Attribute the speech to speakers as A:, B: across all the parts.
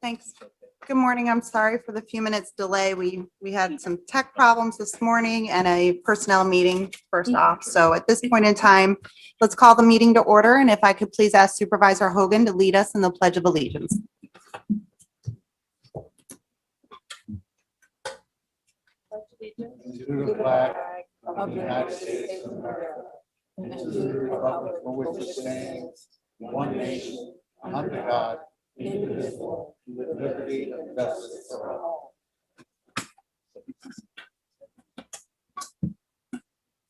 A: Thanks. Good morning. I'm sorry for the few minutes delay. We had some tech problems this morning and a personnel meeting first off. So at this point in time, let's call the meeting to order. And if I could please ask Supervisor Hogan to lead us in the Pledge of Allegiance.
B: To the flag of the United States of America, and to the republic for which it stands, one nation, under God, indivisible, with liberty and justice for all.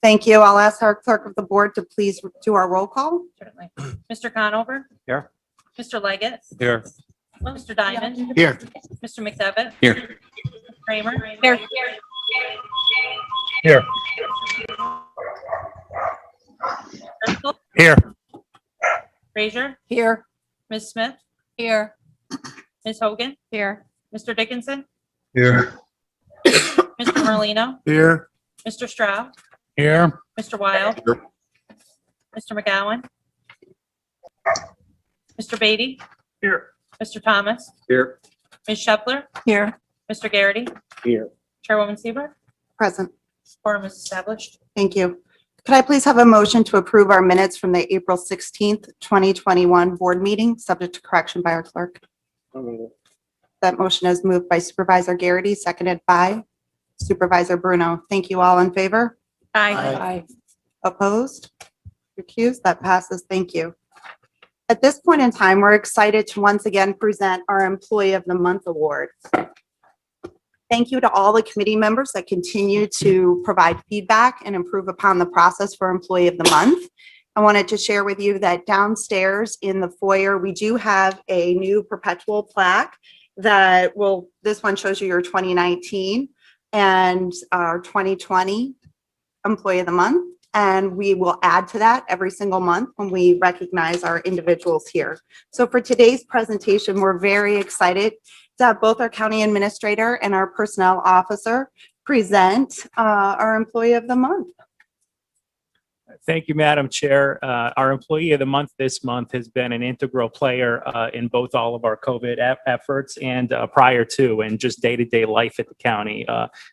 A: Thank you. I'll ask our clerk of the board to please do our roll call.
C: Certainly. Mr. Conover?
B: Here.
C: Mr. Leggett?
B: Here.
C: Mr. Diamond?
B: Here.
C: Mr. McDevitt?
B: Here.
C: Kramer? Here.
B: Here.
C: Driscoll?
B: Here.
C: Frazier?
A: Here.
C: Ms. Smith?
A: Here.
C: Ms. Hogan?
A: Here.
C: Mr. Dickinson?
B: Here.
C: Mr. Merlino?
B: Here.
C: Mr. Stroud?
B: Here.
C: Mr. Wild?
B: Here.
C: Mr. McGowan? Mr. Beatty?
B: Here.
C: Mr. Thomas?
B: Here.
C: Ms. Shepler?
A: Here.
C: Mr. Garrity?
B: Here.
C: Chairwoman Seaver?
A: Present.
C: Quorum is established.
A: Thank you. Could I please have a motion to approve our minutes from the April 16th, 2021 board meeting, subject to correction by our clerk? That motion is moved by Supervisor Garrity, seconded by Supervisor Bruno. Thank you. All in favor?
C: Aye.
A: Opposed? Recused? That passes. Thank you. At this point in time, we're excited to once again present our Employee of the Month Award. Thank you to all the committee members that continue to provide feedback and improve upon the process for Employee of the Month. I wanted to share with you that downstairs in the foyer, we do have a new perpetual plaque that this one shows you your 2019 and our 2020 Employee of the Month. And we will add to that every single month when we recognize our individuals here. So for today's presentation, we're very excited to have both our county administrator and our personnel officer present our Employee of the Month.
D: Thank you, Madam Chair. Our Employee of the Month this month has been an integral player in both all of our COVID efforts and prior to, and just day-to-day life at the county.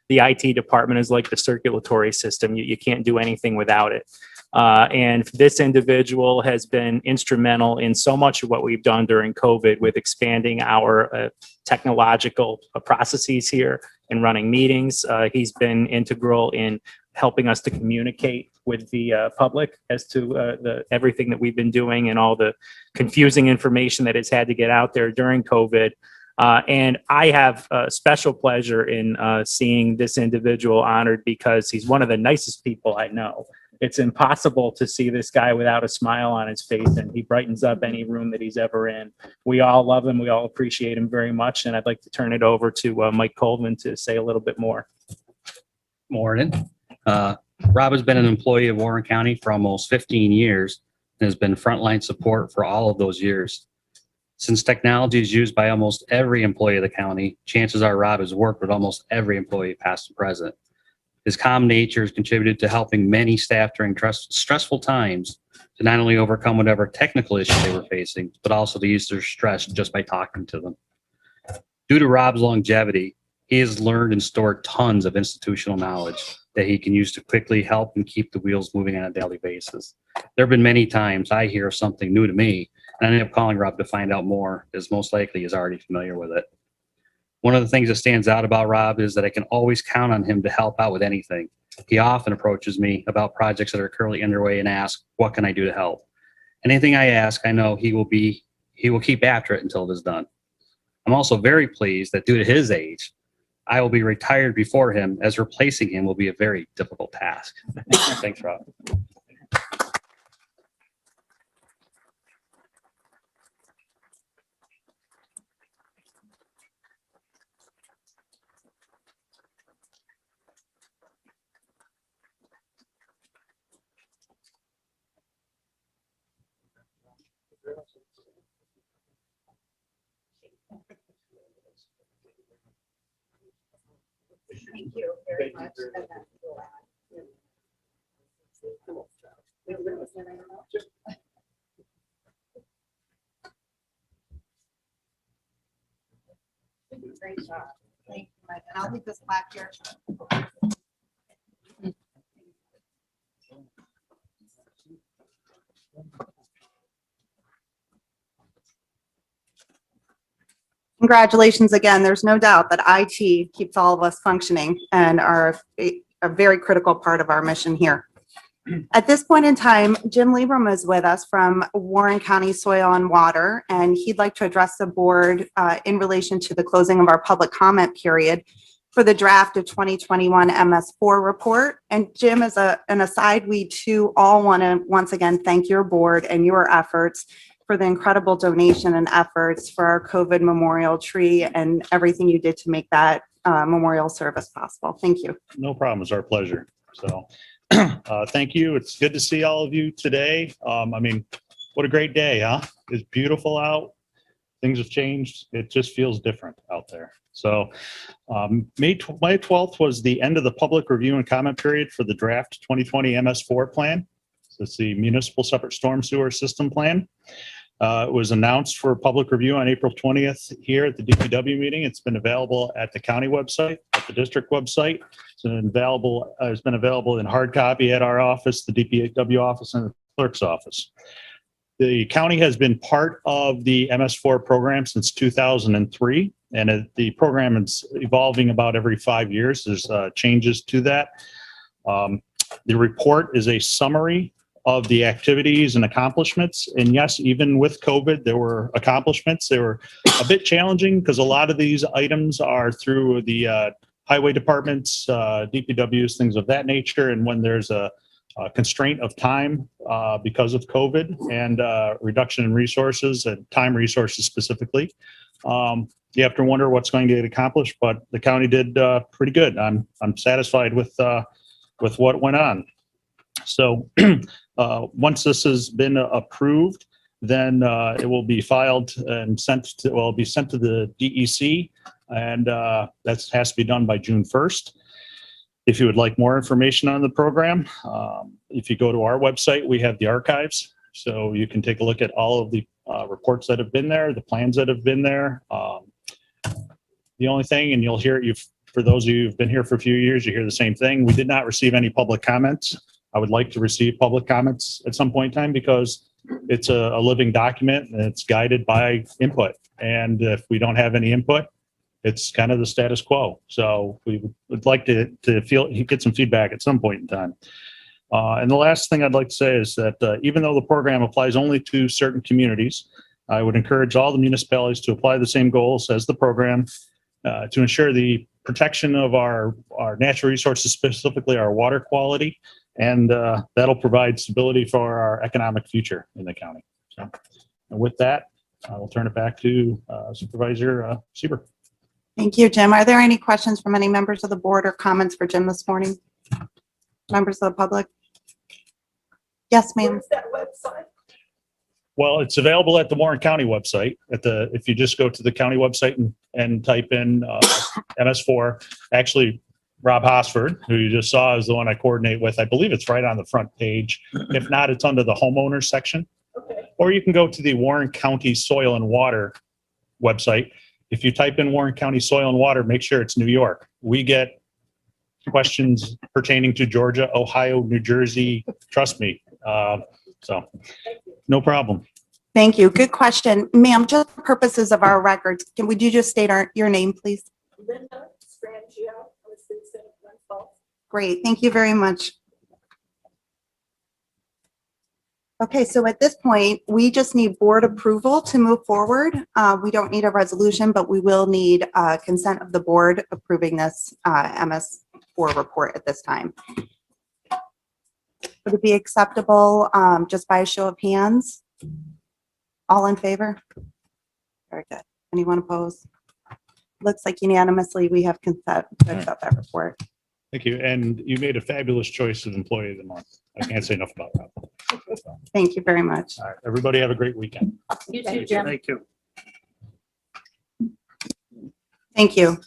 D: The IT department is like the circulatory system. You can't do anything without it. And this individual has been instrumental in so much of what we've done during COVID with expanding our technological processes here and running meetings. He's been integral in helping us to communicate with the public as to everything that we've been doing and all the confusing information that has had to get out there during COVID. And I have a special pleasure in seeing this individual honored because he's one of the nicest people I know. It's impossible to see this guy without a smile on his face, and he brightens up any room that he's ever in. We all love him. We all appreciate him very much. And I'd like to turn it over to Mike Colvin to say a little bit more.
E: Morning. Rob has been an employee of Warren County for almost 15 years and has been frontline support for all of those years. Since technology is used by almost every employee of the county, chances are Rob has worked with almost every employee, past and present. His calm nature has contributed to helping many staff during stressful times to not only overcome whatever technical issues they were facing, but also to ease their stress just by talking to them. Due to Rob's longevity, he has learned and stored tons of institutional knowledge that he can use to quickly help and keep the wheels moving on a daily basis. There have been many times I hear something new to me, and I end up calling Rob to find out more, as most likely he's already familiar with it. One of the things that stands out about Rob is that I can always count on him to help out with anything. He often approaches me about projects that are currently underway and asks, what can I do to help? Anything I ask, I know he will keep after it until it is done. I'm also very pleased that due to his age, I will be retired before him, as replacing him will be a very difficult task. Thanks, Rob.
A: Thank you very much. Great job. Thank you, Mike. And I'll leave this back here. Congratulations again. There's no doubt that IT keeps all of us functioning and are a very critical part of our mission here. At this point in time, Jim Lieberman is with us from Warren County Soil and Water, and he'd like to address the board in relation to the closing of our public comment period for the draft of 2021 MS4 report. And Jim, as an aside, we too all want to once again thank your board and your efforts for the incredible donation and efforts for our COVID memorial tree and everything you did to make that memorial service possible. Thank you.
F: No problem. It's our pleasure. So thank you. It's good to see all of you today. I mean, what a great day, huh? It's beautiful out. Things have changed. It just feels different out there. So May 12th was the end of the public review and comment period for the draft 2020 MS4 plan. So it's the municipal separate storm sewer system plan. It was announced for public review on April 20th here at the DPW meeting. It's been available at the county website, at the district website. It's been available in hard copy at our office, the DPW office, and the clerk's office. The county has been part of the MS4 program since 2003, and the program is evolving about every 5 years. There's changes to that. The report is a summary of the activities and accomplishments. And yes, even with COVID, there were accomplishments. They were a bit challenging because a lot of these items are through the highway departments, DPWs, things of that nature. And when there's a constraint of time because of COVID and reduction in resources and time resources specifically, you have to wonder what's going to get accomplished, but the county did pretty good. I'm satisfied with what went on. So once this has been approved, then it will be filed and sent to the DEC, and that has to be done by June 1st. If you would like more information on the program, if you go to our website, we have the archives, so you can take a look at all of the reports that have been there, the plans that have been there. The only thing, and you'll hear it, for those of you who've been here for a few years, you hear the same thing. We did not receive any public comments. I would like to receive public comments at some point in time because it's a living document and it's guided by input. And if we don't have any input, it's kind of the status quo. So we would like to get some feedback at some point in time. And the last thing I'd like to say is that even though the program applies only to certain communities, I would encourage all the municipalities to apply the same goals as the program to ensure the protection of our natural resources, specifically our water quality, and that'll provide stability for our economic future in the county. So, and with that, I will turn it back to Supervisor Sieber.
A: Thank you, Jim. Are there any questions from any members of the board or comments for Jim this morning? Members of the public? Yes, ma'am.
G: Where's that website?
F: Well, it's available at the Warren County website. If you just go to the county website and type in MS4, actually, Rob Hosford, who you just saw, is the one I coordinate with. I believe it's right on the front page. If not, it's under the homeowners section.
G: Okay.
F: Or you can go to the Warren County Soil and Water website. If you type in Warren County Soil and Water, make sure it's New York. We get questions pertaining to Georgia, Ohio, New Jersey. Trust me. So no problem.
A: Thank you. Good question. Ma'am, just for purposes of our records, would you just state your name, please?
G: Linda Strangio, I'm a citizen of Glens Falls.
A: Great. Thank you very much. Okay, so at this point, we just need board approval to move forward. We don't need a resolution, but we will need consent of the board approving this MS4 report at this time. Would it be acceptable just by a show of hands? All in favor? Very good. Anyone opposed? Looks like unanimously we have consent to accept that report.
F: Thank you. And you made a fabulous choice of employee of the month. I can't say enough about that.
A: Thank you very much.
F: All right. Everybody have a great weekend.
C: You too, Jim.
F: Thank you.
A: Thank you.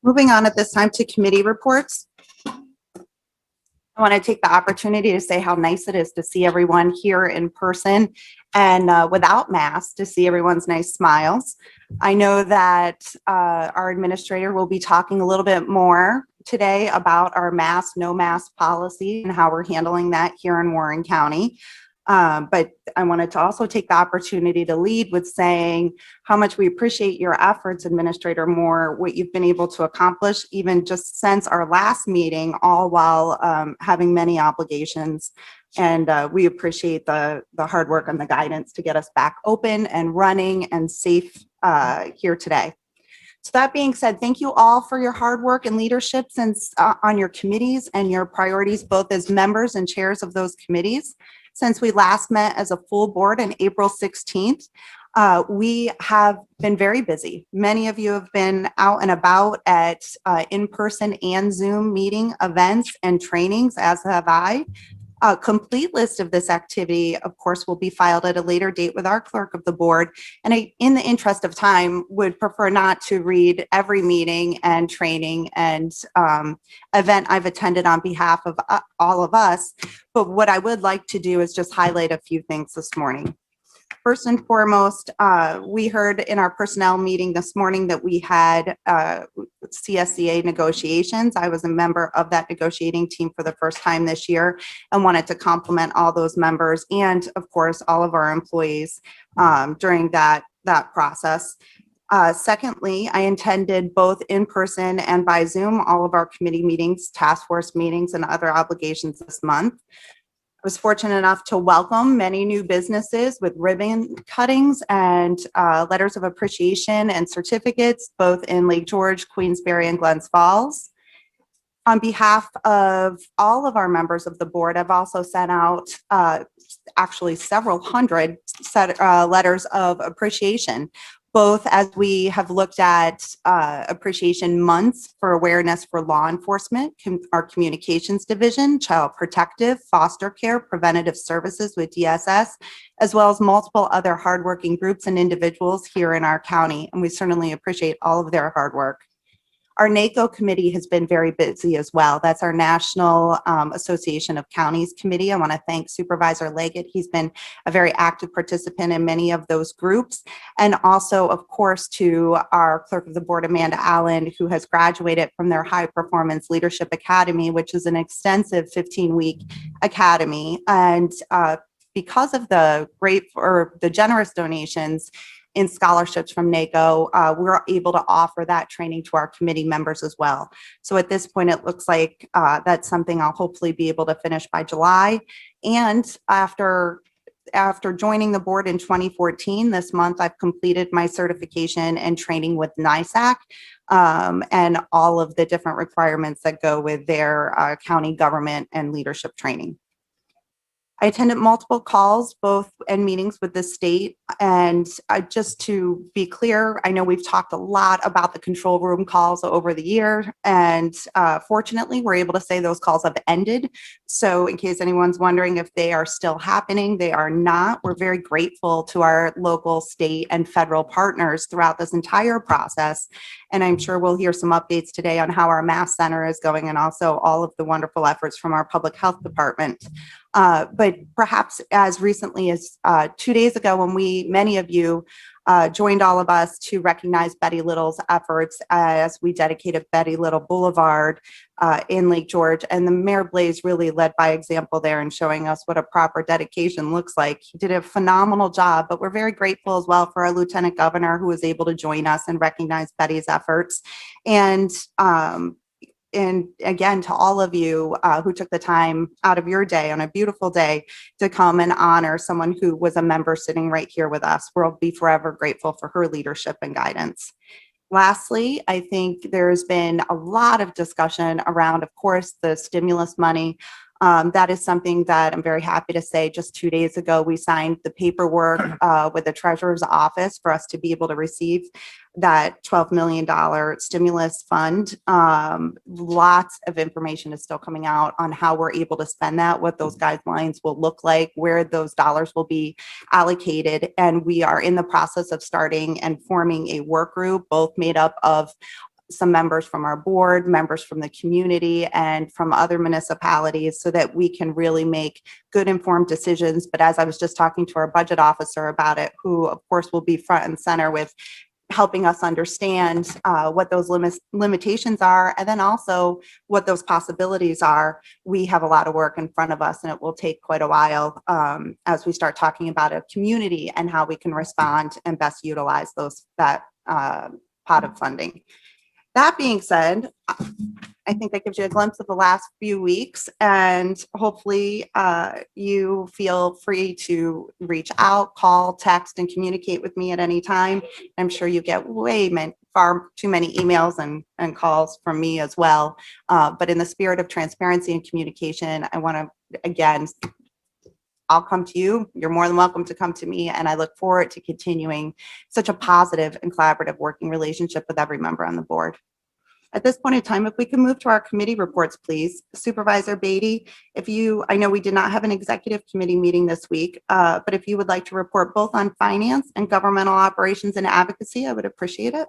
A: Moving on at this time to committee reports. I want to take the opportunity to say how nice it is to see everyone here in person and without masks, to see everyone's nice smiles. I know that our administrator will be talking a little bit more today about our mask, no mask policy and how we're handling that here in Warren County. But I wanted to also take the opportunity to lead with saying how much we appreciate your efforts, Administrator Moore, what you've been able to accomplish even just since our last meeting, all while having many obligations. And we appreciate the hard work and the guidance to get us back open and running and safe here today. So that being said, thank you all for your hard work and leadership since on your committees and your priorities, both as members and chairs of those committees. Since we last met as a full board on April 16th, we have been very busy. Many of you have been out and about at in-person and Zoom meeting events and trainings, as have I. A complete list of this activity, of course, will be filed at a later date with our clerk of the board. And I, in the interest of time, would prefer not to read every meeting and training and event I've attended on behalf of all of us. But what I would like to do is just highlight a few things this morning. First and foremost, we heard in our personnel meeting this morning that we had Csca Negotiations. I was a member of that negotiating team for the first time this year and wanted to compliment all those members and, of course, all of our employees during that process. Secondly, I attended both in person and by Zoom all of our committee meetings, task force meetings, and other obligations this month. I was fortunate enough to welcome many new businesses with ribbon cuttings and letters of appreciation and certificates, both in Lake George, Queensbury, and Glens Falls. On behalf of all of our members of the board, I've also sent out actually several hundred letters of appreciation, both as we have looked at appreciation months for awareness for law enforcement, our communications division, child protective, foster care, preventative services with DSS, as well as multiple other hardworking groups and individuals here in our county. And we certainly appreciate all of their hard work. Our NACO committee has been very busy as well. That's our National Association of Counties Committee. I want to thank Supervisor Leggett. He's been a very active participant in many of those groups. And also, of course, to our clerk of the board, Amanda Allen, who has graduated from their High Performance Leadership Academy, which is an extensive 15-week academy. And because of the generous donations in scholarships from NACO, we're able to offer that training to our committee members as well. So at this point, it looks like that's something I'll hopefully be able to finish by July. And after joining the board in 2014, this month I've completed my certification and training with NISAC and all of the different requirements that go with their county government and leadership training. I attended multiple calls, both and meetings with the state. And just to be clear, I know we've talked a lot about the control room calls over the year. And fortunately, we're able to say those calls have ended. So in case anyone's wondering if they are still happening, they are not. We're very grateful to our local, state, and federal partners throughout this entire process. And I'm sure we'll hear some updates today on how our mass center is going and also all of the wonderful efforts from our public health department. But perhaps as recently as 2 days ago, when many of you joined all of us to recognize Betty Little's efforts as we dedicated Betty Little Boulevard in Lake George. And the Mayor Blaze really led by example there in showing us what a proper dedication looks like. He did a phenomenal job, but we're very grateful as well for our Lieutenant Governor who was able to join us and recognize Betty's efforts. And again, to all of you who took the time out of your day on a beautiful day to come and honor someone who was a member sitting right here with us. We'll be forever grateful for her leadership and guidance. Lastly, I think there's been a lot of discussion around, of course, the stimulus money. That is something that I'm very happy to say just 2 days ago, we signed the paperwork with the treasurer's office for us to be able to receive that $12 million stimulus fund. Lots of information is still coming out on how we're able to spend that, what those guidelines will look like, where those dollars will be allocated. And we are in the process of starting and forming a work group, both made up of some members from our board, members from the community, and from other municipalities so that we can really make good informed decisions. But as I was just talking to our budget officer about it, who of course will be front and center with helping us understand what those limitations are, and then also what those possibilities are. We have a lot of work in front of us, and it will take quite a while as we start talking about a community and how we can respond and best utilize that pot of funding. That being said, I think that gives you a glimpse of the last few weeks, and hopefully you feel free to reach out, call, text, and communicate with me at any time. I'm sure you get far too many emails and calls from me as well. But in the spirit of transparency and communication, I want to, again, I'll come to you. You're more than welcome to come to me. And I look forward to continuing such a positive and collaborative working relationship with every member on the board. At this point in time, if we can move to our committee reports, please. Supervisor Beatty, I know we did not have an executive committee meeting this week, but if you would like to report both on finance and governmental operations and advocacy, I would appreciate it.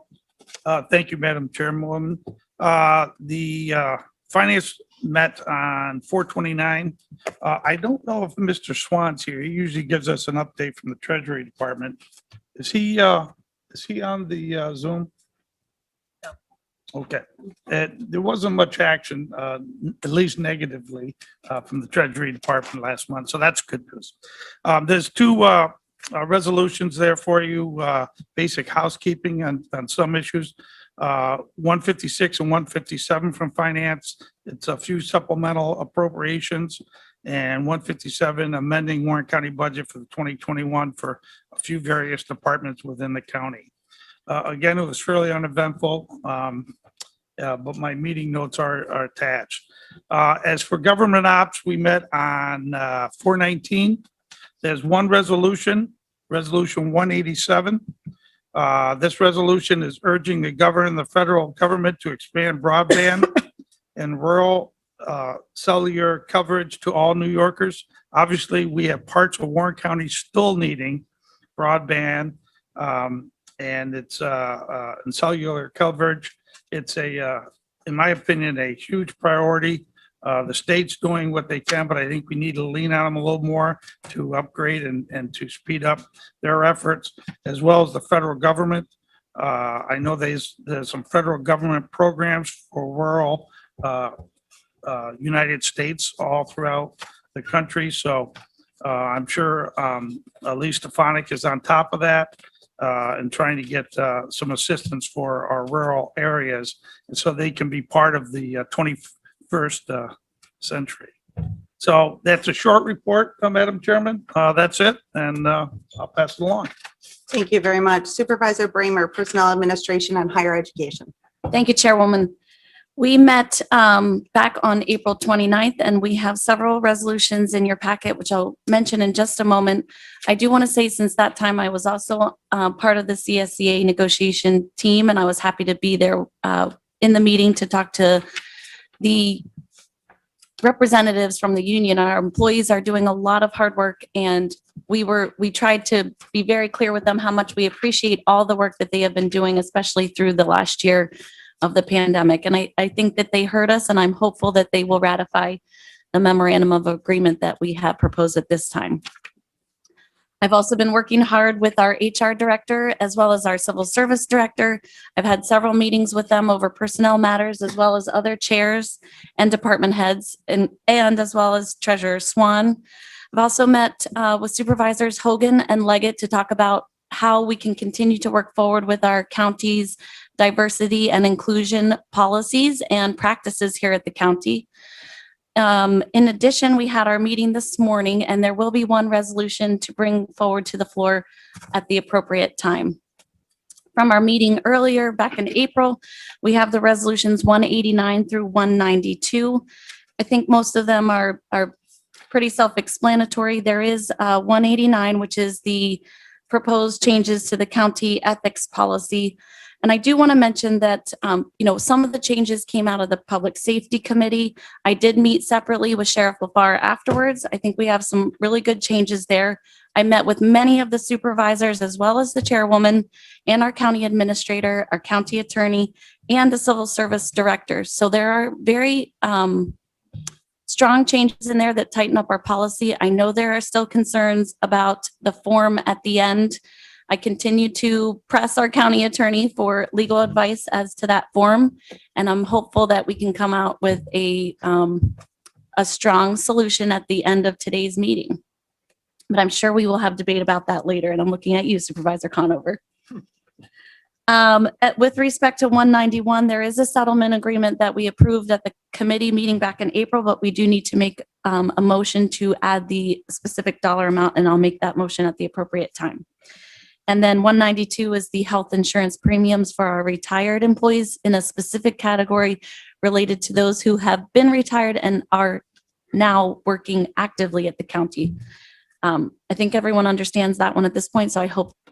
H: Thank you, Madam Chairwoman. The finance met on 4/29. I don't know if Mr. Swan's here. He usually gives us an update from the Treasury Department. Is he on the Zoom?
C: No.
H: Okay. There wasn't much action, at least negatively, from the Treasury Department last month, so that's good news. There's two resolutions there for you, basic housekeeping on some issues. 156 and 157 from finance. It's a few supplemental appropriations, and 157 amending Warren County budget for the 2021 for a few various departments within the county. Again, it was fairly uneventful, but my meeting notes are attached. As for government ops, we met on 4/19. There's one resolution 187. This resolution is urging the governor and the federal government to expand broadband and rural cellular coverage to all New Yorkers. Obviously, we have parts of Warren County still needing broadband, and it's and cellular coverage. It's in my opinion, a huge priority. The state's doing what they can, but I think we need to lean on them a little more to upgrade and to speed up their efforts, as well as the federal government. I know there's some federal government programs for rural United States all throughout the country. So I'm sure Lee Stefanik is on top of that and trying to get some assistance for our rural areas, and so they can be part of the 21st century. So that's a short report, Madam Chairman. That's it, and I'll pass it along.
A: Thank you very much. Supervisor Bramer, Personnel Administration and Higher Education.
I: Thank you, Chairwoman. We met back on April 29th, and we have several resolutions in your packet, which I'll mention in just a moment. I do want to say since that time, I was also part of the Csca negotiation team, and I was happy to be there in the meeting to talk to the representatives from the union. Our employees are doing a lot of hard work, and we tried to be very clear with them how much we appreciate all the work that they have been doing, especially through the last year of the pandemic. And I think that they heard us, and I'm hopeful that they will ratify the memorandum of agreement that we have proposed at this time. I've also been working hard with our HR director as well as our civil service director. I've had several meetings with them over personnel matters, as well as other chairs and department heads, and as well as Treasurer Swan. I've also met with Supervisors Hogan and Leggett to talk about how we can continue to work forward with our county's diversity and inclusion policies and practices here at the county. In addition, we had our meeting this morning, and there will be one resolution to bring forward to the floor at the appropriate time. From our meeting earlier back in April, we have the resolutions 189 through 192. I think most of them are pretty self-explanatory. There is 189, which is the proposed changes to the county ethics policy. And I do want to mention that, some of the changes came out of the Public Safety Committee. I did meet separately with Sheriff LaFar afterwards. I think we have some really good changes there. I met with many of the supervisors as well as the chairwoman and our county administrator, our county attorney, and the civil service director. So there are very strong changes in there that tighten up our policy. I know there are still concerns about the form at the end. I continue to press our county attorney for legal advice as to that form, and I'm hopeful that we can come out with a strong solution at the end of today's meeting. But I'm sure we will have debate about that later, and I'm looking at you, Supervisor Conover. With respect to 191, there is a settlement agreement that we approved at the committee meeting back in April, but we do need to make a motion to add the specific dollar amount, and I'll make that motion at the appropriate time. And then 192 is the health insurance premiums for our retired employees in a specific category related to those who have been retired and are now working actively at the county. I think everyone understands that one at this point, so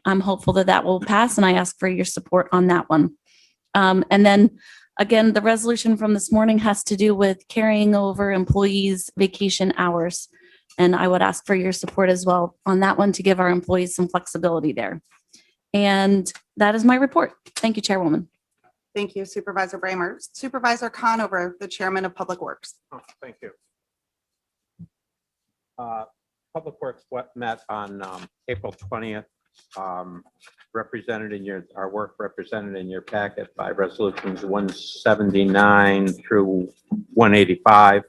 I: I'm hopeful that that will pass, and I ask for your support on that one. And then again, the resolution from this morning has to do with carrying over employees' vacation hours. And I would ask for your support as well on that one to give our employees some flexibility there. And that is my report. Thank you, Chairwoman.
A: Thank you, Supervisor Bramer. Supervisor Conover, the Chairman of Public Works.
J: Oh, thank you. Public Works met on April 20th, represented in our work represented in your packet by resolutions 179 through 185.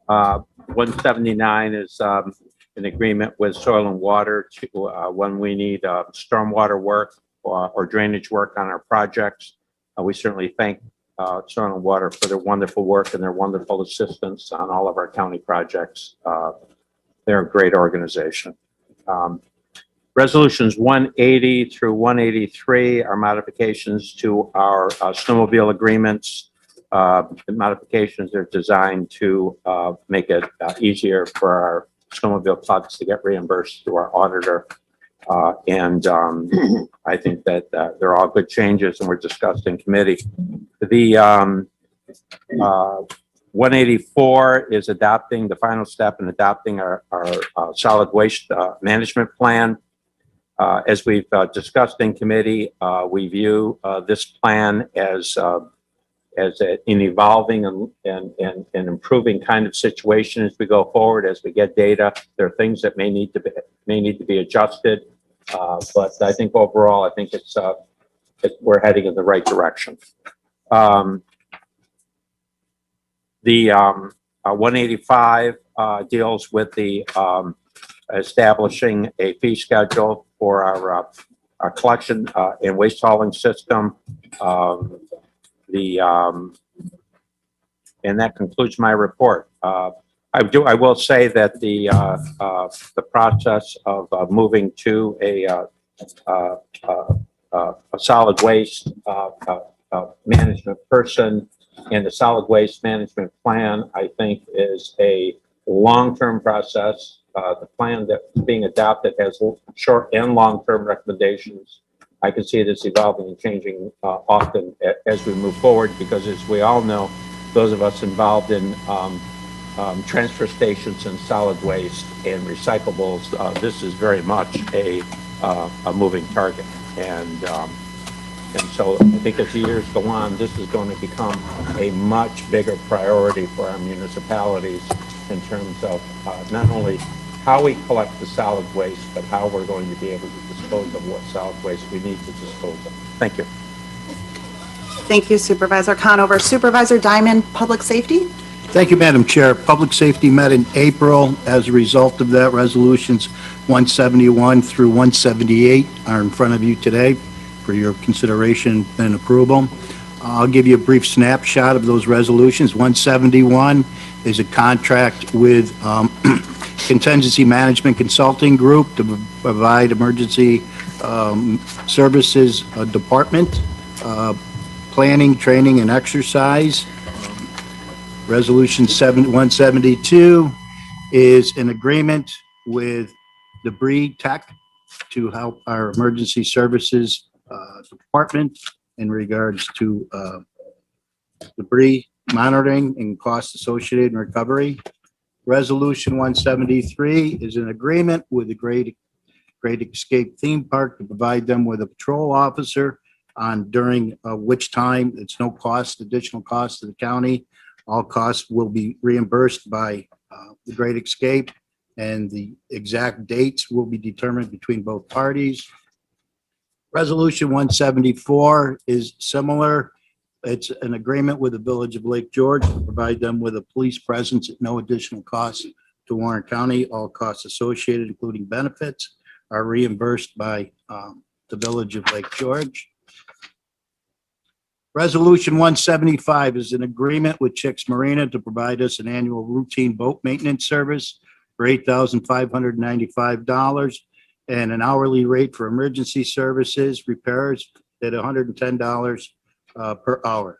J: 179 is an agreement with Soil and Water to when we need stormwater work or drainage work on our projects. We certainly thank Soil and Water for their wonderful work and their wonderful assistance on all of our county projects. They're a great organization. Resolutions 180 through 183 are modifications to our snowmobile agreements. The modifications are designed to make it easier for our snowmobile clubs to get reimbursed through our auditor. I think that they're all good changes and were discussed in committee. The 184 is adopting the final step in adopting our solid waste management plan. As we've discussed in committee, we view this plan as an evolving and improving kind of situation as we go forward. As we get data, there are things that may need to be adjusted, but I think overall, I think we're heading in the right direction. The 185 deals with the establishing a fee schedule for our collection and waste hauling system. And that concludes my report. I will say that the process of moving to a solid waste management person and the solid waste management plan, I think, is a long-term process. The plan that's being adopted has short and long-term recommendations. I can see this evolving and changing often as we move forward, because as we all know, those of us involved in transfer stations and solid waste and recyclables, this is very much a moving target. And so I think as the years go on, this is going to become a much bigger priority for our municipalities in terms of not only how we collect the solid waste, but how we're going to be able to dispose of what solid waste we need to dispose of. Thank you.
A: Thank you, Supervisor Conover. Supervisor Diamond, Public Safety.
B: Thank you, Madam Chair. Public Safety met in April. As a result of that, resolutions 171 through 178 are in front of you today for your consideration and approval. I'll give you a brief snapshot of those resolutions. 171 is a contract with Contingency Management Consulting Group to provide emergency services department, planning, training, and exercise. Resolution 172 is an agreement with Debris Tech to help our emergency services department in regards to debris monitoring and costs associated in recovery. Resolution 173 is an agreement with the Great Escape Theme Park to provide them with a patrol officer on during which time it's no cost, additional cost to the county. All costs will be reimbursed by the Great Escape, and the exact dates will be determined between both parties. Resolution 174 is similar. It's an agreement with the Village of Lake George to provide them with a police presence at no additional cost to Warren County. All costs associated, including benefits, are reimbursed by the Village of Lake George. Resolution 175 is an agreement with Csca Marina to provide us an annual routine boat maintenance service for $8,595 and an hourly rate for emergency services repairs at $110 per hour.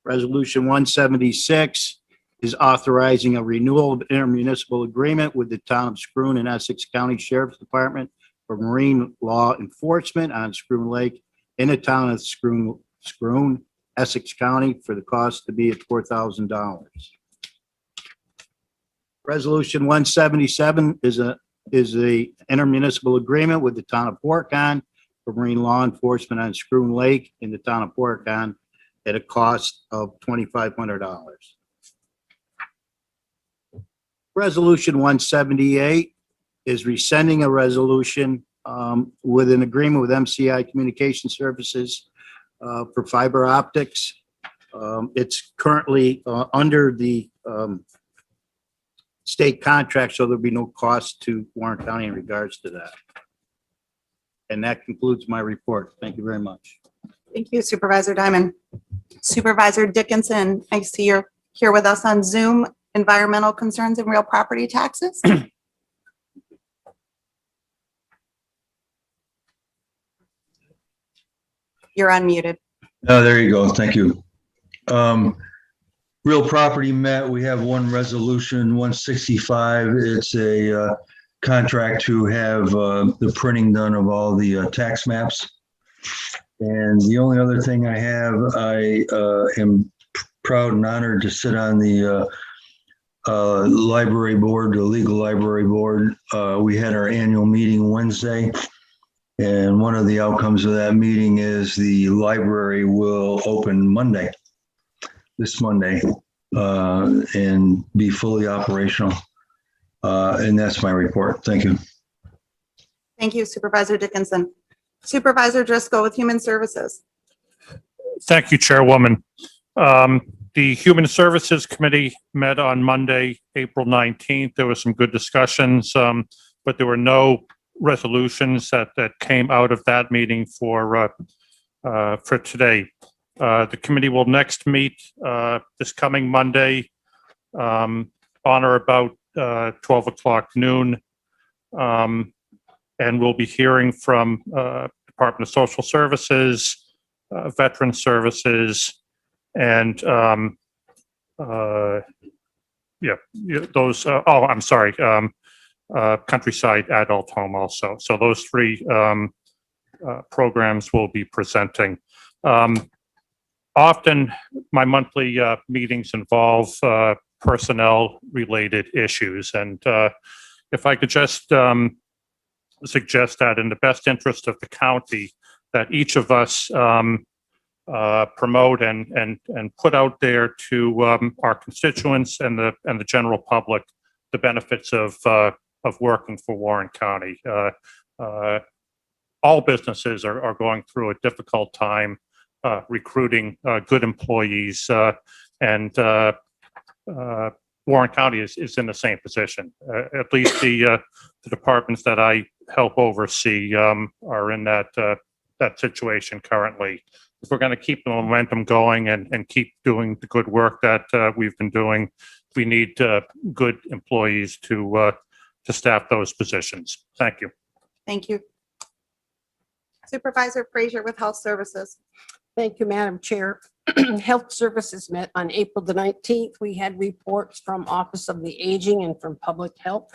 B: Resolution 176 is authorizing a renewal of intermunicipal agreement with the town of Scroon and Essex County Sheriff's Department for marine law enforcement on Scroon Lake in the town of Scroon, Essex County, for the cost to be at $4,000. Resolution 177 is a intermunicipal agreement with the town of Portcon for marine law enforcement on Scroon Lake in the town of Portcon at a cost of $2,500. Resolution 178 is rescinding a resolution with an agreement with MCI Communication Services for fiber optics. It's currently under the state contract, so there'll be no cost to Warren County in regards to that. And that concludes my report. Thank you very much.
A: Thank you, Supervisor Diamond. Supervisor Dickinson, I see you're here with us on Zoom. Environmental concerns and real property taxes. You're unmuted.
K: Oh, there you go. Thank you. Real property met. We have one resolution, 165. It's a contract to have the printing done of all the tax maps. And the only other thing I have, I am proud and honored to sit on the library board, the legal library board. We had our annual meeting Wednesday. And one of the outcomes of that meeting is the library will open Monday, this Monday, and be fully operational. And that's my report. Thank you.
A: Thank you, Supervisor Dickinson. Supervisor Driscoll with Human Services.
L: Thank you, Chairwoman. The Human Services Committee met on Monday, April 19th. There were some good discussions, but there were no resolutions that came out of that meeting for today. The committee will next meet this coming Monday on or about 12 o'clock noon. And we'll be hearing from Department of Social Services, Veteran Services, and Countryside Adult Home also. So those three programs will be presenting. Often my monthly meetings involve personnel-related issues, and if I could just suggest that in the best interest of the county, that each of us promote and put out there to our constituents and the general public the benefits of working for Warren County. All businesses are going through a difficult time recruiting good employees, and Warren County is in the same position. At least the departments that I help oversee are in that situation currently. If we're going to keep the momentum going and keep doing the good work that we've been doing, we need good employees to staff those positions. Thank you.
A: Thank you. Supervisor Frazier with Health Services.
M: Thank you, Madam Chair. Health Services met on April the 19th. We had reports from Office of the Aging and from Public Health.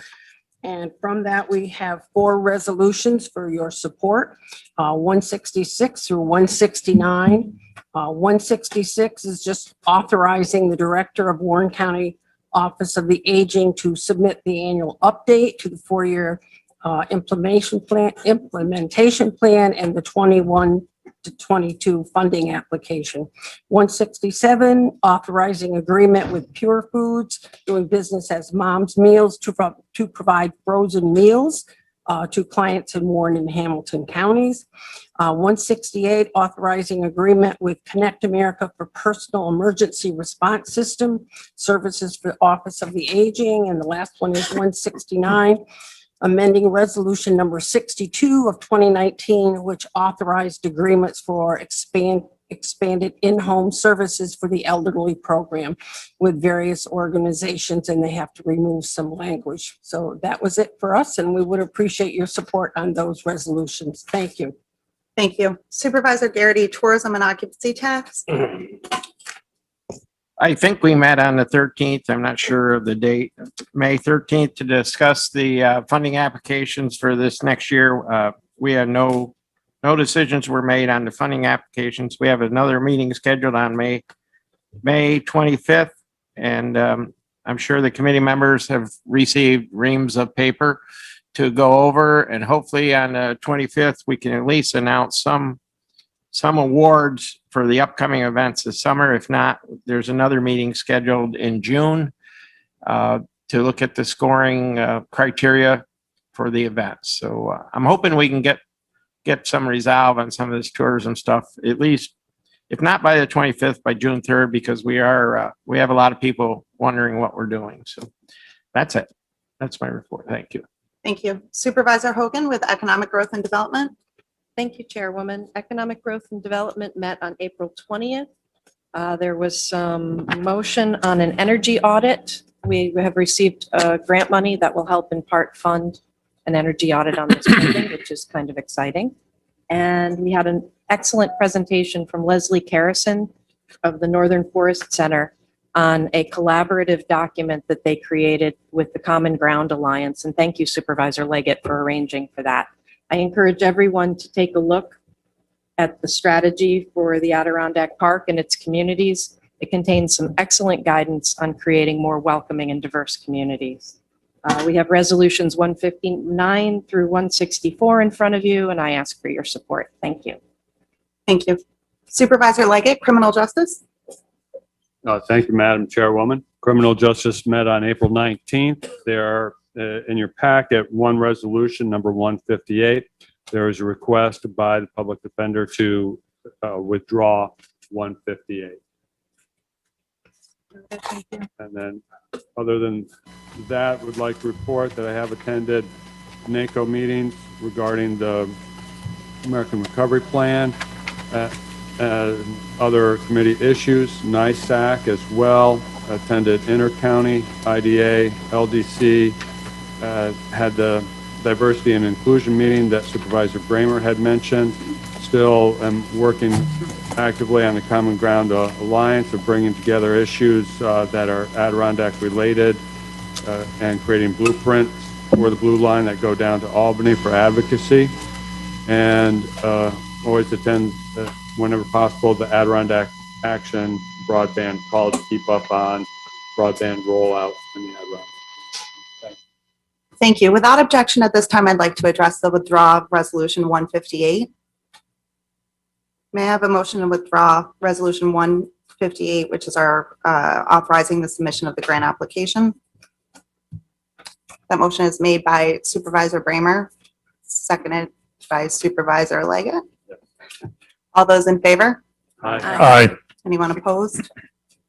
M: And from that, we have 4 resolutions for your support, 166 through 169. 166 is just authorizing the Director of Warren County Office of the Aging to submit the annual update to the 4-year implementation plan and the 21 to 22 funding application. 167, authorizing agreement with Pure Foods, doing business as Mom's Meals to provide frozen meals to clients in Warren and Hamilton counties. 168, authorizing agreement with Connect America for Personal Emergency Response System services for Office of the Aging. And the last one is 169, amending resolution number 62 of 2019, which authorized agreements for expanded in-home services for the elderly program with various organizations, and they have to remove some language. So that was it for us, and we would appreciate your support on those resolutions. Thank you.
A: Thank you. Supervisor Garrity, tourism and occupancy tax.
J: I think we met on the 13th. I'm not sure of the date, May 13th, to discuss the funding applications for this next year. We had no decisions were made on the funding applications. We have another meeting scheduled on May 25th. And I'm sure the committee members have received reams of paper to go over, and hopefully on the 25th, we can at least announce some awards for the upcoming events this summer. If not, there's another meeting scheduled in June to look at the scoring criteria for the events. So I'm hoping we can get some resolve on some of this tourism stuff, at least, if not by the 25th, by June 3rd, because we have a lot of people wondering what we're doing. So that's it. That's my report. Thank you.
A: Thank you. Supervisor Hogan with Economic Growth and Development.
N: Thank you, Chairwoman. Economic Growth and Development met on April 20th. There was some motion on an energy audit. We have received grant money that will help in part fund an energy audit on this building, which is kind of exciting. And we had an excellent presentation from Leslie Carrison of the Northern Forest Center on a collaborative document that they created with the Common Ground Alliance. And thank you, Supervisor Leggett, for arranging for that. I encourage everyone to take a look at the strategy for the Adirondack Park and its communities. It contains some excellent guidance on creating more welcoming and diverse communities. We have resolutions 159 through 164 in front of you, and I ask for your support. Thank you.
A: Thank you. Supervisor Leggett, Criminal Justice.
O: Thank you, Madam Chairwoman. Criminal Justice met on April 19th. There are in your packet one resolution, number 158. There is a request by the public defender to withdraw 158. And then, other than that, would like to report that I have attended NACO meetings regarding the American Recovery Plan, other committee issues, NISAC as well, attended Intercounty, IDA, LDC, had the diversity and inclusion meeting that Supervisor Bramer had mentioned. Still am working actively on the Common Ground Alliance of bringing together issues that are Adirondack related and creating blueprints for the Blue Line that go down to Albany for advocacy. And always attend, whenever possible, the Adirondack Action broadband call to keep up on broadband rollout in the Adirondack.
A: Thank you. Without objection at this time, I'd like to address the withdrawal of Resolution 158. May I have a motion to withdraw Resolution 158, which is our authorizing the submission of the grant application? That motion is made by Supervisor Bramer, seconded by Supervisor Leggett. All those in favor?
L: Aye. Aye.
A: Anyone opposed?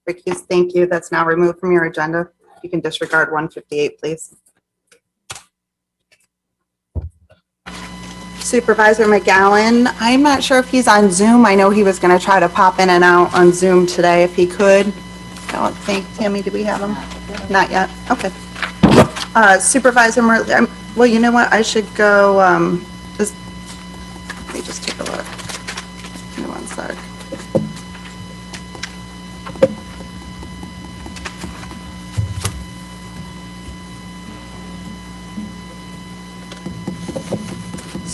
A: Recused. Thank you. That's now removed from your agenda. You can disregard 158, please. Supervisor McGowan, I'm not sure if he's on Zoom. I know he was going to try to pop in and out on Zoom today if he could. I don't think, Tammy, do we have him? Not yet. Okay. Supervisor Merle, well, you know what? I should go, let me just take a look. Give me one sec.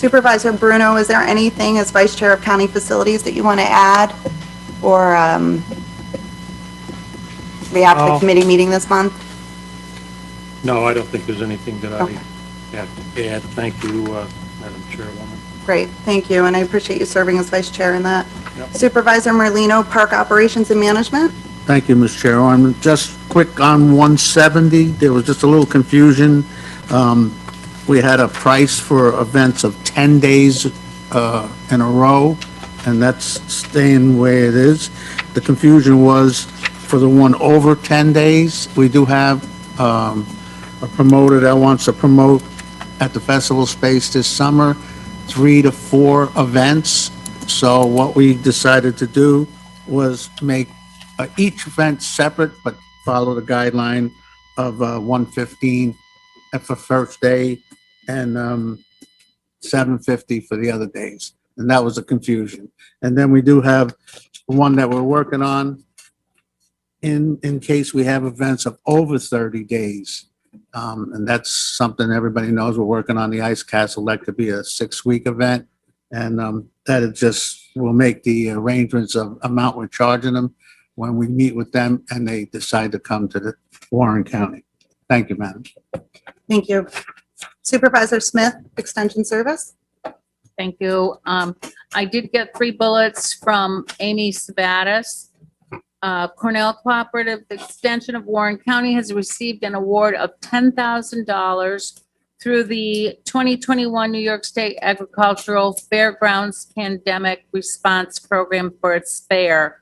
A: Supervisor Bruno, is there anything as Vice Chair of County Facilities that you want to add? Or we have the committee meeting this month?
L: No, I don't think there's anything that I have to add. Thank you, Madam Chairwoman.
A: Great, thank you, and I appreciate you serving as Vice Chair in that.
L: Yep.
A: Supervisor Merlino, Park Operations and Management.
B: Thank you, Ms. Chairwoman. Just quick on 170, there was just a little confusion. We had a price for events of 10 days in a row, and that's staying where it is. The confusion was for the one over 10 days. We do have a promoter that wants to promote at the festival space this summer, 3 to 4 events. So what we decided to do was make each event separate, but follow the guideline of 115 for first day and 750 for the other days. And that was a confusion. And then we do have one that we're working on in case we have events of over 30 days. And that's something everybody knows. We're working on the Ice Castle. That could be a 6-week event. And that it just will make the arrangements of amount we're charging them when we meet with them and they decide to come to the Warren County. Thank you, Madam.
A: Thank you. Supervisor Smith, Extension Service.
P: Thank you. I did get 3 bullets from Amy Sabatis. Cornell Cooperative Extension of Warren County has received an award of $10,000 through the 2021 New York State Agricultural Fairgrounds Pandemic Response Program for its fair.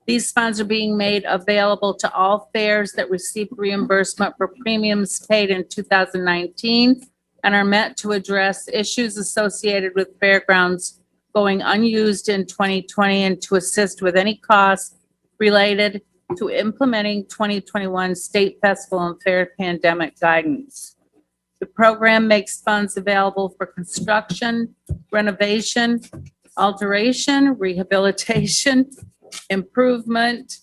P: These funds are being made available to all fairs that received reimbursement for premiums paid in 2019 and are meant to address issues associated with fairgrounds going unused in 2020 and to assist with any costs related to implementing 2021 state festival and fair pandemic guidance. The program makes funds available for construction, renovation, alteration, rehabilitation, improvement,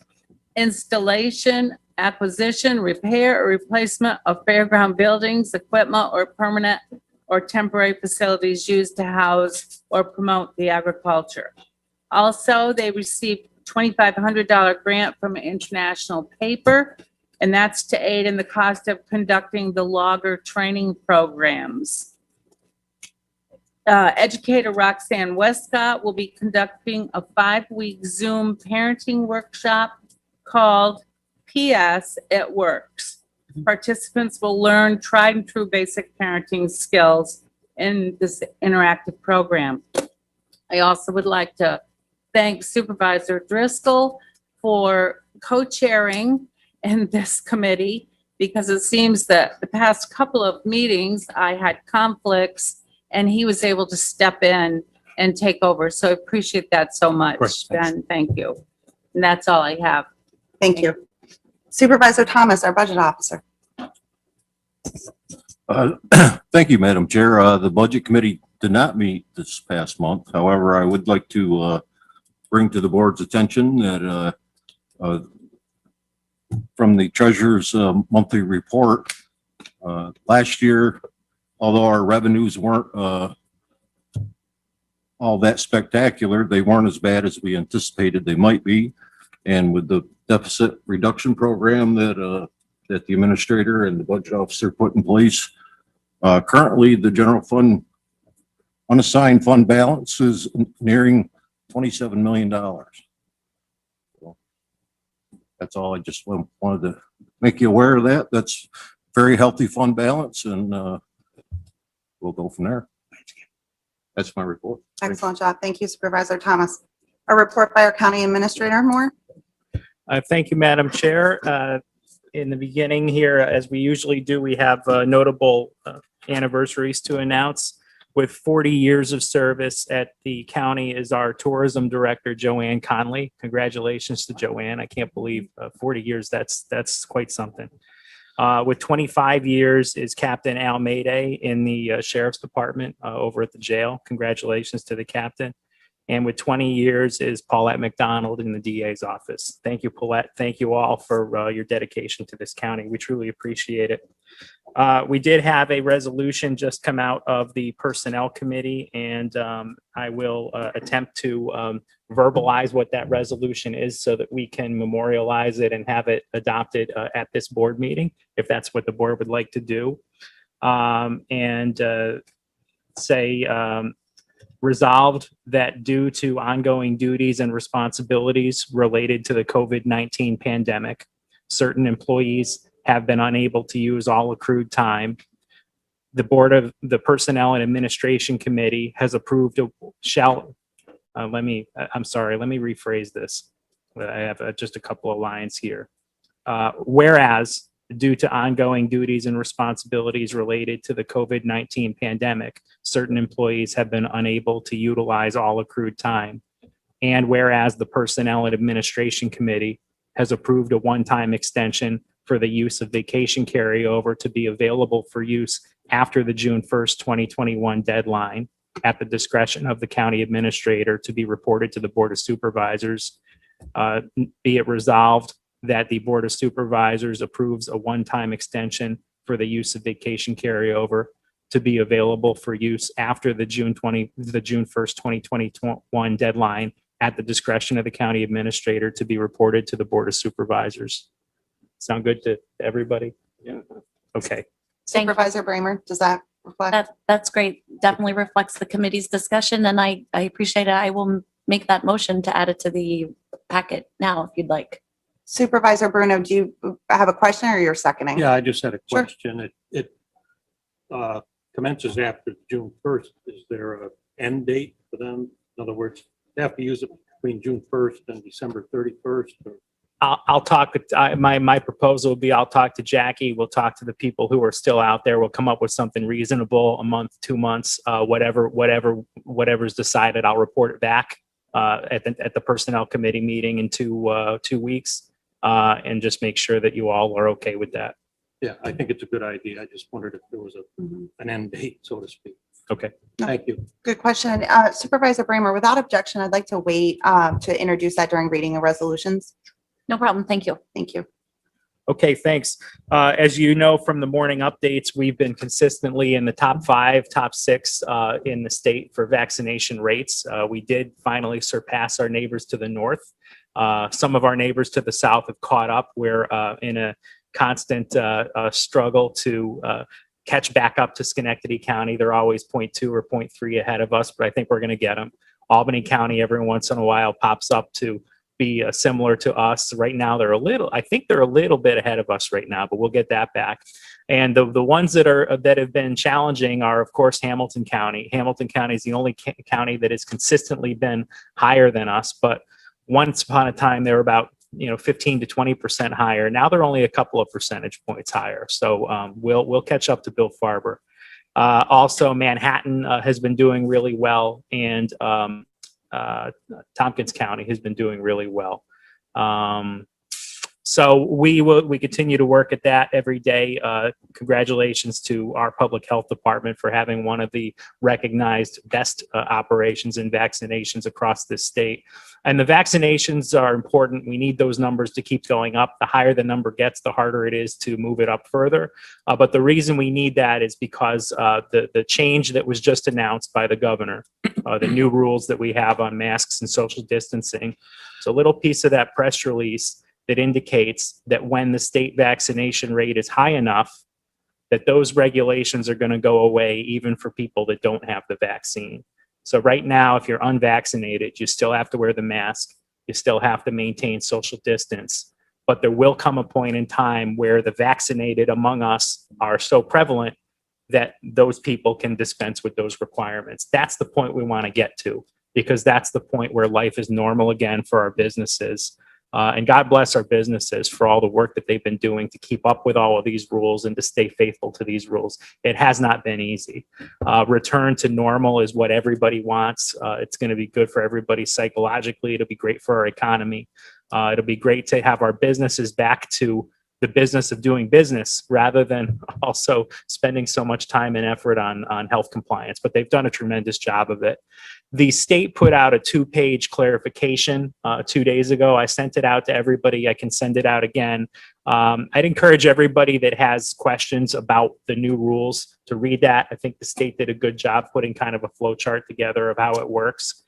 P: installation, acquisition, repair, or replacement of fairground buildings, equipment, or permanent or temporary facilities used to house or promote the agriculture. Also, they received $2,500 grant from International Paper, and that's to aid in the cost of conducting the logger training programs. Educator Roxanne Westcott will be conducting a 5-week Zoom parenting workshop called PS It Works. Participants will learn tried and true basic parenting skills in this interactive program. I also would like to thank Supervisor Driscoll for co-chairing in this committee, because it seems that the past couple of meetings I had conflicts and he was able to step in and take over. So I appreciate that so much, Ben. Thank you. And that's all I have.
A: Thank you. Supervisor Thomas, our Budget Officer.
Q: Thank you, Madam Chair. The Budget Committee did not meet this past month. However, I would like to bring to the board's attention that from the Treasurer's monthly report, last year, although our revenues weren't all that spectacular, they weren't as bad as we anticipated they might be. And with the deficit reduction program that that the administrator and the budget officer put in place, currently the general fund unassigned fund balance is nearing $27 million. So that's all. I just wanted to make you aware of that. That's very healthy fund balance, and we'll go from there. That's my report.
A: Excellent job. Thank you, Supervisor Thomas. A report by our County Administrator Moore.
D: Thank you, Madam Chair. In the beginning here, as we usually do, we have notable anniversaries to announce. With 40 years of service at the county is our Tourism Director, Joanne Conley. Congratulations to Joanne. I can't believe 40 years, that's quite something. With 25 years is Captain Al Mayday in the Sheriff's Department over at the jail. Congratulations to the captain. And with 20 years is Paulette McDonald in the DA's office. Thank you, Paulette. Thank you all for your dedication to this county. We truly appreciate it. We did have a resolution just come out of the Personnel Committee, and I will attempt to verbalize what that resolution is so that we can memorialize it and have it adopted at this board meeting, if that's what the board would like to do. Resolved that due to ongoing duties and responsibilities related to the COVID-19 pandemic, certain employees have been unable to use all accrued time. The Board of the Personnel and Administration Committee has approved let me rephrase this. I have just a couple of lines here. Whereas due to ongoing duties and responsibilities related to the COVID-19 pandemic, certain employees have been unable to utilize all accrued time. And whereas the Personnel and Administration Committee has approved a one-time extension for the use of vacation carryover to be available for use after the June 1st, 2021 deadline at the discretion of the county administrator to be reported to the Board of Supervisors. Be it resolved that the Board of Supervisors approves a one-time extension for the use of vacation carryover to be available for use after the June 1st, 2021 deadline at the discretion of the county administrator to be reported to the Board of Supervisors. Sound good to everybody? Yeah. Okay.
A: Supervisor Bramer, does that reflect?
I: That's great. Definitely reflects the committee's discussion, and I appreciate it. I will make that motion to add it to the packet now, if you'd like.
A: Supervisor Bruno, do you have a question or you're seconding?
R: Yeah, I just had a
A: Sure.
R: question. It commences after June 1st. Is there an end date for them? In other words, they have to use it between June 1st and December 31st? Or?
D: I'll talk, my proposal would be I'll talk to Jackie, we'll talk to the people who are still out there, we'll come up with something reasonable, a month, 2 months, whatever's decided, I'll report it back at the Personnel Committee meeting in 2 weeks, and just make sure that you all are okay with that.
R: Yeah, I think it's a good idea. I just wondered if there was an end date, so to speak.
D: Okay.
R: Thank you.
A: Good question. Supervisor Bramer, without objection, I'd like to wait to introduce that during reading of resolutions.
I: No problem. Thank you.
A: Thank you.
D: Okay, thanks. As you know from the morning updates, we've been consistently in the top 5, top 6 in the state for vaccination rates. We did finally surpass our neighbors to the north. Some of our neighbors to the south have caught up. We're in a constant struggle to catch back up to Schenectady County. They're always 0.2 or 0.3 ahead of us, but I think we're going to get them. Albany County every once in a while pops up to be similar to us. Right now, I think they're a little bit ahead of us right now, but we'll get that back. And the ones that have been challenging are, of course, Hamilton County. Hamilton County is the only county that has consistently been higher than us, but once upon a time, they were about 15 to 20% higher. Now they're only a couple of percentage points higher. So we'll catch up to Bill Farber. Also, Manhattan has been doing really well, and Tompkins County has been doing really well. So we continue to work at that every day. Congratulations to our public health department for having one of the recognized best operations in vaccinations across this state. And the vaccinations are important. We need those numbers to keep going up. The higher the number gets, the harder it is to move it up further. But the reason we need that is because the change that was just announced by the governor, the new rules that we have on masks and social distancing. So a little piece of that press release that indicates that when the state vaccination rate is high enough, that those regulations are going to go away even for people that don't have the vaccine. So right now, if you're unvaccinated, you still have to wear the mask. You still have to maintain social distance. But there will come a point in time where the vaccinated among us are so prevalent that those people can dispense with those requirements. That's the point we want to get to, because that's the point where life is normal again for our businesses. And God bless our businesses for all the work that they've been doing to keep up with all of these rules and to stay faithful to these rules. It has not been easy. Return to normal is what everybody wants. It's going to be good for everybody psychologically. It'll be great for our economy. It'll be great to have our businesses back to the business of doing business rather than also spending so much time and effort on health compliance. But they've done a tremendous job of it. The state put out a 2-page clarification 2 days ago. I sent it out to everybody. I can send it out again. I'd encourage everybody that has questions about the new rules to read that. I think the state did a good job putting kind of a flow chart together of how it works.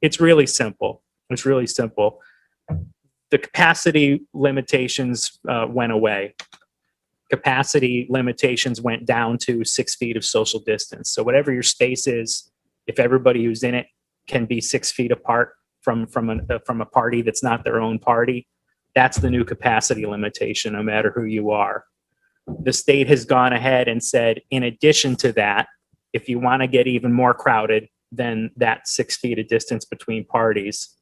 D: It's really simple. It's really simple. The capacity limitations went away. Capacity limitations went down to 6 feet of social distance. So whatever your space is, if everybody who's in it can be 6 feet apart from a party that's not their own party, that's the new capacity limitation, no matter who you are. The state has gone ahead and said, in addition to that, if you want to get even more crowded than that 6 feet of distance between parties,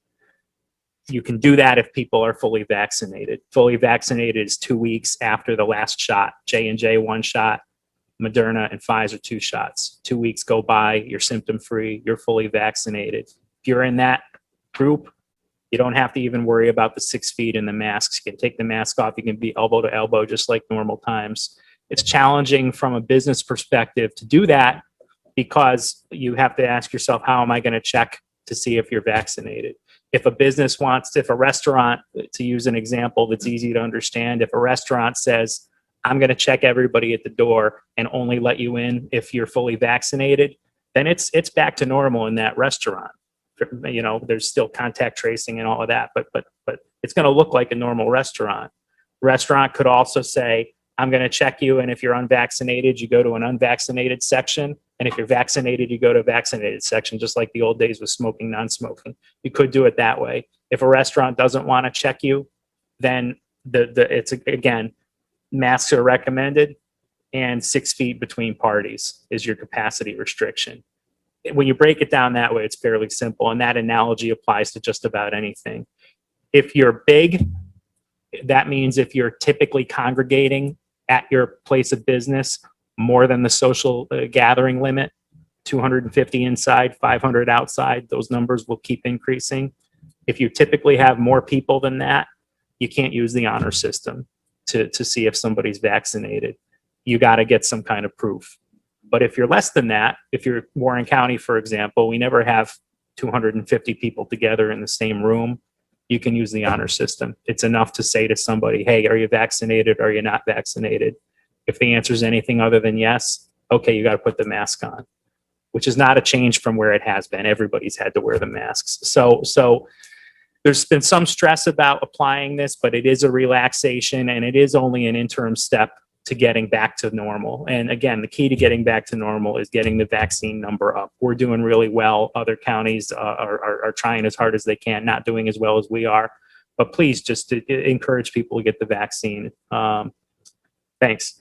D: you can do that if people are fully vaccinated. Fully vaccinated is 2 weeks after the last shot. J&J 1 shot, Moderna and Pfizer 2 shots. 2 weeks go by, you're symptom-free, you're fully vaccinated. If you're in that group, you don't have to even worry about the 6 feet and the masks. You can take the mask off. You can be elbow to elbow, just like normal times. It's challenging from a business perspective to do that because you have to ask yourself, how am I going to check to see if you're vaccinated? If a business wants, if a restaurant, to use an example that's easy to understand, if a restaurant says, I'm going to check everybody at the door and only let you in if you're fully vaccinated, then it's back to normal in that restaurant. You know, there's still contact tracing and all of that, but it's going to look like a normal restaurant. Restaurant could also say, I'm going to check you, and if you're unvaccinated, you go to an unvaccinated section, and if you're vaccinated, you go to a vaccinated section, just like the old days with smoking, non-smoking. You could do it that way. If a restaurant doesn't want to check you, then it's again, masks are recommended, and 6 feet between parties is your capacity restriction. When you break it down that way, it's fairly simple, and that analogy applies to just about anything. If you're big, that means if you're typically congregating at your place of business more than the social gathering limit, 250 inside, 500 outside, those numbers will keep increasing. If you typically have more people than that, you can't use the honor system to see if somebody's vaccinated. You got to get some kind of proof. But if you're less than that, if you're Warren County, for example, we never have 250 people together in the same room. You can use the honor system. It's enough to say to somebody, hey, are you vaccinated? Or are you not vaccinated? If the answer is anything other than yes, okay, you got to put the mask on, which is not a change from where it has been. Everybody's had to wear the masks. So there's been some stress about applying this, but it is a relaxation and it is only an interim step to getting back to normal. And again, the key to getting back to normal is getting the vaccine number up. We're doing really well. Other counties are trying as hard as they can, not doing as well as we are. But please just to encourage people to get the vaccine. Thanks.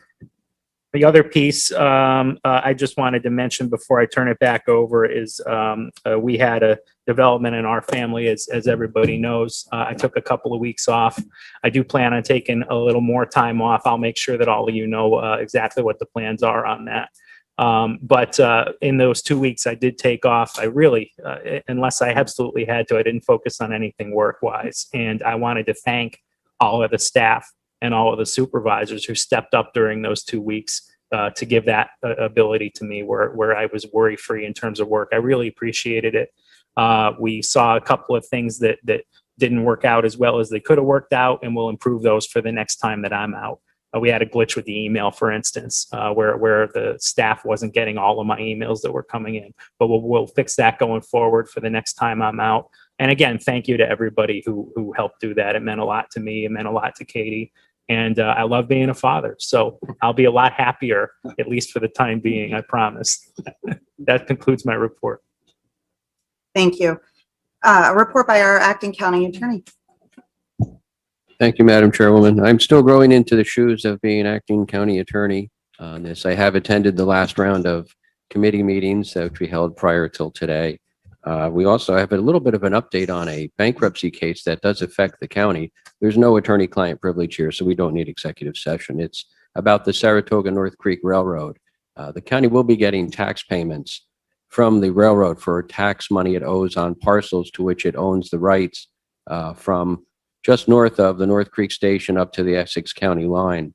D: The other piece I just wanted to mention before I turn it back over is we had a development in our family, as everybody knows. I took a couple of weeks off. I do plan on taking a little more time off. I'll make sure that all of you know exactly what the plans are on that. But in those 2 weeks I did take off, I really, unless I absolutely had to, I didn't focus on anything work-wise. And I wanted to thank all of the staff and all of the supervisors who stepped up during those 2 weeks to give that ability to me where I was worry-free in terms of work. I really appreciated it. We saw a couple of things that didn't work out as well as they could have worked out, and we'll improve those for the next time that I'm out. We had a glitch with the email, for instance, where the staff wasn't getting all of my emails that were coming in, but we'll fix that going forward for the next time I'm out. And again, thank you to everybody who helped do that. It meant a lot to me. It meant a lot to Katie. And I love being a father. So I'll be a lot happier, at least for the time being, I promise. That concludes my report.
A: Thank you. A report by our acting county attorney.
S: Thank you, Madam Chairwoman. I'm still growing into the shoes of being acting county attorney on this. I have attended the last round of committee meetings which we held prior till today. We also have a little bit of an update on a bankruptcy case that does affect the county. There's no attorney-client privilege here, so we don't need executive session. It's about the Saratoga North Creek Railroad. The county will be getting tax payments from the railroad for tax money it owes on parcels to which it owns the rights from just north of the North Creek Station up to the Essex County line.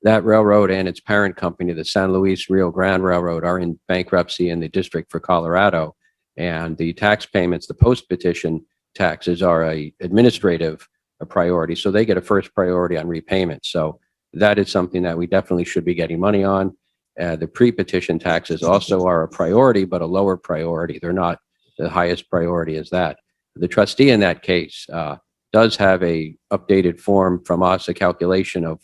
S: That railroad and its parent company, the San Luis Rio Grande Railroad, are in bankruptcy in the District for Colorado. And the tax payments, the post-petition taxes, are a administrative priority. So they get a first priority on repayment. So that is something that we definitely should be getting money on. The pre-petition taxes also are a priority, but a lower priority. They're not the highest priority as that. The trustee in that case does have a updated form from us, a calculation of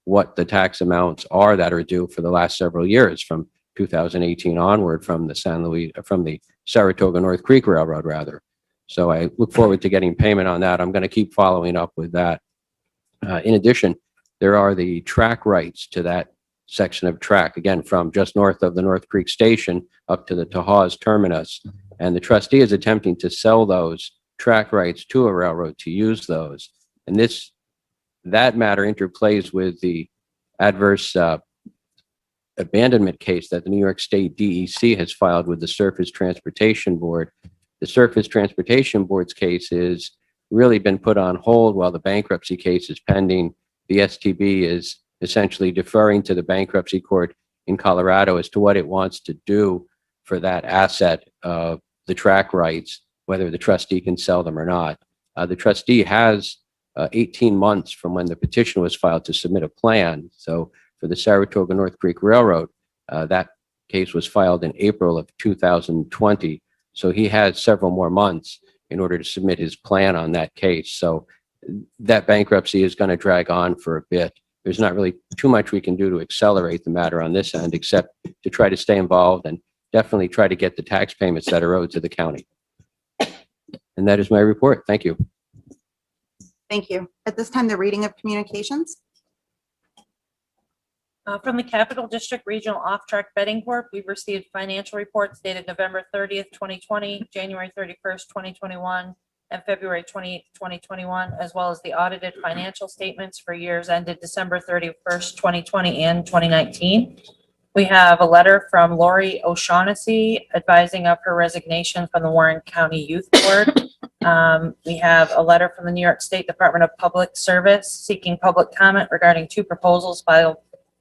S: what the tax amounts are that are due for the last several years from 2018 onward from the Saratoga North Creek Railroad rather. So I look forward to getting payment on that. I'm going to keep following up with that. In addition, there are the track rights to that section of track, again, from just north of the North Creek Station up to the Tahawus terminus. And the trustee is attempting to sell those track rights to a railroad to use those. And that matter interplays with the adverse abandonment case that the New York State DEC has filed with the Surface Transportation Board. The Surface Transportation Board's case has really been put on hold while the bankruptcy case is pending. The STB is essentially deferring to the bankruptcy court in Colorado as to what it wants to do for that asset of the track rights, whether the trustee can sell them or not. The trustee has 18 months from when the petition was filed to submit a plan. So for the Saratoga North Creek Railroad, that case was filed in April of 2020. So he has several more months in order to submit his plan on that case. So that bankruptcy is going to drag on for a bit. There's not really too much we can do to accelerate the matter on this end, except to try to stay involved and definitely try to get the tax payments that are owed to the county. And that is my report. Thank you.
A: Thank you. At this time, the reading of communications.
C: From the Capital District Regional Off-Track Betting Corp., we've received financial reports dated November 30th, 2020, January 31st, 2021, and February 28th, 2021, as well as the audited financial statements for years ended December 31st, 2020 and 2019. We have a letter from Lori O'Shaughnessy advising of her resignation from the Warren County Youth Board. We have a letter from the New York State Department of Public Service seeking public comment regarding 2 proposals filed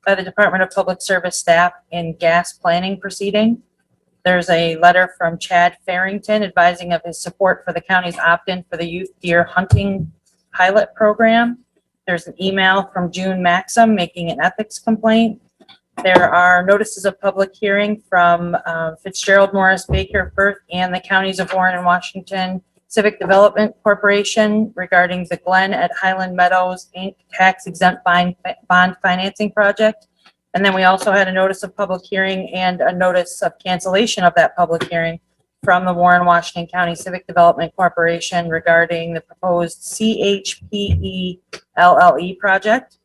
C: by the Department of Public Service staff in gas planning proceeding. There's a letter from Chad Farrington advising of his support for the county's opt-in for the youth deer hunting pilot program. There's an email from June Maxim making an ethics complaint. There are notices of public hearing from Fitzgerald Morris Baker Firth and the counties of Warren and Washington Civic Development Corporation regarding the Glen at Highland Meadows Inc. tax exempt bond financing project. And then we also had a notice of public hearing and a notice of cancellation of that public hearing from the Warren Washington County Civic Development Corporation regarding the proposed CHPE LLE project.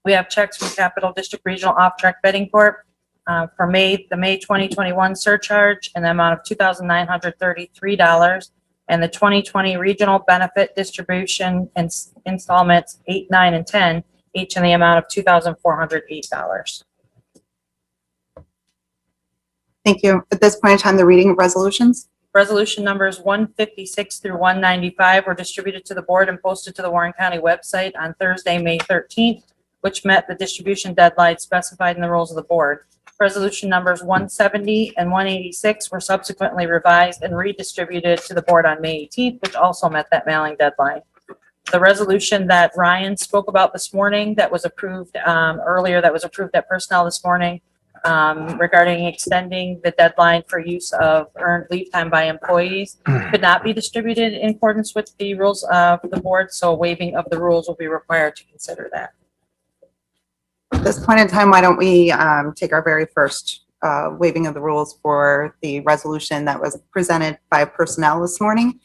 C: We have checks from Capital District Regional Off-Track Betting Corp. For the May 2021 surcharge in the amount of $2,933 and the 2020 regional benefit distribution and installments 8, 9, and 10, each in the amount of $2,408.
A: Thank you. At this point in time, the reading of resolutions.
C: Resolution numbers 156 through 195 were distributed to the board and posted to the Warren County website on Thursday, May 13th, which met the distribution deadline specified in the rules of the board. Resolution numbers 170 and 186 were subsequently revised and redistributed to the board on May 18th, which also met that mailing deadline. The resolution that Ryan spoke about this morning that was approved earlier, that was approved at personnel this morning regarding extending the deadline for use of earned leave time by employees could not be distributed in accordance with the rules of the board, so waiving of the rules will be required to consider that.
A: At this point in time, why don't we take our very first waiving of the rules for the resolution that was presented by personnel this morning.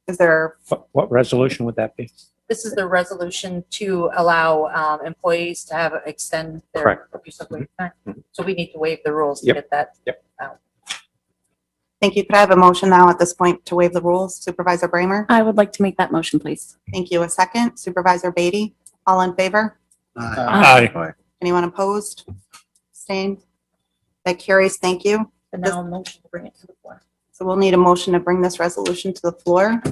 A: Is there?
D: What resolution would that be?
C: This is the resolution to allow employees to have extend their use of leave time. So we need to waive the rules to get that out.
A: Thank you. Could I have a motion now at this point to waive the rules? Supervisor Bramer?
I: I would like to make that motion, please.
A: Thank you. A second. Supervisor Beatty? All in favor?
L: Aye.
A: Anyone opposed? Abstained? That carries. Thank you.
C: And now a motion to bring it to the floor.
A: So we'll need a motion to bring this resolution to the floor.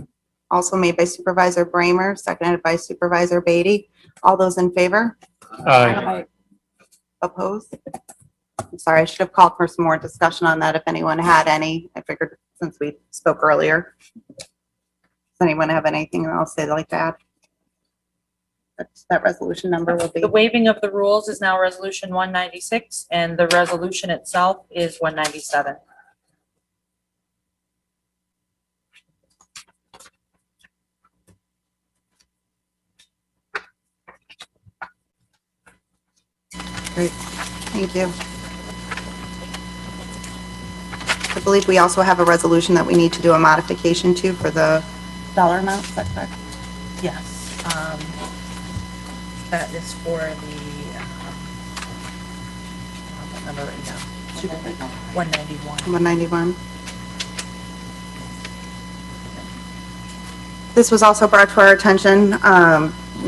A: also made by Supervisor Bramer, seconded by Supervisor Beatty. All those in favor?
L: Aye.
A: Opposed? I'm sorry, I should have called for some more discussion on that if anyone had any. I figured since we spoke earlier. Does anyone have anything else they'd like to add? That resolution number will be.
C: The waiving of the rules is now Resolution 196, and the resolution itself is 197.
A: Great, thank you. I believe we also have a resolution that we need to do a modification to for the dollar amount, is that correct?
C: Yes. That is for the, what number right now? 191.
A: 191. This was also brought to our attention.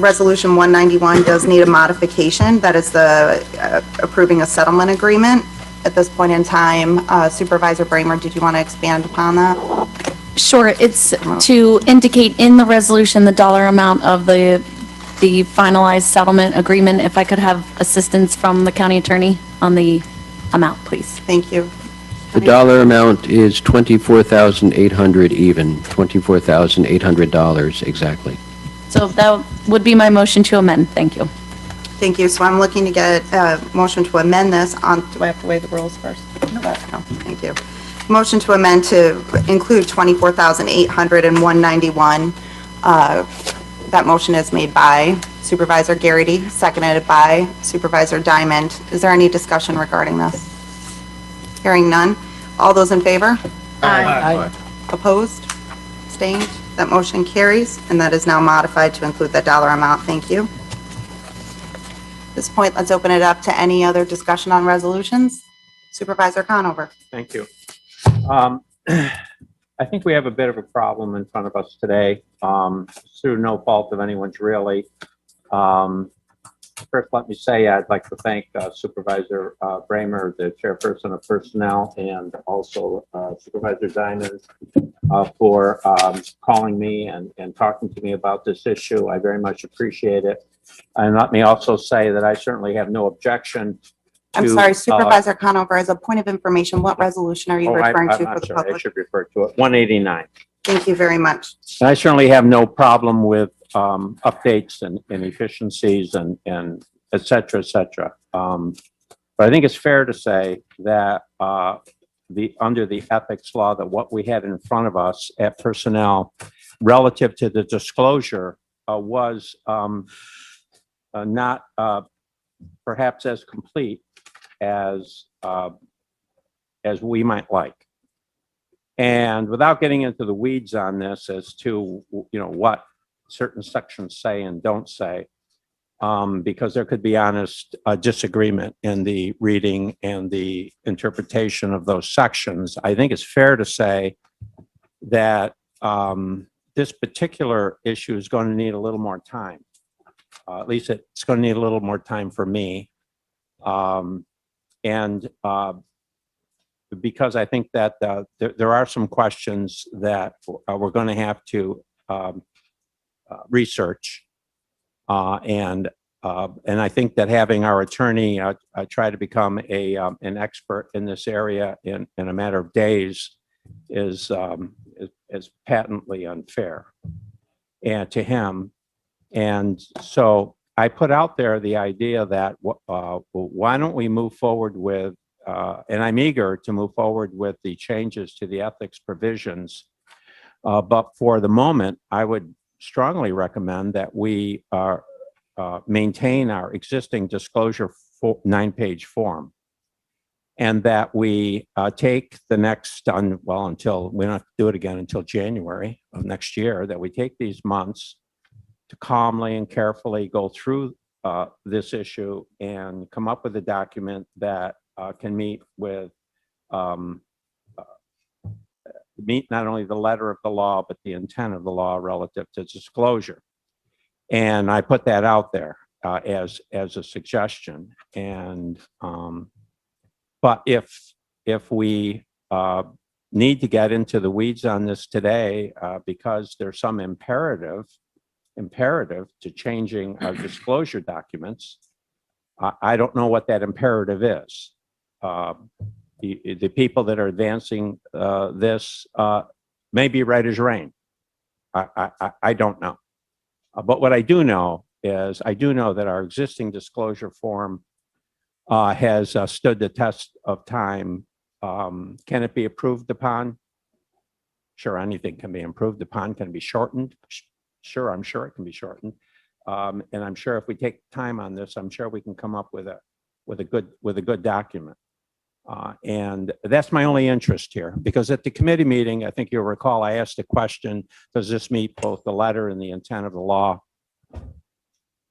A: Resolution 191 does need a modification. That is the approving a settlement agreement. At this point in time, Supervisor Bramer, did you want to expand upon that?
I: Sure, it's to indicate in the resolution the dollar amount of the finalized settlement agreement. If I could have assistance from the county attorney on the amount, please.
A: Thank you.
S: The dollar amount is $24,800 even, $24,800 exactly.
I: So that would be my motion to amend. Thank you.
A: Thank you. So I'm looking to get a motion to amend this on, do I have to waive the rules first? No, thank you. Motion to amend to include 24,800 and 191. That motion is made by Supervisor Garrity, seconded by Supervisor Diamond. Is there any discussion regarding this? Hearing none. All those in favor?
M: Aye.
A: Opposed? Abstained? That motion carries, and that is now modified to include that dollar amount. Thank you. At this point, let's open it up to any other discussion on resolutions. Supervisor Conover.
J: Thank you. I think we have a bit of a problem in front of us today, through no fault of anyone's really. First, let me say I'd like to thank Supervisor Bramer, the chairperson of personnel, and also Supervisor Diamond for calling me and talking to me about this issue. I very much appreciate it. And let me also say that I certainly have no objection
A: I'm sorry, Supervisor Conover, as a point of information, what resolution are you referring to for the
J: I
A: public?
J: should refer to it, 189.
A: Thank you very much.
J: And I certainly have no problem with updates and efficiencies and et cetera, et cetera. But I think it's fair to say that under the ethics law, that what we had in front of us at personnel relative to the disclosure was not perhaps as complete as we might like. And without getting into the weeds on this as to, what certain sections say and don't say, because there could be honest disagreement in the reading and the interpretation of those sections, I think it's fair to say that this particular issue is going to need a little more time. At least it's going to need a little more time for me. Because I think that there are some questions that we're going to have to research, and I think that having our attorney try to become an expert in this area in a matter of days is patently unfair and to him. And so I put out there the idea that why don't we move forward with, and I'm eager to move forward with the changes to the ethics provisions. But for the moment, I would strongly recommend that we maintain our existing disclosure 9-page form, and that we take the next, until we don't have to do it again until January of next year, that we take these months to calmly and carefully go through this issue and come up with a document that can meet not only the letter of the law, but the intent of the law relative to disclosure. And I put that out there as a suggestion. And but if we need to get into the weeds on this today because there's some imperative to changing our disclosure documents. I don't know what that imperative is. The people that are advancing this may be right as rain. I don't know. But what I do know is I do know that our existing disclosure form has stood the test of time. Can it be improved upon? Sure, anything can be improved upon. Can it be shortened? Sure, I'm sure it can be shortened. And I'm sure if we take time on this, I'm sure we can come up with a good document. And that's my only interest here, because at the committee meeting, I think you'll recall, I asked a question, does this meet both the letter and the intent of the law?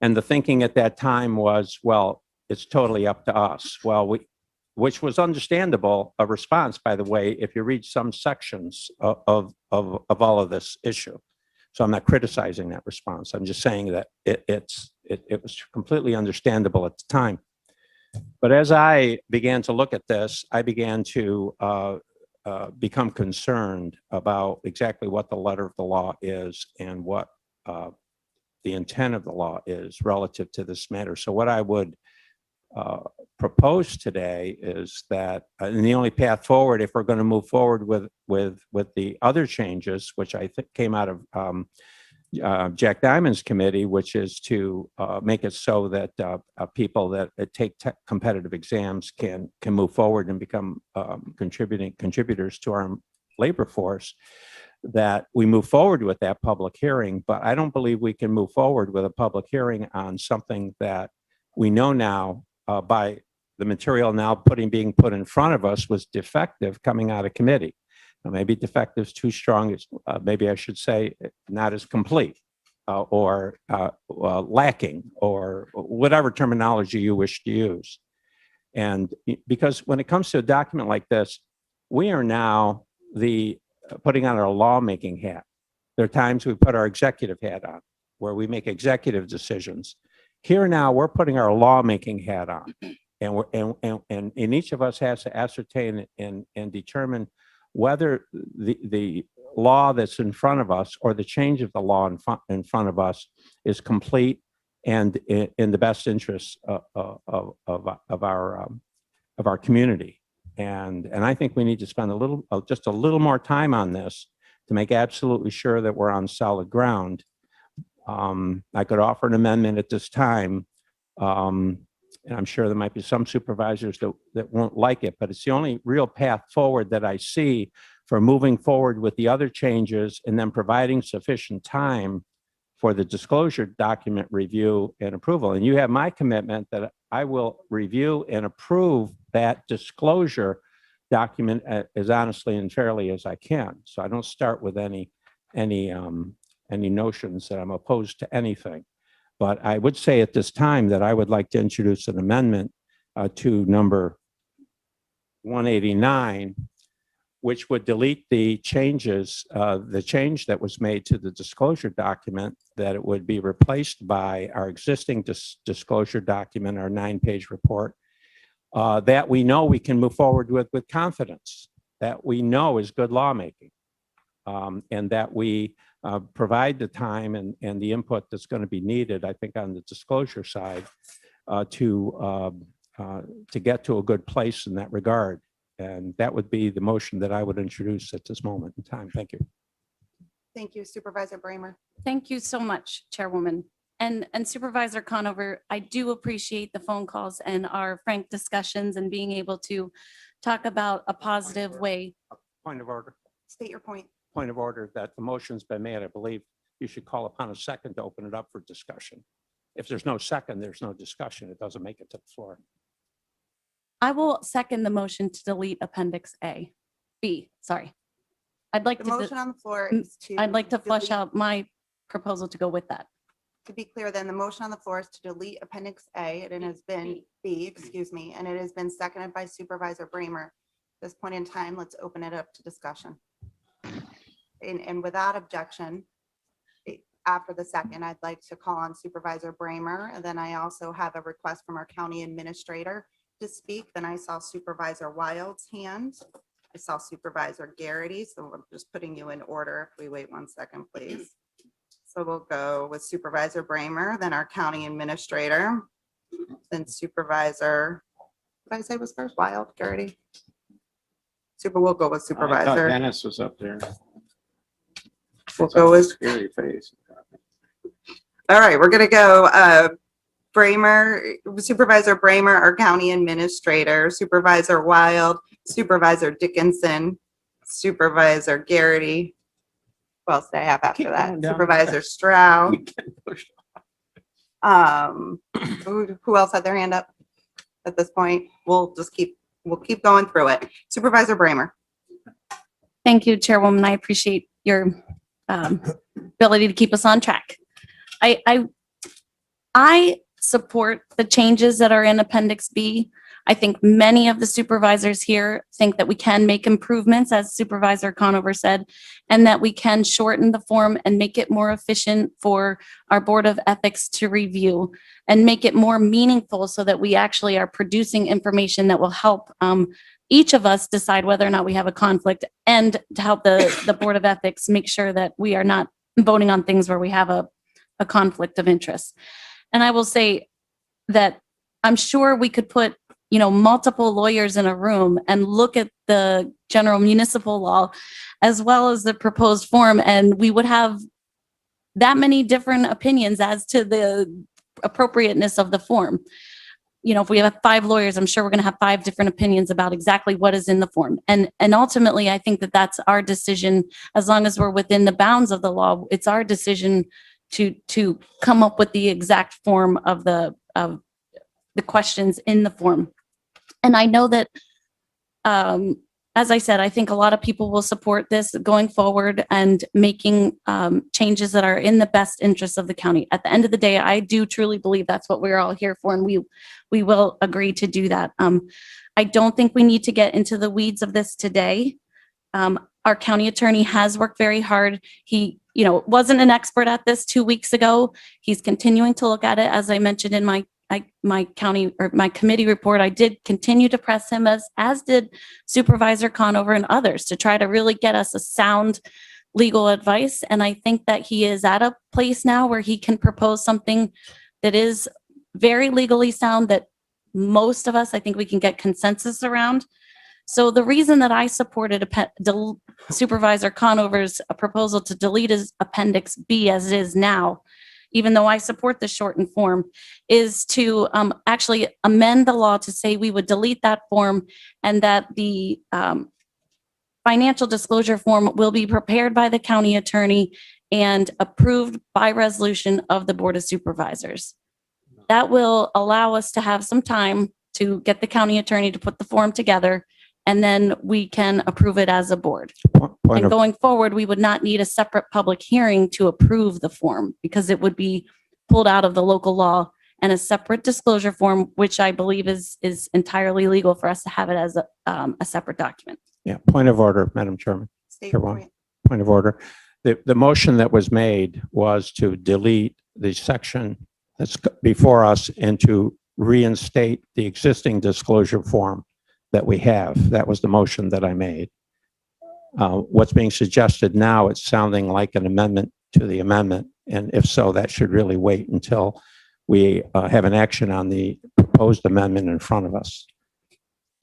J: And the thinking at that time was, well, it's totally up to us. Well, which was understandable, a response, by the way, if you read some sections of all of this issue. So I'm not criticizing that response. I'm just saying that it was completely understandable at the time. But as I began to look at this, I began to become concerned about exactly what the letter of the law is and what the intent of the law is relative to this matter. So what I would propose today is that, and the only path forward, if we're going to move forward with the other changes, which I think came out of Jack Diamond's committee, which is to make it so that people that take competitive exams can move forward and become contributors to our labor force, that we move forward with that public hearing. But I don't believe we can move forward with a public hearing on something that we know now by the material now being put in front of us was defective coming out of committee. Now, maybe defective is too strong. Maybe I should say not as complete or lacking, or whatever terminology you wish to use. And because when it comes to a document like this, we are now putting on our lawmaking hat. There are times we put our executive hat on, where we make executive decisions. Here now, we're putting our lawmaking hat on, and each of us has to ascertain and determine whether the law that's in front of us or the change of the law in front of us is complete and in the best interests of our community. And I think we need to spend just a little more time on this to make absolutely sure that we're on solid ground. I could offer an amendment at this time. And I'm sure there might be some supervisors that won't like it, but it's the only real path forward that I see for moving forward with the other changes and then providing sufficient time for the disclosure document review and approval. And you have my commitment that I will review and approve that disclosure document as honestly and fairly as I can. So I don't start with any notions that I'm opposed to anything. But I would say at this time that I would like to introduce an amendment to number 189, which would delete the changes, the change that was made to the disclosure document, that it would be replaced by our existing disclosure document, our 9-page report, that we know we can move forward with confidence, that we know is good lawmaking, and that we provide the time and the input that's going to be needed, I think, on the disclosure side to get to a good place in that regard. And that would be the motion that I would introduce at this moment in time. Thank you.
A: Thank you, Supervisor Bramer.
I: Thank you so much, Chairwoman. And Supervisor Conover, I do appreciate the phone calls and our frank discussions and being able to talk about a positive way.
J: Point of order.
A: State your point.
J: Point of order, that the motion's been made. I believe you should call upon a second to open it up for discussion. If there's no second, there's no discussion. It doesn't make it to the floor.
I: I will second the motion to delete Appendix B, sorry. I'd like
A: The
I: to,
A: motion on the floor is to.
I: I'd like to flesh
A: delete-
I: out my proposal to go with that.
A: To be clear, then the motion on the floor is to delete Appendix A, and it has been B, excuse me, and it has been seconded by Supervisor Bramer. At this point in time, let's open it up to discussion. And without objection, after the second, I'd like to call on Supervisor Bramer. And then I also have a request from our county administrator to speak. Then I saw Supervisor Wild's hand. I saw Supervisor Garrity, so I'm just putting you in order. If we wait 1 second, please. So we'll go with Supervisor Bramer, then our county administrator, then Supervisor, what did I say was first? Wild, Garrity? We'll go with
J: I thought
A: Supervisor.
J: Dennis was up there.
A: We'll go with,
J: Scary face.
A: all right, we're gonna go, Bramer, Supervisor Bramer, our county administrator, Supervisor Wild, Supervisor Dickinson, Supervisor Garrity. What else did I have after that? Supervisor Stroud. Who else had their hand up at this point? We'll keep going through it. Supervisor Bramer.
I: Thank you, Chairwoman. I appreciate your ability to keep us on track. I support the changes that are in Appendix B. I think many of the supervisors here think that we can make improvements, as Supervisor Conover said, and that we can shorten the form and make it more efficient for our Board of Ethics to review and make it more meaningful so that we actually are producing information that will help each of us decide whether or not we have a conflict, and to help the Board of Ethics make sure that we are not voting on things where we have a conflict of interest. And I will say that I'm sure we could put, multiple lawyers in a room and look at the general municipal law as well as the proposed form, and we would have that many different opinions as to the appropriateness of the form. If we have 5 lawyers, I'm sure we're going to have 5 different opinions about exactly what is in the form. And ultimately, I think that that's our decision. As long as we're within the bounds of the law, it's our decision to come up with the exact form of the questions in the form. And I know that, as I said, I think a lot of people will support this going forward and making changes that are in the best interest of the county. At the end of the day, I do truly believe that's what we're all here for, and we will agree to do that. I don't think we need to get into the weeds of this today. Our county attorney has worked very hard. He, wasn't an expert at this 2 weeks ago. He's continuing to look at it. As I mentioned in my committee report, I did continue to press him, as did Supervisor Conover and others, to try to really get us a sound legal advice. And I think that he is at a place now where he can propose something that is very legally sound, that most of us, I think we can get consensus around. So the reason that I supported Supervisor Conover's proposal to delete his Appendix B as it is now, even though I support the shortened form, is to actually amend the law to say we would delete that form, and that the financial disclosure form will be prepared by the county attorney and approved by resolution of the Board of Supervisors. That will allow us to have some time to get the county attorney to put the form together, and then we can approve it as a board. And going forward, we would not need a separate public hearing to approve the form, because it would be pulled out of the local law, and a separate disclosure form, which I believe is entirely legal for us to have it as a separate document.
T: Yeah, point of order, Madam Chairman. Chairwoman. Point of order. The motion that was made was to delete the section that's before us and to reinstate the existing disclosure form that we have. That was the motion that I made. What's being suggested now, it's sounding like an amendment to the amendment. And if so, that should really wait until we have an action on the proposed amendment in front of us.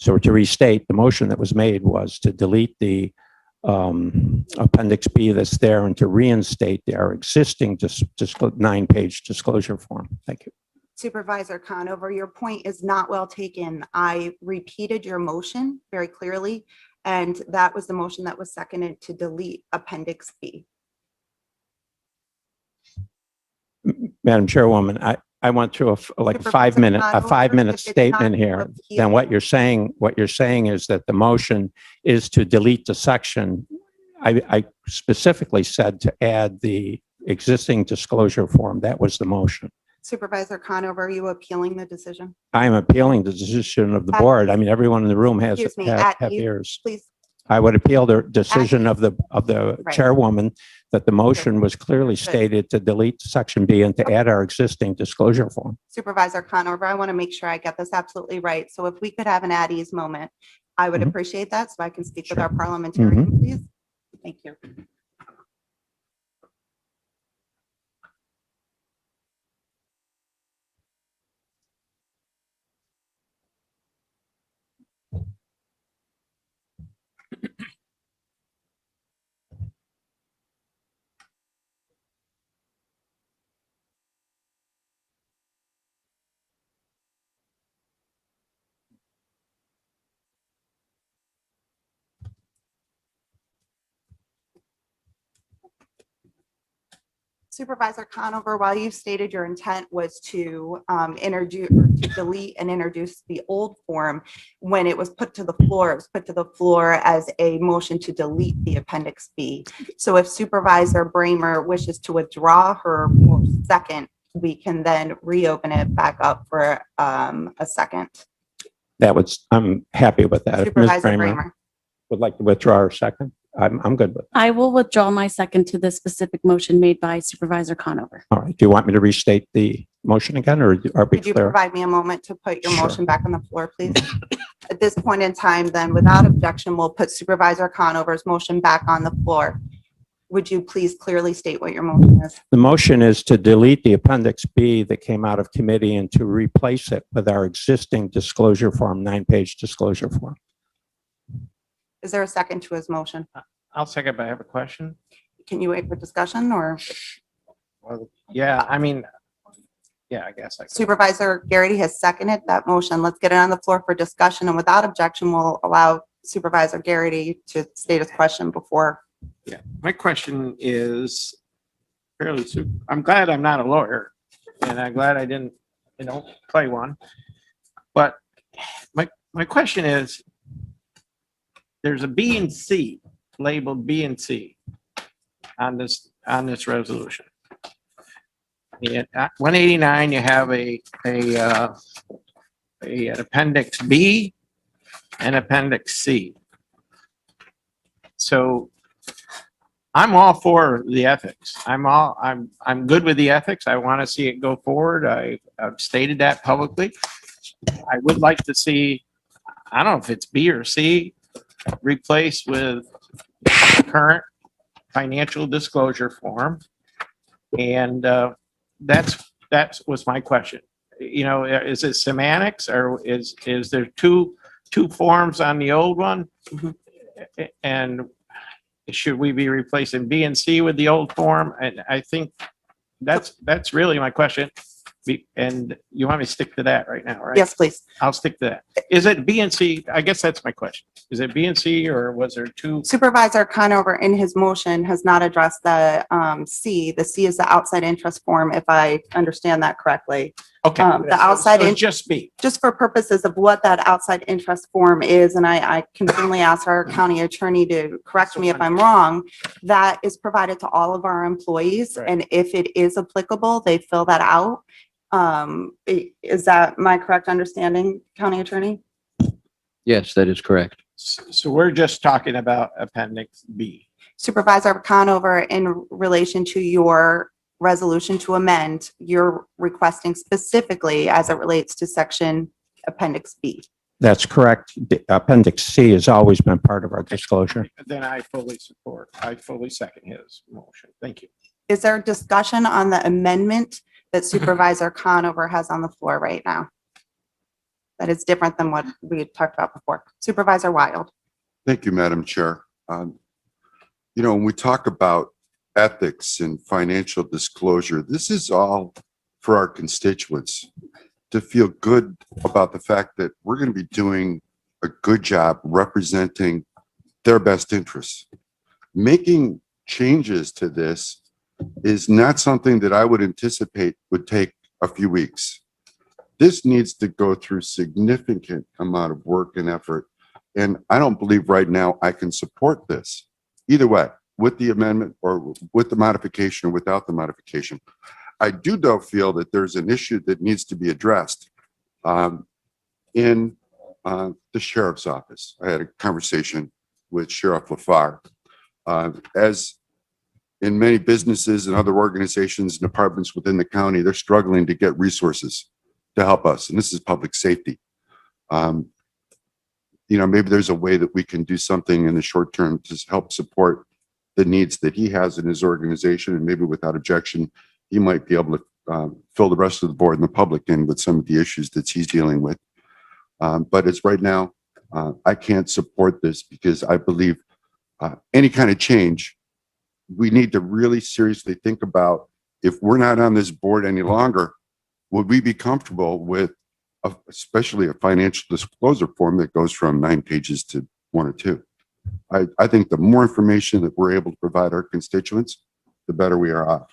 T: So to restate, the motion that was made was to delete the Appendix B that's there and to reinstate our existing 9-page disclosure form. Thank you.
A: Supervisor Conover, your point is not well taken. I repeated your motion very clearly, and that was the motion that was seconded to delete Appendix B.
T: Madam Chairwoman, I went through a 5-minute statement here. Then what you're saying is that the motion is to delete the section. I specifically said to add the existing disclosure form. That was the motion.
A: Supervisor Conover, are you appealing the decision?
T: I am appealing the decision of the board. I mean, everyone in the room has have ears.
A: Please.
T: I would appeal the decision of the chairwoman that the motion was clearly stated to delete section B and to add our existing disclosure form.
A: Supervisor Conover, I want to make sure I get this absolutely right. So if we could have an at ease moment. I would
T: Mhm.
A: appreciate that, so I can speak with
T: Sure.
A: our parliamentarian, please. Thank you. Supervisor Conover, while you stated your intent was to introduce, or to delete and introduce the old form, when it was put to the floor, it was put to the floor as a motion to delete the Appendix B. So if Supervisor Bramer wishes to withdraw her second, we can then reopen it back up for a second.
T: I'm happy with that. If Ms.
A: Supervisor
T: Bramer
A: Bramer.
T: would like to withdraw her second, I'm good with it.
I: I will withdraw my second to the specific motion made by Supervisor Conover.
T: All right. Do you want me to restate the motion again, or are we
A: Could you
T: clear?
A: provide me a moment to put your
T: Sure.
A: motion back on the floor, please? At this point in time, then, without objection, we'll put Supervisor Conover's motion back on the floor. Would you please clearly state what your motion is?
T: The motion is to delete the Appendix B that came out of committee and to replace it with our existing disclosure form, 9-page disclosure form.
A: Is there a second to his motion?
U: I'll second, but I have a question.
A: Can you wait for discussion, or
U: Well, yeah, I mean, yeah, I guess I could.
A: Supervisor Garrity has seconded that motion? Let's get it on the floor for discussion, and without objection, we'll allow Supervisor Garrity to state his question before.
U: Yeah, my question is fairly super. I'm glad I'm not a lawyer, and I'm glad I didn't, play one. But my question is, there's a B and C labeled B and C on this resolution. And at 189, you have an Appendix B and Appendix C. So I'm all for the ethics. I'm good with the ethics. I want to see it go forward. I've stated that publicly. I would like to see, I don't know if it's B or C, replaced with current financial disclosure form. And that was my question. Is it semantics, or is there two forms on the old one? And should we be replacing B and C with the old form? And I think that's really my question. And you want me to stick to that right now, right?
A: Yes, please.
U: I'll stick to that. Is it B and C? I guess that's my question. Is it B and C, or was there two?
A: Supervisor Conover in his motion has not addressed the C. The C is the outside interest form, if I understand that correctly.
U: Okay.
A: The outside,
U: So just B.
A: just for purposes of what that outside interest form is, and I can certainly ask our county attorney to correct me if I'm wrong, that is provided to all of our employees.
U: Right.
A: And if it is applicable, they fill that out. Is that my correct understanding, county attorney?
S: Yes, that is correct.
U: So we're just talking about Appendix B.
A: Supervisor Conover, in relation to your resolution to amend, you're requesting specifically as it relates to section Appendix B.
T: That's correct. The Appendix C has always been part of our disclosure.
U: Then I fully second his motion. Thank you.
A: Is there discussion on the amendment that Supervisor Conover has on the floor right now? That is different than what we had talked about before. Supervisor Wild.
V: Thank you, Madam Chair. When we talk about ethics and financial disclosure, this is all for our constituents to feel good about the fact that we're going to be doing a good job representing their best interests. Making changes to this is not something that I would anticipate would take a few weeks. This needs to go through significant amount of work and effort. And I don't believe right now I can support this either way, with the amendment or with the modification or without the modification. I do though feel that there's an issue that needs to be addressed in the sheriff's office. I had a conversation with Sheriff LaFar. As in many businesses and other organizations and departments within the county, they're struggling to get resources to help us. And this is public safety. maybe there's a way that we can do something in the short term to help support the needs that he has in his organization, and maybe without objection, he might be able to fill the rest of the board and the public in with some of the issues that he's dealing with. But as right now, I can't support this because I believe any kind of change, we need to really seriously think about, if we're not on this board any longer, would we be comfortable with especially a financial disclosure form that goes from 9 pages to 1 or 2? I think the more information that we're able to provide our constituents, the better we are off.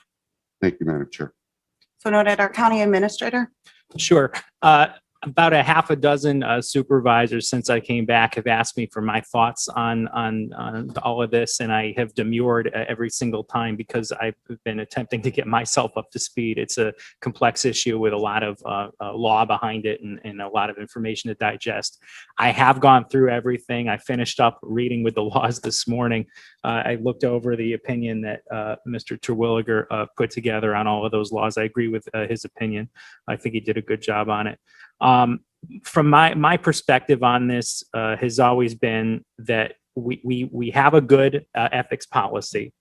V: Thank you, Madam Chair.
A: So noted. Our county administrator.
D: Sure. About a half a dozen supervisors since I came back have asked me for my thoughts on all of this, and I have demurred every single time because I've been attempting to get myself up to speed. It's a complex issue with a lot of law behind it and a lot of information to digest. I have gone through everything. I finished up reading with the laws this morning. I looked over the opinion that Mr. Terwilliger put together on all of those laws. I agree with his opinion. I think he did a good job on it. From my perspective on this has always been that we have a good ethics policy.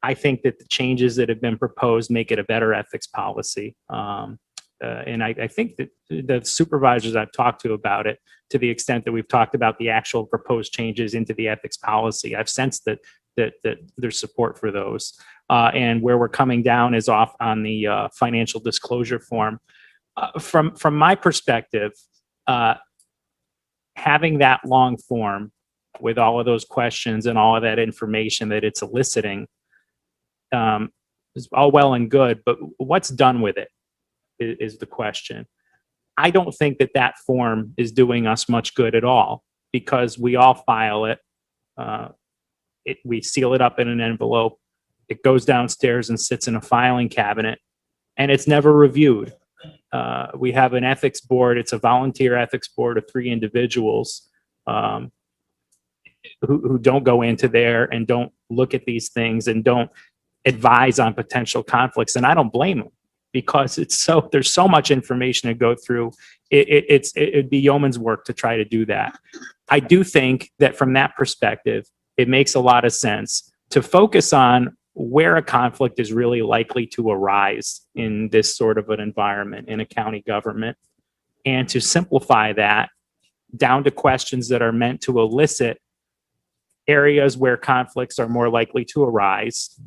D: I think that the changes that have been proposed make it a better ethics policy. And I think that the supervisors I've talked to about it, to the extent that we've talked about the actual proposed changes into the ethics policy, I've sensed that there's support for those. And where we're coming down is off on the financial disclosure form. From my perspective, having that long form with all of those questions and all of that information that it's eliciting is all well and good, but what's done with it is the question. I don't think that form is doing us much good at all, because we all file it. We seal it up in an envelope. It goes downstairs and sits in a filing cabinet, and it's never reviewed. We have an ethics board. It's a volunteer ethics board of 3 individuals who don't go into there and don't look at these things and don't advise on potential conflicts. And I don't blame them, because there's so much information to go through. It'd be yeoman's work to try to do that. I do think that from that perspective, it makes a lot of sense to focus on where a conflict is really likely to arise in this sort of an environment in a county government, and to simplify that down to questions that are meant to elicit areas where conflicts are more likely to arise.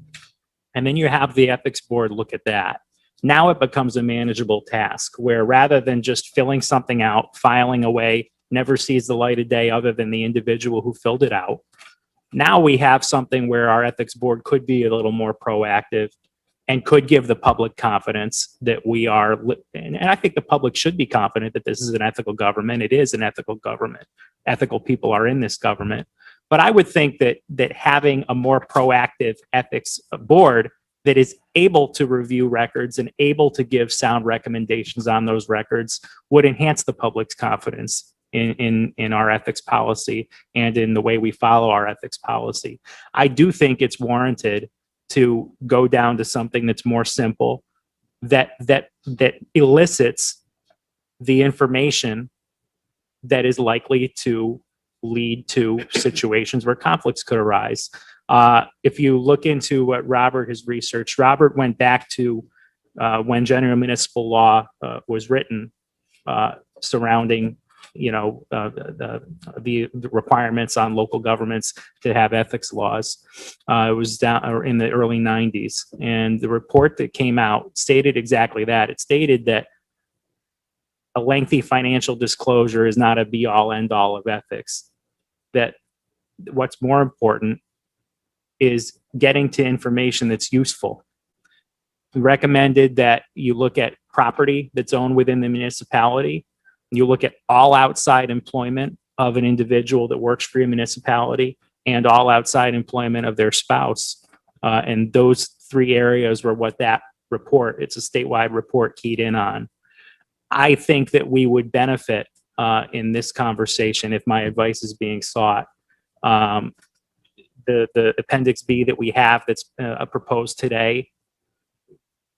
D: And then you have the ethics board look at that. Now it becomes a manageable task, where rather than just filling something out, filing away, never sees the light of day other than the individual who filled it out. Now we have something where our ethics board could be a little more proactive and could give the public confidence that we are, and I think the public should be confident that this is an ethical government. It is an ethical government. Ethical people are in this government. But I would think that having a more proactive ethics board that is able to review records and able to give sound recommendations on those records would enhance the public's confidence in our ethics policy and in the way we follow our ethics policy. I do think it's warranted to go down to something that's more simple, that elicits the information that is likely to lead to situations where conflicts could arise. If you look into what Robert has researched, Robert went back to when general municipal law was written surrounding the requirements on local governments to have ethics laws. It was down in the early 90s. And the report that came out stated exactly that. It stated that a lengthy financial disclosure is not a be-all, end-all of ethics. That what's more important is getting to information that's useful. We recommended that you look at property that's owned within the municipality. You look at all outside employment of an individual that works for your municipality and all outside employment of their spouse. And those 3 areas were what that report, it's a statewide report, keyed in on. I think that we would benefit in this conversation if my advice is being sought. The Appendix B that we have that's proposed today,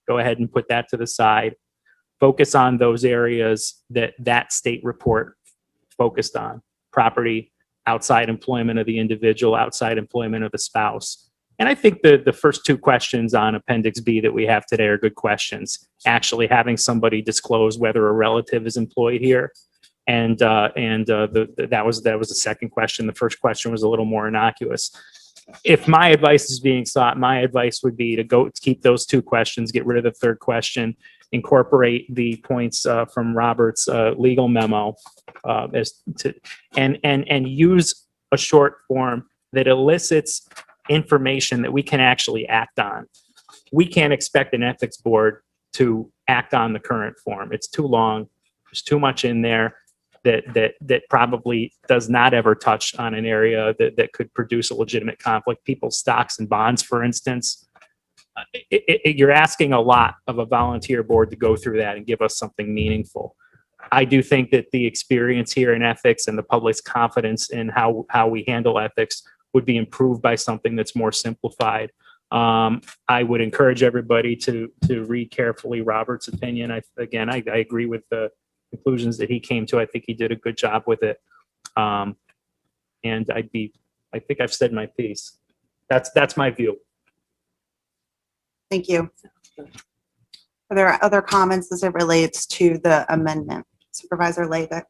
D: go ahead and put that to the side. Focus on those areas that state report focused on. property, outside employment of the individual, outside employment of the spouse. And I think the first two questions on Appendix B that we have today are good questions. Actually having somebody disclose whether a relative is employed here. And that was the second question. The first question was a little more innocuous. If my advice is being sought, my advice would be to keep those two questions, get rid of the third question, incorporate the points from Robert's legal memo and use a short form that elicits information that we can actually act on. We can't expect an ethics board to act on the current form. It's too long. There's too much in there that probably does not ever touch on an area that could produce a legitimate conflict. People's stocks and bonds, for instance. You're asking a lot of a volunteer board to go through that and give us something meaningful. I do think that the experience here in ethics and the public's confidence in how we handle ethics would be improved by something that's more simplified. I would encourage everybody to read carefully Robert's opinion. I agree with the conclusions that he came to. I think he did a good job with it. And I think I've said my piece. That's my view.
A: Thank you. Are there other comments as it relates to the amendment? Supervisor Leavitt.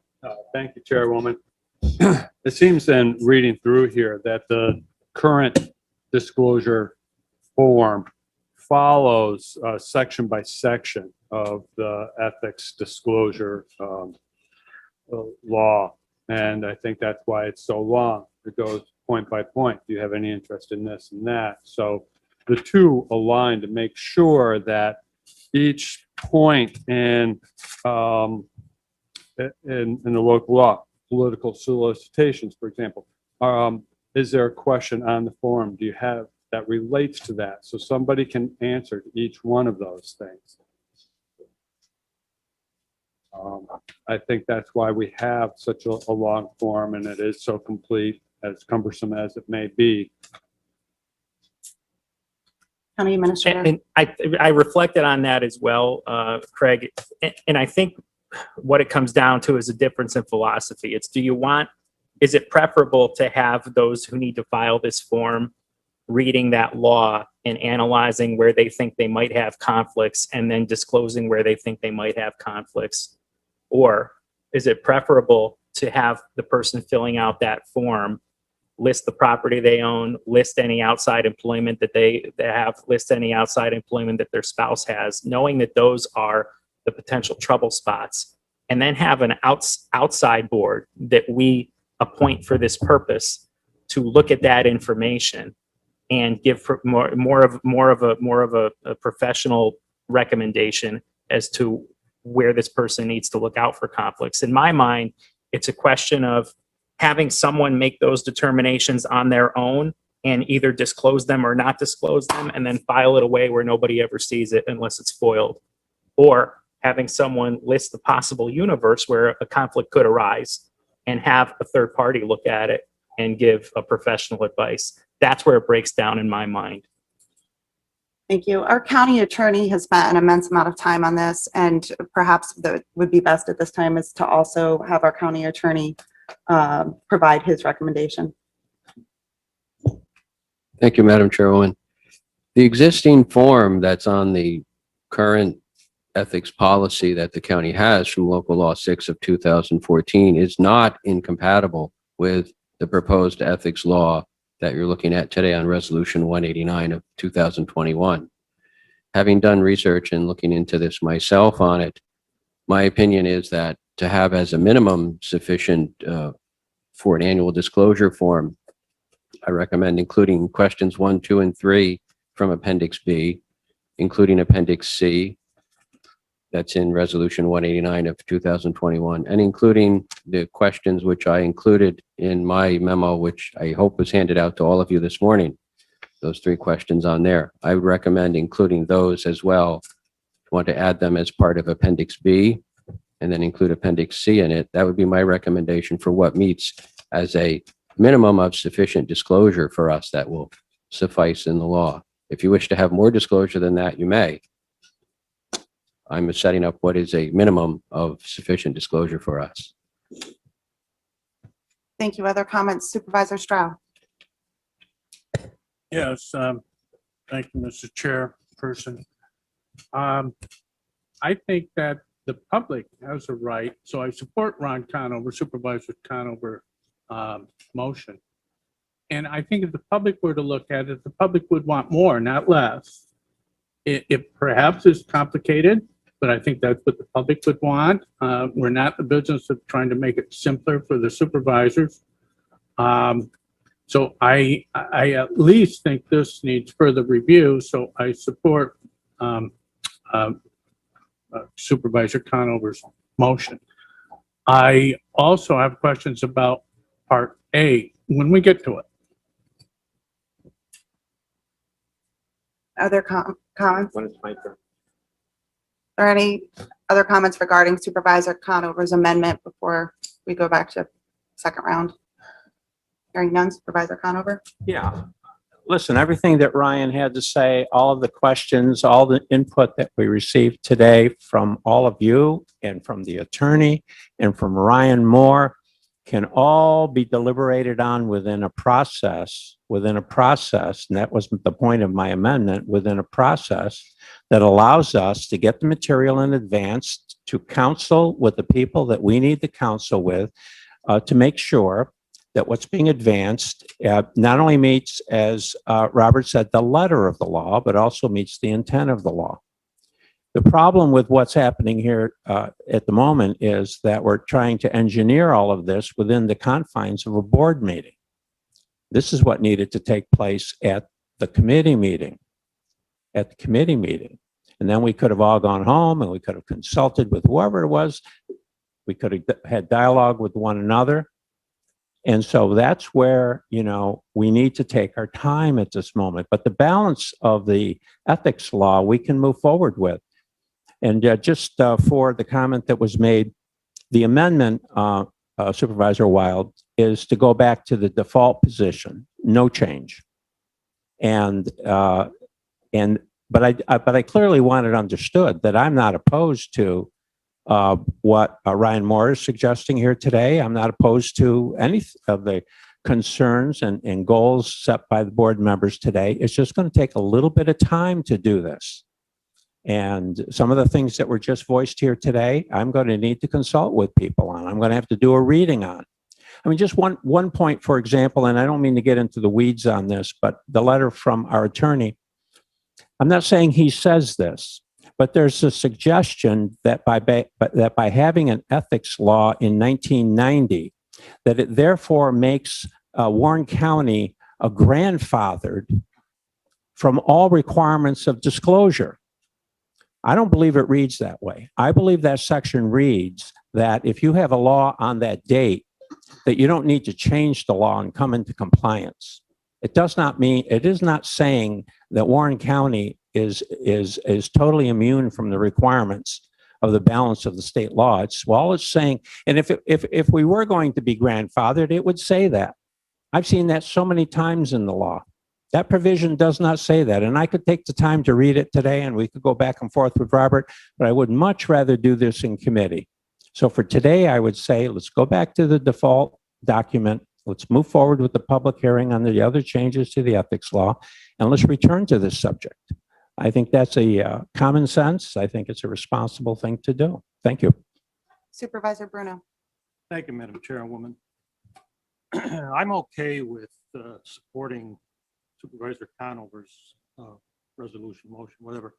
O: Thank you, Chairwoman. It seems in reading through here that the current disclosure form follows section by section of the ethics disclosure law. And I think that's why it's so long. It goes point by point. Do you have any interest in this and that? So the two align to make sure that each point in the local law, political solicitations, for example, is there a question on the form? Do you have that relates to that? So somebody can answer to each one of those things. I think that's why we have such a long form, and it is so complete, as cumbersome as it may be.
A: County Administrator.
D: And I reflected on that as well, Craig. And I think what it comes down to is a difference in philosophy. It's is it preferable to have those who need to file this form reading that law and analyzing where they think they might have conflicts and then disclosing where they think they might have conflicts? Or is it preferable to have the person filling out that form list the property they own, list any outside employment that they have, list any outside employment that their spouse has, knowing that those are the potential trouble spots, and then have an outside board that we appoint for this purpose to look at that information and give more of a professional recommendation as to where this person needs to look out for conflicts. In my mind, it's a question of having someone make those determinations on their own and either disclose them or not disclose them and then file it away where nobody ever sees it unless it's foiled. Or having someone list the possible universe where a conflict could arise and have a third party look at it and give a professional advice. That's where it breaks down in my mind.
A: Thank you. Our county attorney has spent an immense amount of time on this, and perhaps that would be best at this time is to also have our county attorney provide his recommendation.
S: Thank you, Madam Chairwoman. The existing form that's on the current ethics policy that the county has from Local Law 6 of 2014 is not incompatible with the proposed ethics law that you're looking at today on Resolution 189 of 2021. Having done research and looking into this myself on it, my opinion is that to have as a minimum sufficient for an annual disclosure form, I recommend including questions 1, 2, and 3 from Appendix B, including Appendix C, that's in Resolution 189 of 2021, and including the questions which I included in my memo, which I hope was handed out to all of you this morning. Those 3 questions on there. I would recommend including those as well. If you want to add them as part of Appendix B and then include Appendix C in it, that would be my recommendation for what meets as a minimum of sufficient disclosure for us that will suffice in the law. If you wish to have more disclosure than that, you may. I'm setting up what is a minimum of sufficient disclosure for us.
A: Thank you. Other comments? Supervisor Stroud?
R: Yes, thank you, Mr. Chairperson. I think that the public has a right, so I support Ron Conover, Supervisor Conover, motion. And I think if the public were to look at it, the public would want more, not less. It perhaps is complicated, but I think that's what the public would want. We're not in the business of trying to make it simpler for the supervisors. So I at least think this needs further review, so I support Supervisor Conover's motion. I also have questions about Part A when we get to it.
A: Other comments?
J: When it's my turn.
A: Are any other comments regarding Supervisor Conover's amendment before we go back to second round? Hearing none, Supervisor Conover?
T: Yeah. Listen, everything that Ryan had to say, all of the questions, all the input that we received today from all of you and from the attorney and from Ryan Moore can all be deliberated on within a process, and that was the point of my amendment, within a process that allows us to get the material in advance, to counsel with the people that we need to counsel with, to make sure that what's being advanced not only meets, as Robert said, the letter of the law, but also meets the intent of the law. The problem with what's happening here at the moment is that we're trying to engineer all of this within the confines of a board meeting. This is what needed to take place at the committee meeting. And then we could have all gone home and we could have consulted with whoever it was. We could have had dialogue with one another. And so that's where, we need to take our time at this moment. But the balance of the ethics law, we can move forward with. And just for the comment that was made, the amendment, Supervisor Wild, is to go back to the default position, no change. But I clearly want it understood that I'm not opposed to what Ryan Moore is suggesting here today. I'm not opposed to any of the concerns and goals set by the board members today. It's just going to take a little bit of time to do this. And some of the things that were just voiced here today, I'm going to need to consult with people on. I'm going to have to do a reading on. I mean, just one point, for example, and I don't mean to get into the weeds on this, but the letter from our attorney, I'm not saying he says this, but there's a suggestion that by having an ethics law in 1990, that it therefore makes Warren County a grandfathered from all requirements of disclosure. I don't believe it reads that way. I believe that section reads that if you have a law on that date, that you don't need to change the law and come into compliance. It does not mean, it is not saying that Warren County is totally immune from the requirements of the balance of the state law. It's saying, and if we were going to be grandfathered, it would say that. I've seen that so many times in the law. That provision does not say that. And I could take the time to read it today and we could go back and forth with Robert, but I would much rather do this in committee. So for today, I would say, let's go back to the default document. Let's move forward with the public hearing on the other changes to the ethics law, and let's return to this subject. I think that's a common sense. I think it's a responsible thing to do. Thank you.
A: Supervisor Bruno?
R: Thank you, Madam Chairwoman. I'm okay with supporting Supervisor Conover's resolution, motion, whatever.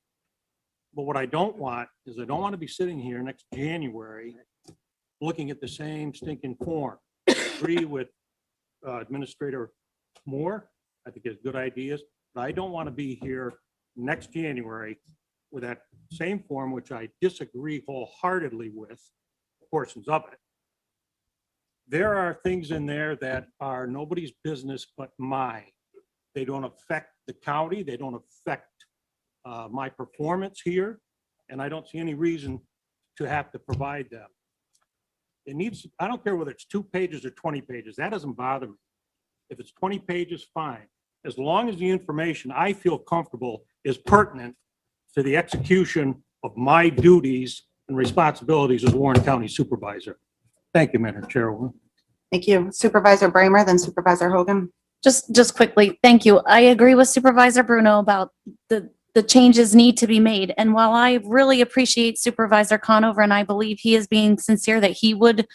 R: But what I don't want is I don't want to be sitting here next January looking at the same stinking form. I agree with Administrator Moore. I think he has good ideas, but I don't want to be here next January with that same form, which I disagree wholeheartedly with portions of it. There are things in there that are nobody's business but mine. They don't affect the county. They don't affect my performance here. And I don't see any reason to have to provide them. It needs, I don't care whether it's 2 pages or 20 pages. That doesn't bother me. If it's 20 pages, fine. As long as the information I feel comfortable is pertinent to the execution of my duties and responsibilities as Warren County Supervisor. Thank you, Madam Chairwoman.
A: Thank you. Supervisor Bramer, then Supervisor Hogan.
I: Just quickly, thank you. I agree with Supervisor Bruno about the changes need to be made. And while I really appreciate Supervisor Conover, and I believe he is being sincere that he would,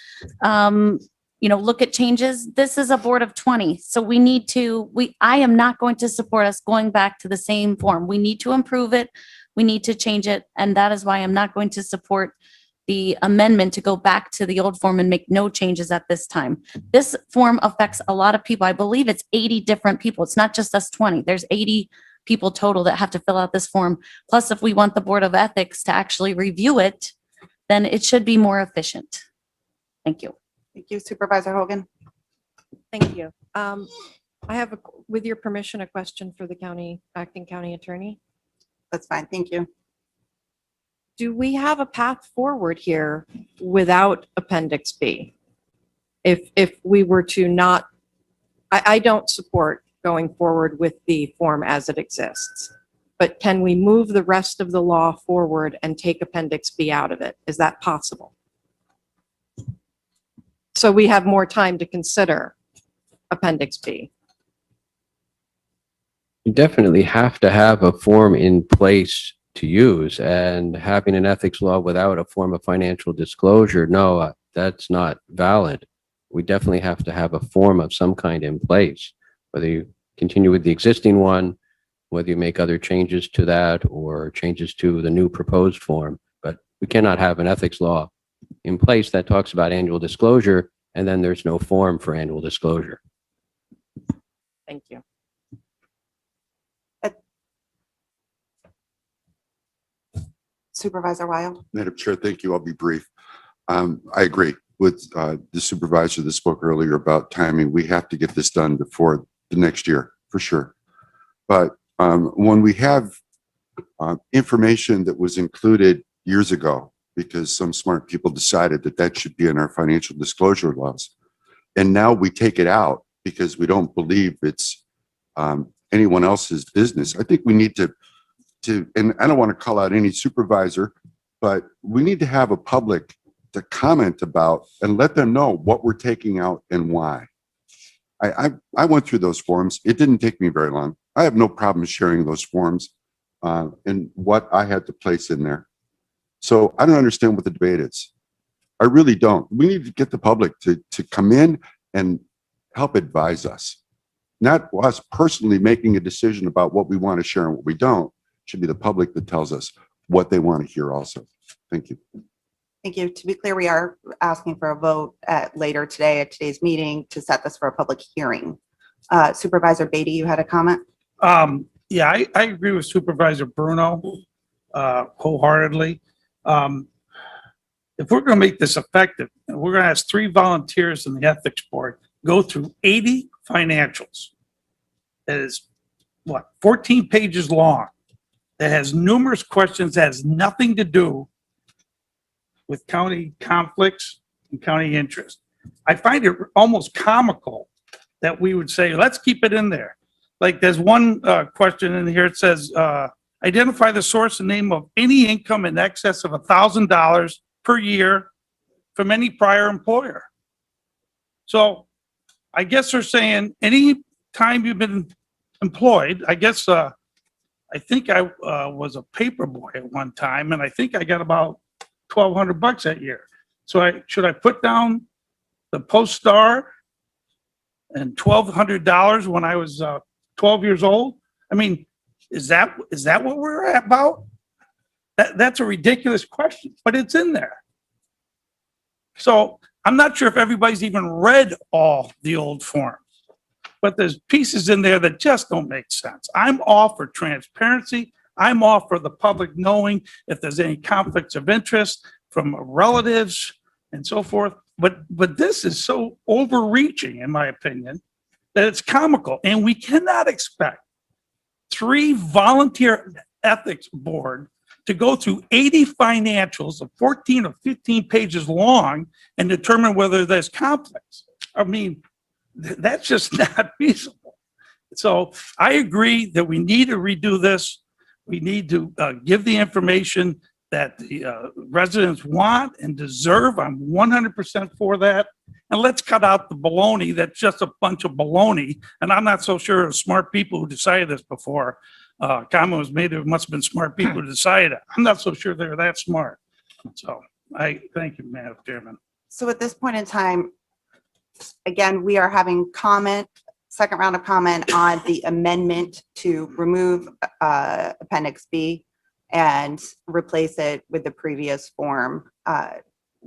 I: look at changes, this is a board of 20. So I am not going to support us going back to the same form. We need to improve it. We need to change it. And that is why I'm not going to support the amendment to go back to the old form and make no changes at this time. This form affects a lot of people. I believe it's 80 different people. It's not just us 20. There's 80 people total that have to fill out this form. Plus, if we want the Board of Ethics to actually review it, then it should be more efficient. Thank you.
A: Thank you. Supervisor Hogan.
N: Thank you. I have, with your permission, a question for the acting county attorney.
A: That's fine. Thank you.
N: Do we have a path forward here without Appendix B? If we were to not, I don't support going forward with the form as it exists, but can we move the rest of the law forward and take Appendix B out of it? Is that possible? So we have more time to consider Appendix B.
S: You definitely have to have a form in place to use, and having an ethics law without a form of financial disclosure, no, that's not valid. We definitely have to have a form of some kind in place, whether you continue with the existing one, whether you make other changes to that or changes to the new proposed form. But we cannot have an ethics law in place that talks about annual disclosure and then there's no form for annual disclosure.
N: Thank you.
A: Supervisor Wild.
V: Madam Chair, thank you. I'll be brief. I agree with the supervisor that spoke earlier about timing. We have to get this done before the next year, for sure. But when we have information that was included years ago, because some smart people decided that that should be in our financial disclosure laws, and now we take it out because we don't believe it's anyone else's business, I think we need to, and I don't want to call out any supervisor, but we need to have a public to comment about and let them know what we're taking out and why. I went through those forms. It didn't take me very long. I have no problem sharing those forms and what I had to place in there. So I don't understand what the debate is. I really don't. We need to get the public to come in and help advise us, not us personally making a decision about what we want to share and what we don't. It should be the public that tells us what they want to hear also. Thank you.
A: Thank you. To be clear, we are asking for a vote later today at today's meeting to set this for a public hearing. Supervisor Beatty, you had a comment?
H: Yeah, I agree with Supervisor Bruno wholeheartedly. If we're going to make this effective, we're going to ask 3 volunteers in the ethics board go through 80 financials. That is, 14 pages long. That has numerous questions that has nothing to do with county conflicts and county interest. I find it almost comical that we would say, let's keep it in there. Like there's one question in here. It says, identify the source and name of any income in excess of $1,000 per year from any prior employer. So I guess they're saying any time you've been employed, I guess, I think I was a paper boy at one time, and I think I got about $1,200 that year. So should I put down the Post Star and $1,200 when I was 12 years old? I mean, is that what we're about? That's a ridiculous question, but it's in there. So I'm not sure if everybody's even read all the old forms, but there's pieces in there that just don't make sense. I'm all for transparency. I'm all for the public knowing if there's any conflicts of interest from relatives and so forth. But this is so overreaching, in my opinion, that it's comical. And we cannot expect 3 volunteer ethics board to go through 80 financials of 14 or 15 pages long and determine whether there's conflicts. I mean, that's just not feasible. So I agree that we need to redo this. We need to give the information that the residents want and deserve. I'm 100% for that. And let's cut out the baloney. That's just a bunch of baloney. And I'm not so sure of smart people who decided this before. Comment was made, there must have been smart people who decided it. I'm not so sure they're that smart. So I thank you, Madam Chairman.
A: So at this point in time, again, we are having second round of comment on the amendment to remove Appendix B and replace it with the previous form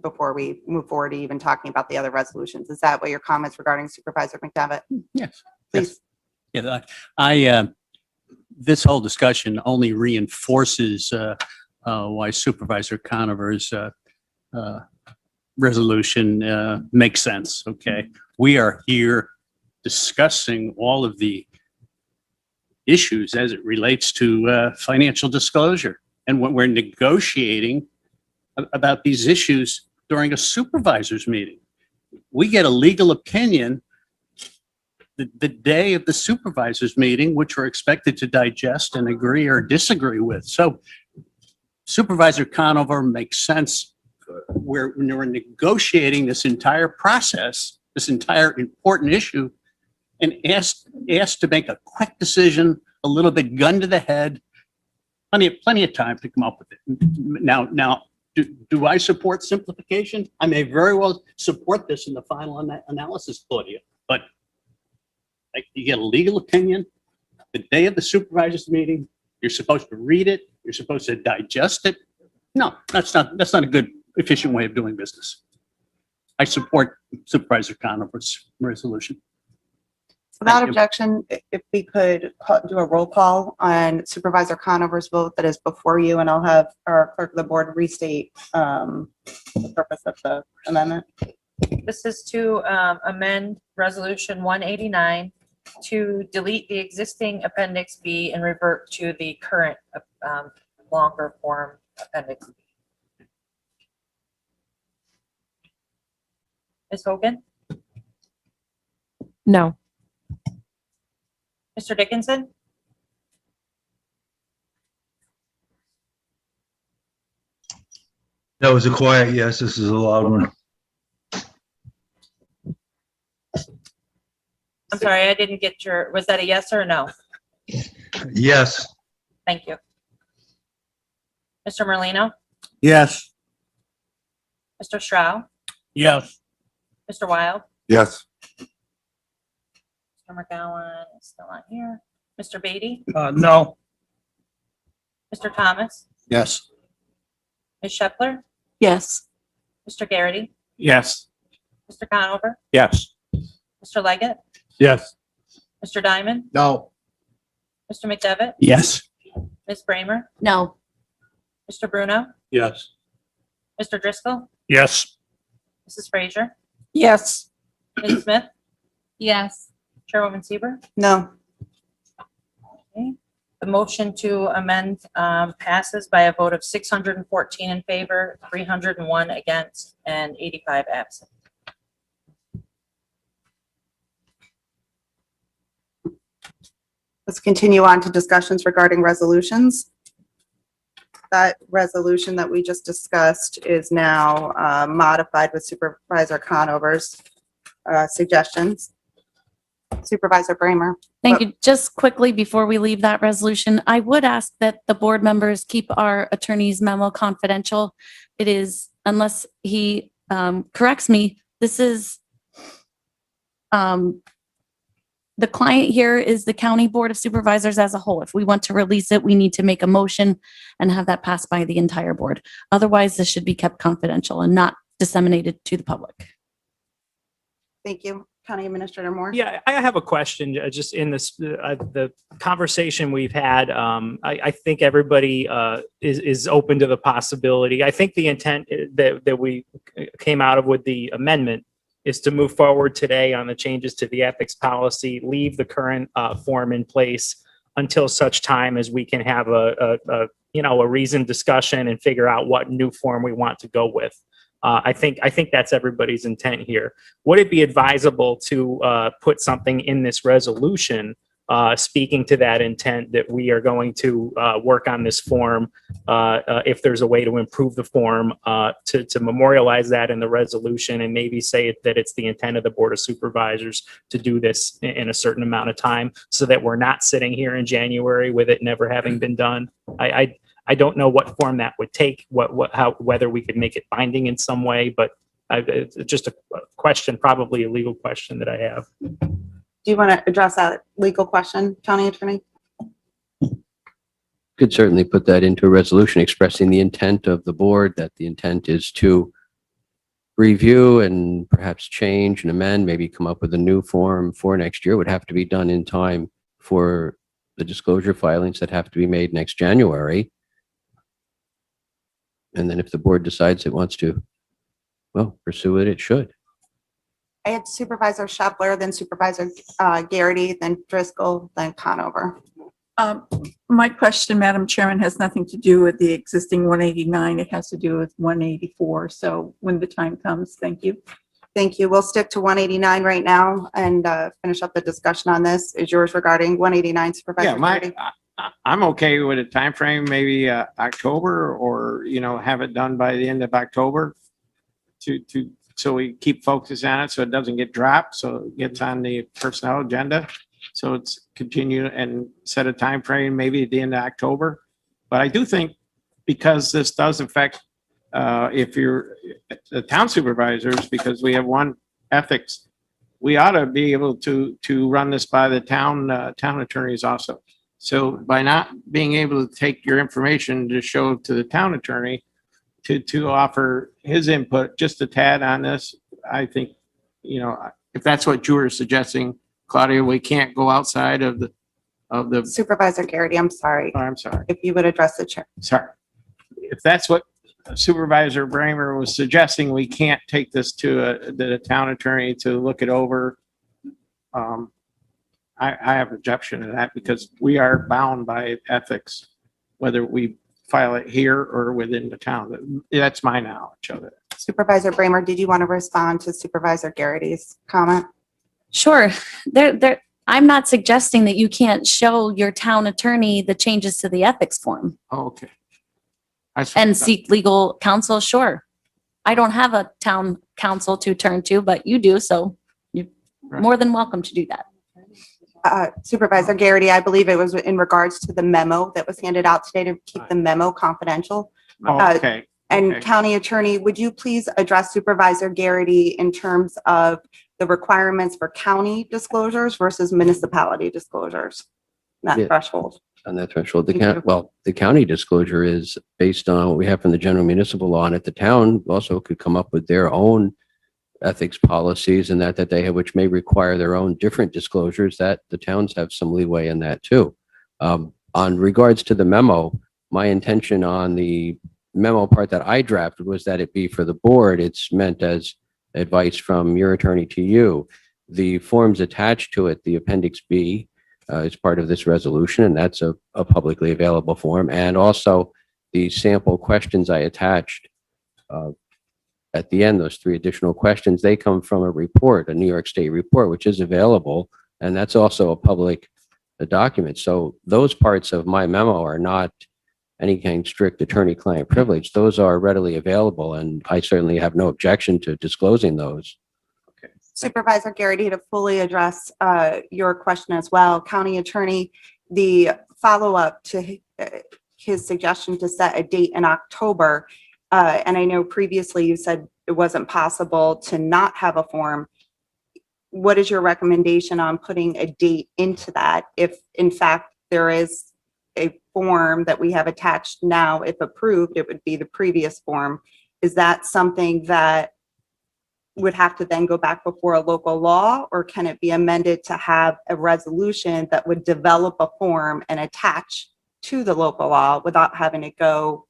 A: before we move forward to even talking about the other resolutions. Is that what your comments regarding Supervisor McDevitt?
E: Yes.
A: Please.
E: Yeah, this whole discussion only reinforces why Supervisor Conover's resolution makes sense, okay? We are here discussing all of the issues as it relates to financial disclosure. And when we're negotiating about these issues during a supervisor's meeting, we get a legal opinion the day of the supervisor's meeting, which we're expected to digest and agree or disagree with. So Supervisor Conover makes sense. When we're negotiating this entire process, this entire important issue, and asked to make a quick decision, a little bit gun to the head, plenty of time to come up with it. Now, do I support simplification? I may very well support this in the final analysis, Claudia, but you get a legal opinion the day of the supervisor's meeting. You're supposed to read it. You're supposed to digest it. No, that's not a good, efficient way of doing business. I support Supervisor Conover's resolution.
A: Without objection, if we could do a roll call on Supervisor Conover's vote that is before you, and I'll have our clerk of the board restate the purpose of the amendment.
C: This is to amend Resolution 189 to delete the existing Appendix B and revert to the current longer form Appendix B. Ms. Hogan?
M: No.
C: Mr. Dickinson?
K: That was a quiet yes. This is a loud one.
C: I'm sorry, I didn't get was that a yes or a no?
K: Yes.
C: Thank you. Mr. Merlino?
R: Yes.
C: Mr. Stroud?
R: Yes.
C: Mr. Wild?
V: Yes.
C: Mr. McGowan is still not here. Mr. Beatty?
H: No.
C: Mr. Thomas?
R: Yes.
C: Ms. Shepler?
I: Yes.
C: Mr. Garrity?
R: Yes.
C: Mr. Conover?
R: Yes.
C: Mr. Leggett?
R: Yes.
C: Mr. Diamond?
R: No.
C: Mr. McDevitt?
R: Yes.
C: Ms. Bramer?
I: No.
C: Mr. Bruno?
R: Yes.
C: Mr. Driscoll?
L: Yes.
C: Mrs. Frazier?
M: Yes.
C: Ms. Smith?
P: Yes.
C: Chairwoman Seaver?
A: No.
C: Okay. The motion to amend passes by a vote of 614 in favor, 301 against, and 85 absent.
A: Let's continue on to discussions regarding resolutions. That resolution that we just discussed is now modified with Supervisor Conover's suggestions. Supervisor Bramer.
I: Thank you. Just quickly before we leave that resolution, I would ask that the board members keep our attorney's memo confidential. It is, unless he corrects me, this is the client here is the County Board of Supervisors as a whole. If we want to release it, we need to make a motion and have that passed by the entire board. Otherwise, this should be kept confidential and not disseminated to the public.
A: Thank you. County Administrator Moore.
D: Yeah, I have a question just in this, the conversation we've had. I think everybody is open to the possibility. I think the intent that we came out of with the amendment is to move forward today on the changes to the ethics policy, leave the current form in place until such time as we can have a reasoned discussion and figure out what new form we want to go with. I think that's everybody's intent here. Would it be advisable to put something in this resolution speaking to that intent that we are going to work on this form. If there's a way to improve the form, to memorialize that in the resolution and maybe say that it's the intent of the Board of Supervisors to do this in a certain amount of time so that we're not sitting here in January with it never having been done. I don't know what form that would take, whether we could make it binding in some way, but it's just a question, probably a legal question that I have.
A: Do you want to address that legal question, County Attorney?
S: Could certainly put that into a resolution expressing the intent of the board, that the intent is to review and perhaps change and amend, maybe come up with a new form for next year. Would have to be done in time for the disclosure filings that have to be made next January. And then if the board decides it wants to, well, pursue it, it should.
A: I had Supervisor Shepler, then Supervisor Garrity, then Driscoll, then Conover.
F: My question, Madam Chairman, has nothing to do with the existing 189. It has to do with 184. So when the time comes, thank you.
A: Thank you. We'll stick to 189 right now and finish up the discussion on this. Is yours regarding 189, Supervisor
U: Yeah,
A: Garrity?
U: I'm okay with a time frame, maybe October, or, have it done by the end of October so we keep focus on it, so it doesn't get dropped, so it gets on the personnel agenda. So it's continue and set a time frame, maybe at the end of October. But I do think, because this does affect, if you're the town supervisors, because we have one ethics, we ought to be able to run this by the town attorneys also. So by not being able to take your information to show to the town attorney to offer his input just a tad on this, I think, if that's what you were suggesting, Claudia, we can't go outside of the.
A: Supervisor Garrity, I'm sorry.
U: Oh, I'm sorry.
A: If you would address the chair.
U: Sorry. If that's what Supervisor Bramer was suggesting, we can't take this to the town attorney to look it over. I have objection to that because we are bound by ethics, whether we file it here or within the town. That's my knowledge of it.
A: Supervisor Bramer, did you want to respond to Supervisor Garrity's comment?
I: Sure. I'm not suggesting that you can't show your town attorney the changes to the ethics form
U: Oh, okay.
I: and seek legal counsel. Sure. I don't have a town counsel to turn to, but you do. So you're more than welcome to do that.
A: Supervisor Garrity, I believe it was in regards to the memo that was handed out today to keep the memo confidential.
U: Oh, okay.
A: And
U: Okay.
A: County Attorney, would you please address Supervisor Garrity in terms of the requirements for county disclosures versus municipality disclosures? That
S: Yeah.
A: threshold.
S: On that threshold,
A: Thank you.
S: the county disclosure is based on what we have from the general municipal law, and at the town also could come up with their own ethics policies and that they have, which may require their own different disclosures, that the towns have some leeway in that too. On regards to the memo, my intention on the memo part that I drafted was that it be for the board. It's meant as advice from your attorney to you. The forms attached to it, the Appendix B, is part of this resolution, and that's a publicly available form. And also the sample questions I attached at the end, those 3 additional questions, they come from a report, a New York State report, which is available, and that's also a public document. So those parts of my memo are not any kind of strict attorney-client privilege. Those are readily available, and I certainly have no objection to disclosing those.
A: Supervisor Garrity, to fully address your question as well, County Attorney, the follow-up to his suggestion to set a date in October, and I know previously you said it wasn't possible to not have a form. What is your recommendation on putting a date into that? If in fact there is a form that we have attached now, if approved, it would be the previous form. Is that something that would have to then go back before a local law, or can it be amended to have a resolution that would develop a form and attach to the local law without having to go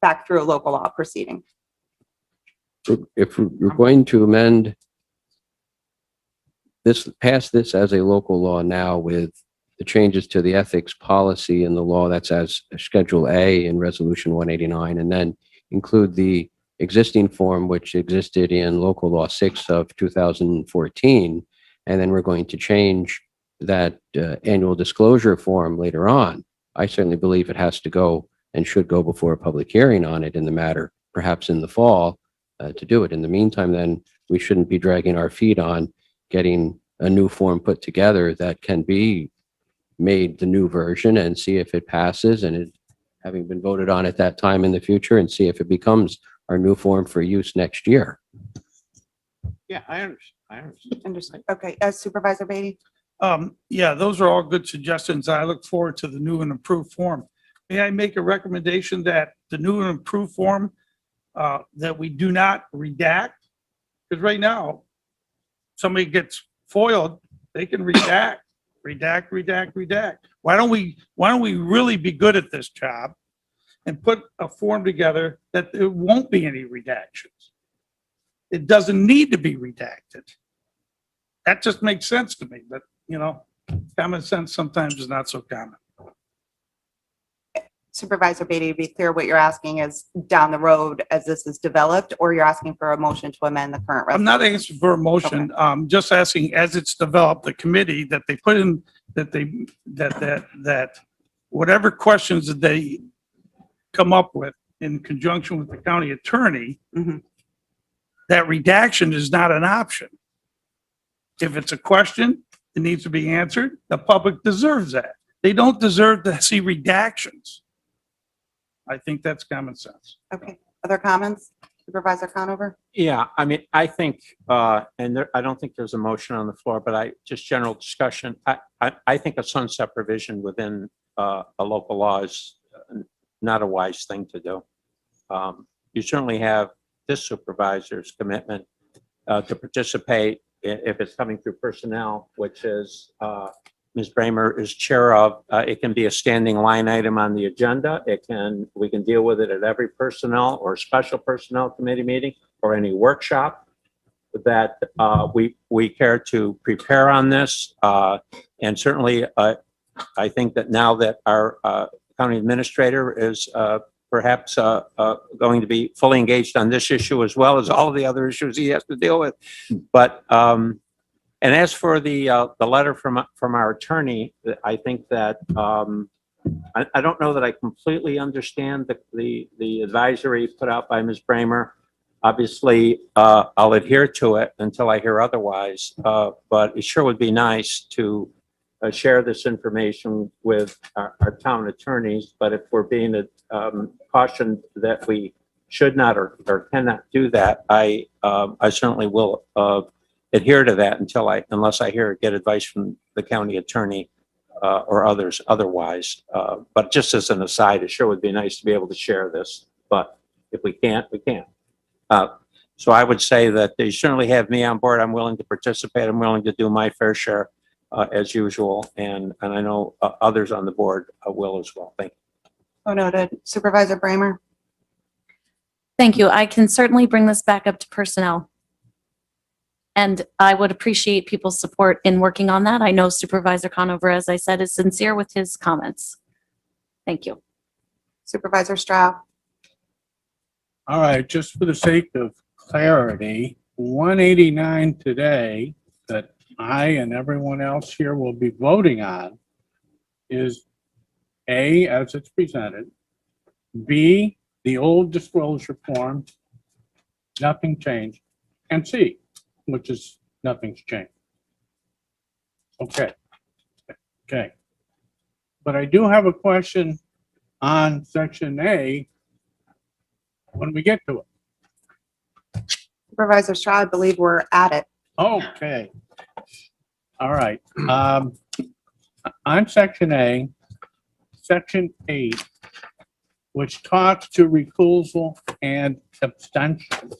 A: back through a local law proceeding?
S: If you're going to amend this, pass this as a local law now with the changes to the ethics policy in the law that's as Schedule A in Resolution 189, and then include the existing form which existed in Local Law 6 of 2014, and then we're going to change that annual disclosure form later on, I certainly believe it has to go and should go before a public hearing on it in the matter, perhaps in the fall, to do it. In the meantime, then, we shouldn't be dragging our feet on getting a new form put together that can be made the new version and see if it passes and it having been voted on at that time in the future, and see if it becomes our new form for use next year.
U: Yeah, I understand.
A: Understood. Okay, Supervisor Beatty?
H: Yeah, those are all good suggestions. I look forward to the new and improved form. May I make a recommendation that the new and improved form, that we do not redact? Because right now, somebody gets foiled, they can redact. Why don't we really be good at this job and put a form together that there won't be any redactions? It doesn't need to be redacted. That just makes sense to me, but common sense sometimes is not so common.
A: Supervisor Beatty, to be clear, what you're asking is down the road as this is developed, or you're asking for a motion to amend the current
H: I'm
A: resolution?
H: not asking for a motion. I'm just asking, as it's developed, the committee that they put in, that whatever questions that they come up with in conjunction with the county attorney, that redaction is not an option. If it's a question, it needs to be answered. The public deserves that. They don't deserve to see redactions. I think that's common sense.
A: Okay, other comments? Supervisor Conover?
U: Yeah, I mean, I think, I don't think there's a motion on the floor, but just general discussion. I think a sunset provision within a local law is not a wise thing to do. You certainly have this supervisor's commitment to participate if it's coming through personnel, which is Ms. Bramer is chair of. It can be a standing line item on the agenda. We can deal with it at every personnel or special personnel committee meeting or any workshop that we care to prepare on this. And certainly, I think that now that our county administrator is perhaps going to be fully engaged on this issue as well as all of the other issues he has to deal with. But and as for the letter from our attorney, I think that I don't know that I completely understand the advisory put out by Ms. Bramer. Obviously, I'll adhere to it until I hear otherwise. But it sure would be nice to share this information with our town attorneys. But if we're being cautioned that we should not or cannot do that, I certainly will adhere to that unless I get advice from the county attorney or others otherwise. But just as an aside, it sure would be nice to be able to share this. But if we can't, we can't. So I would say that they certainly have me on board. I'm willing to participate. I'm willing to do my fair share as usual. And I know others on the board will as well. Thank you.
A: Oh, noted. Supervisor Bramer?
I: Thank you. I can certainly bring this back up to personnel. And I would appreciate people's support in working on that. I know Supervisor Conover, as I said, is sincere with his comments. Thank you.
A: Supervisor Stroud?
B: All right, just for the sake of clarity, 189 today that I and everyone else here will be voting on is A, as it's presented, B, the old disclosure form, nothing changed, and C, which is nothing's changed. Okay. But I do have a question on section A when we get to it.
A: Supervisor Stroud, I believe we're at it.
B: Okay. All right. On section A, section 8, which talks to recusal and abstention.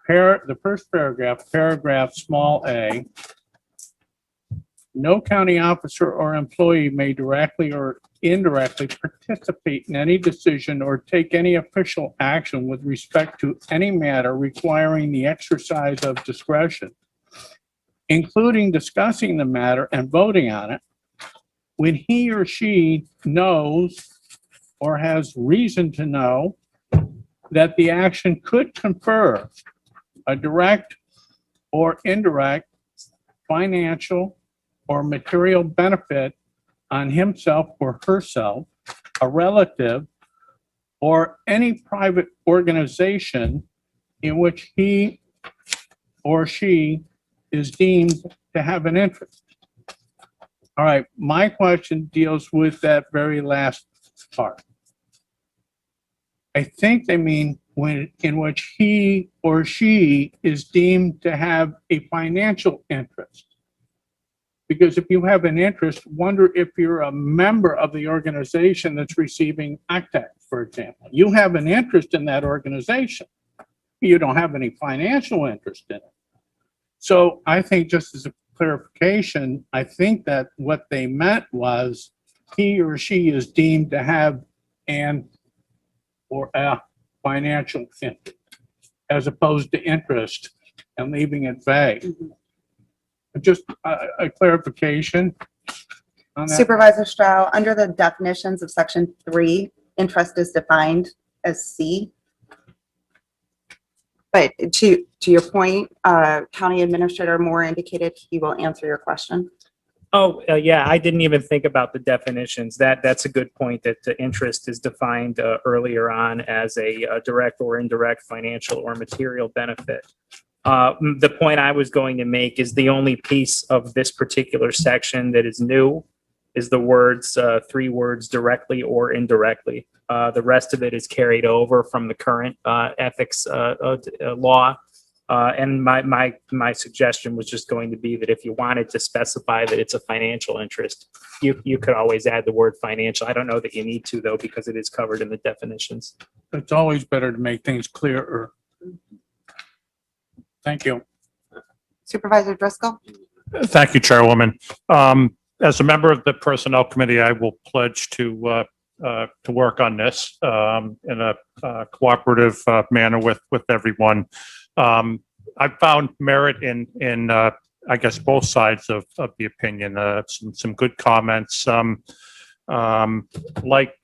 B: The first paragraph small a, no county officer or employee may directly or indirectly participate in any decision or take any official action with respect to any matter requiring the exercise of discretion, including discussing the matter and voting on it, when he or she knows or has reason to know that the action could confer a direct or indirect financial or material benefit on himself or herself, a relative, or any private organization in which he or she is deemed to have an interest. All right, my question deals with that very last part. I think they mean when, in which he or she is deemed to have a financial interest. Because if you have an interest, wonder if you're a member of the organization that's receiving ACTAC, for example. You have an interest in that organization. You don't have any financial interest in it. So I think, just as a clarification, I think that what they meant was he or she is deemed to have an or a financial interest, as opposed to interest, and leaving it vague. Just a clarification on that.
A: Supervisor Stroud, under the definitions of section 3, interest is defined as C. But to your point, County Administrator Moore indicated he will answer your question.
D: Oh, yeah, I didn't even think about the definitions. That's a good point, that the interest is defined earlier on as a direct or indirect financial or material benefit. The point I was going to make is the only piece of this particular section that is new is the words, 3 words, directly or indirectly. The rest of it is carried over from the current ethics law. And my suggestion was just going to be that if you wanted to specify that it's a financial interest, you could always add the word financial. I don't know that you need to, though, because it is covered in the definitions.
B: It's always better to make things clearer. Thank you.
A: Supervisor Driscoll?
L: Thank you, Chairwoman. As a member of the Personnel Committee, I will pledge to work on this in a cooperative manner with everyone. I found merit in I guess both sides of the opinion. Some good comments. Like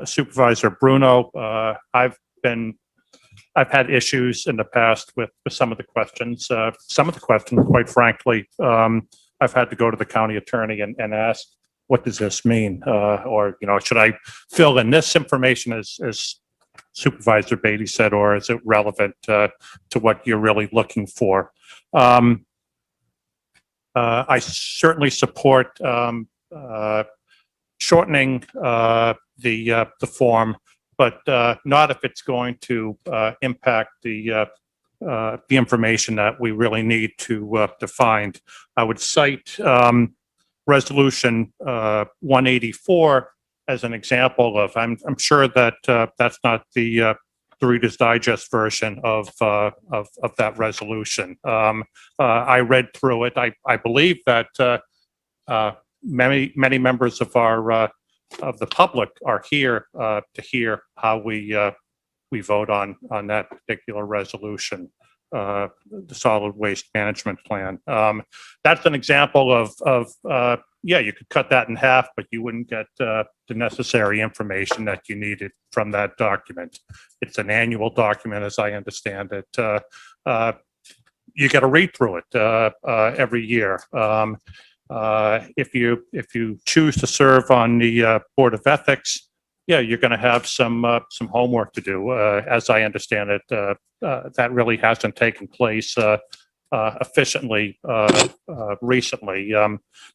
L: Supervisor Bruno, I've had issues in the past with some of the questions. Some of the questions, quite frankly, I've had to go to the county attorney and ask, what does this mean? Or, should I fill in this information as Supervisor Beatty said, or is it relevant to what you're really looking for? I certainly support shortening the form, but not if it's going to impact the information that we really need to find. I would cite Resolution 184 as an example of. I'm sure that that's not the Reader's Digest version of that resolution. I read through it. I believe that many members of of the public are here to hear how we vote on that particular resolution, the solid waste management plan. That's an example of yeah, you could cut that in half, but you wouldn't get the necessary information that you needed from that document. It's an annual document, as I understand it. You got to read through it every year. If you choose to serve on the Board of Ethics, yeah, you're going to have some homework to do. As I understand it, that really hasn't taken place efficiently recently.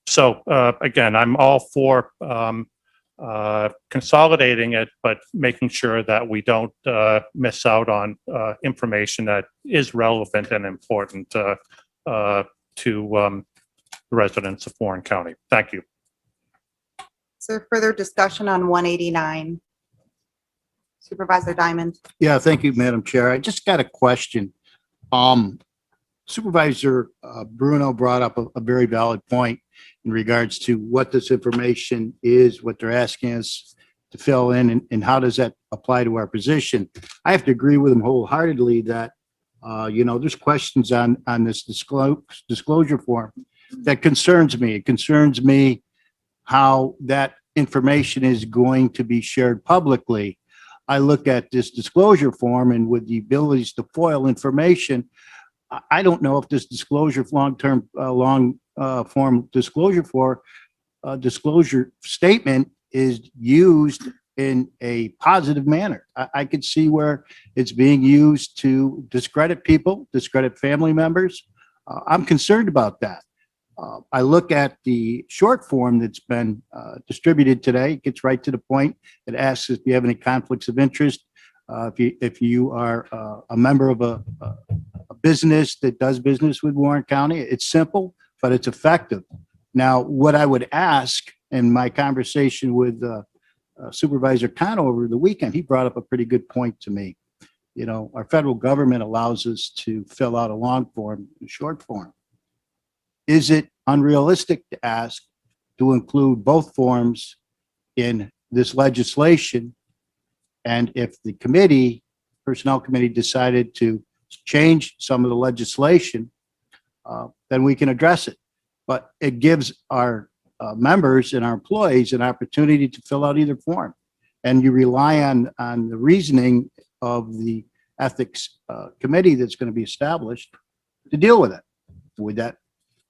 L: So again, I'm all for consolidating it, but making sure that we don't miss out on information that is relevant and important to the residents of Warren County. Thank you.
A: Is there further discussion on 189? Supervisor Diamond?
G: Yeah, thank you, Madam Chair. I just got a question. Supervisor Bruno brought up a very valid point in regards to what this information is, what they're asking us to fill in, and how does that apply to our position. I have to agree with him wholeheartedly that, there's questions on this disclosure form that concerns me. It concerns me how that information is going to be shared publicly. I look at this disclosure form, and with the abilities to foil information, I don't know if this disclosure, long-term, form disclosure statement is used in a positive manner. I could see where it's being used to discredit people, discredit family members. I'm concerned about that. I look at the short form that's been distributed today. It gets right to the point. It asks if you have any conflicts of interest. If you are a member of a business that does business with Warren County. It's simple, but it's effective. Now, what I would ask in my conversation with Supervisor Kano over the weekend, he brought up a pretty good point to me. You know, our federal government allows us to fill out a long form and short form. Is it unrealistic to ask to include both forms in this legislation? And if the committee, personnel committee, decided to change some of the legislation, then we can address it. But it gives our members and our employees an opportunity to fill out either form. And you rely on the reasoning of the ethics committee that's going to be established to deal with it.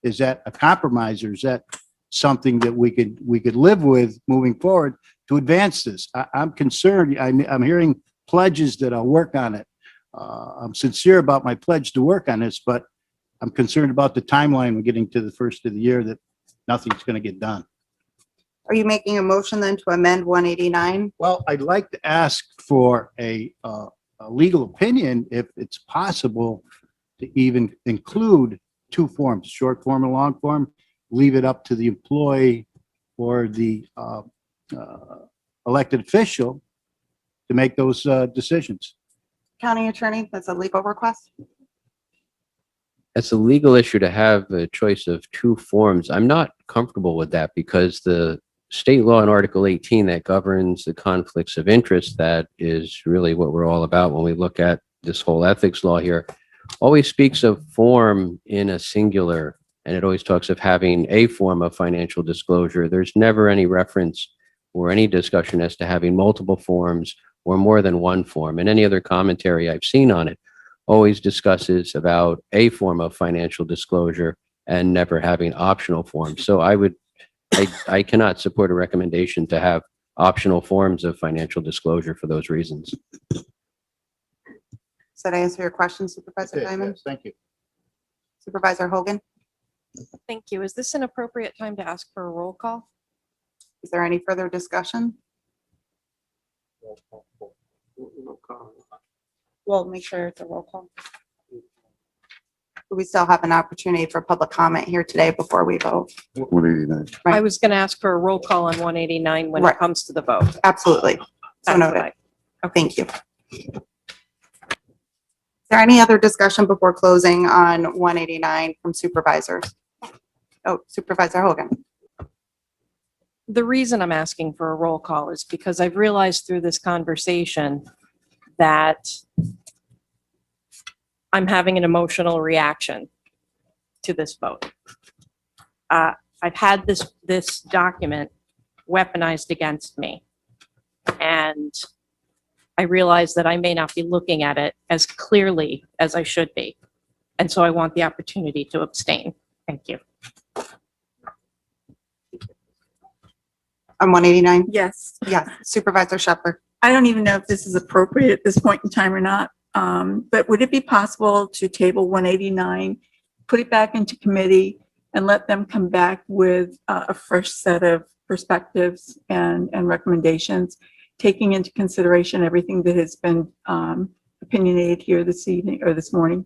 G: Is that a compromise, or is that something that we could live with moving forward to advance this? I'm concerned. I'm hearing pledges that I'll work on it. I'm sincere about my pledge to work on this, but I'm concerned about the timeline. We're getting to the first of the year that nothing's going to get done.
A: Are you making a motion then to amend 189?
G: Well, I'd like to ask for a legal opinion if it's possible to even include two forms, short form and long form. Leave it up to the employee or the elected official to make those decisions.
A: County Attorney, that's a legal request.
S: It's a legal issue to have a choice of two forms. I'm not comfortable with that because the state law in Article 18 that governs the conflicts of interest, that is really what we're all about when we look at this whole ethics law here, always speaks of form in a singular, and it always talks of having a form of financial disclosure. There's never any reference or any discussion as to having multiple forms or more than one form. And any other commentary I've seen on it always discusses about a form of financial disclosure and never having optional forms. So I cannot support a recommendation to have optional forms of financial disclosure for those reasons.
A: Does that answer your question, Supervisor Diamond?
G: Yes, thank you.
A: Supervisor Hogan,
N: Thank you. Is this an appropriate time to ask for a roll call?
A: is there any further discussion? We'll make sure it's a roll call. We still have an opportunity for public comment here today before we vote.
V: 189.
N: I was going to ask for a roll call on 189 when
A: Right.
N: it comes to the vote.
A: Absolutely. So
N: That's what
A: noted. Thank you. Is there any other discussion before closing on 189 from supervisors? Oh, Supervisor Hogan.
N: The reason I'm asking for a roll call is because I've realized through this conversation that I'm having an emotional reaction to this vote. I've had this document weaponized against me, and I realize that I may not be looking at it as clearly as I should be. And so I want the opportunity to abstain. Thank you.
A: On 189?
F: Yes.
A: Yes. Supervisor Shepherd.
F: I don't even know if this is appropriate at this point in time or not. But would it be possible to table 189, put it back into committee, and let them come back with a fresh set of perspectives and recommendations, taking into consideration everything that has been opinionated here this evening or this morning?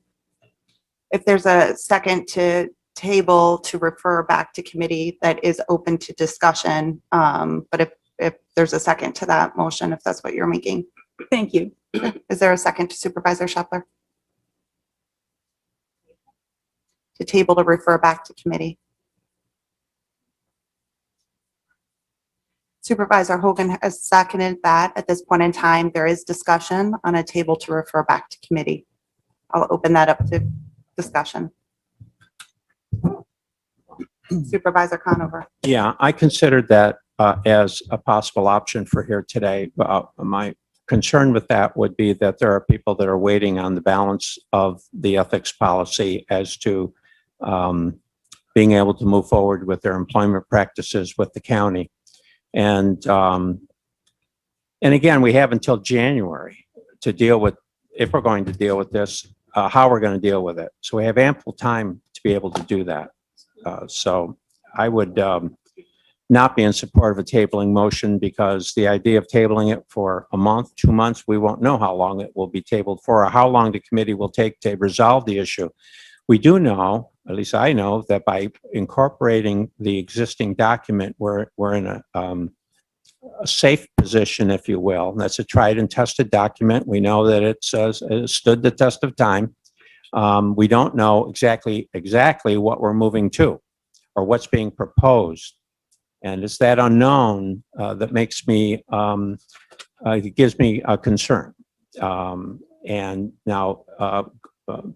A: If there's a second to table to refer back to committee, that is open to discussion. But if there's a second to that motion, if that's what you're making.
F: Thank you.
A: Is there a second to Supervisor Shepler? To table to refer back to committee. Supervisor Hogan has seconded that. At this point in time, there is discussion on a table to refer back to committee. I'll open that up to discussion. Supervisor Conover.
T: Yeah, I considered that as a possible option for here today. My concern with that would be that there are people that are waiting on the balance of the ethics policy as to being able to move forward with their employment practices with the county. And again, we have until January to deal with, if we're going to deal with this, how we're going to deal with it. So we have ample time to be able to do that. So I would not be in support of a tabling motion, because the idea of tabling it for a month, 2 months, we won't know how long it will be tabled for, or how long the committee will take to resolve the issue. We do know, at least I know, that by incorporating the existing document, we're in a safe position, if you will. That's a tried and tested document. We know that it stood the test of time. We don't know exactly what we're moving to or what's being proposed. And it's that unknown that makes me, it gives me a concern. And now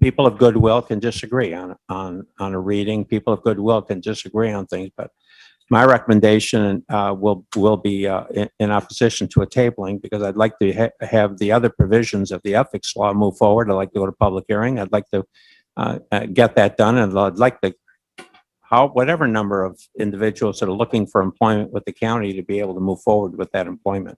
T: people of goodwill can disagree on a reading. People of goodwill can disagree on things, but my recommendation will be in opposition to a tabling, because I'd like to have the other provisions of the ethics law move forward. I'd like to go to public hearing. I'd like to get that done, and I'd like to whatever number of individuals that are looking for employment with the county to be able to move forward with that employment.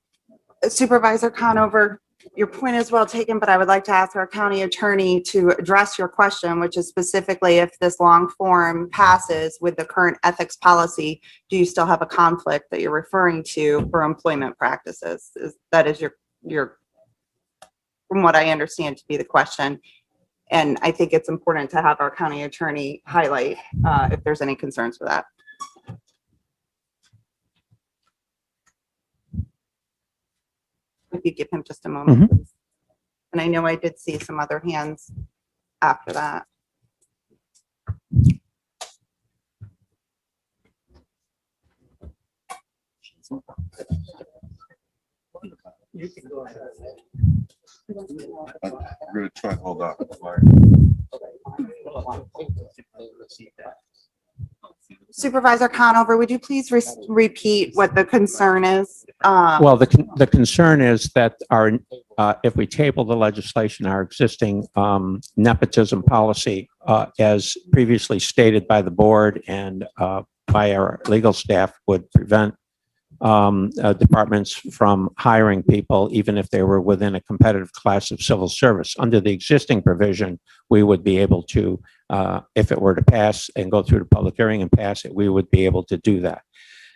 A: Supervisor Conover, your point is well taken, but I would like to ask our county attorney to address your question, which is specifically if this long form passes with the current ethics policy, do you still have a conflict that you're referring to for employment practices? That is your, from what I understand to be the question. And I think it's important to have our county attorney highlight if there's any concerns with that. If you give him just a moment, please. And I know I did see some other hands after that.
V: You can go ahead. I'm going to try and hold up.
A: Supervisor Conover, would you please repeat what the concern is?
T: Well, the concern is that if we table the legislation, our existing nepotism policy, as previously stated by the board and by our legal staff, would prevent departments from hiring people, even if they were within a competitive class of civil service. Under the existing provision, we would be able to, if it were to pass and go through the public hearing and pass it, we would be able to do that.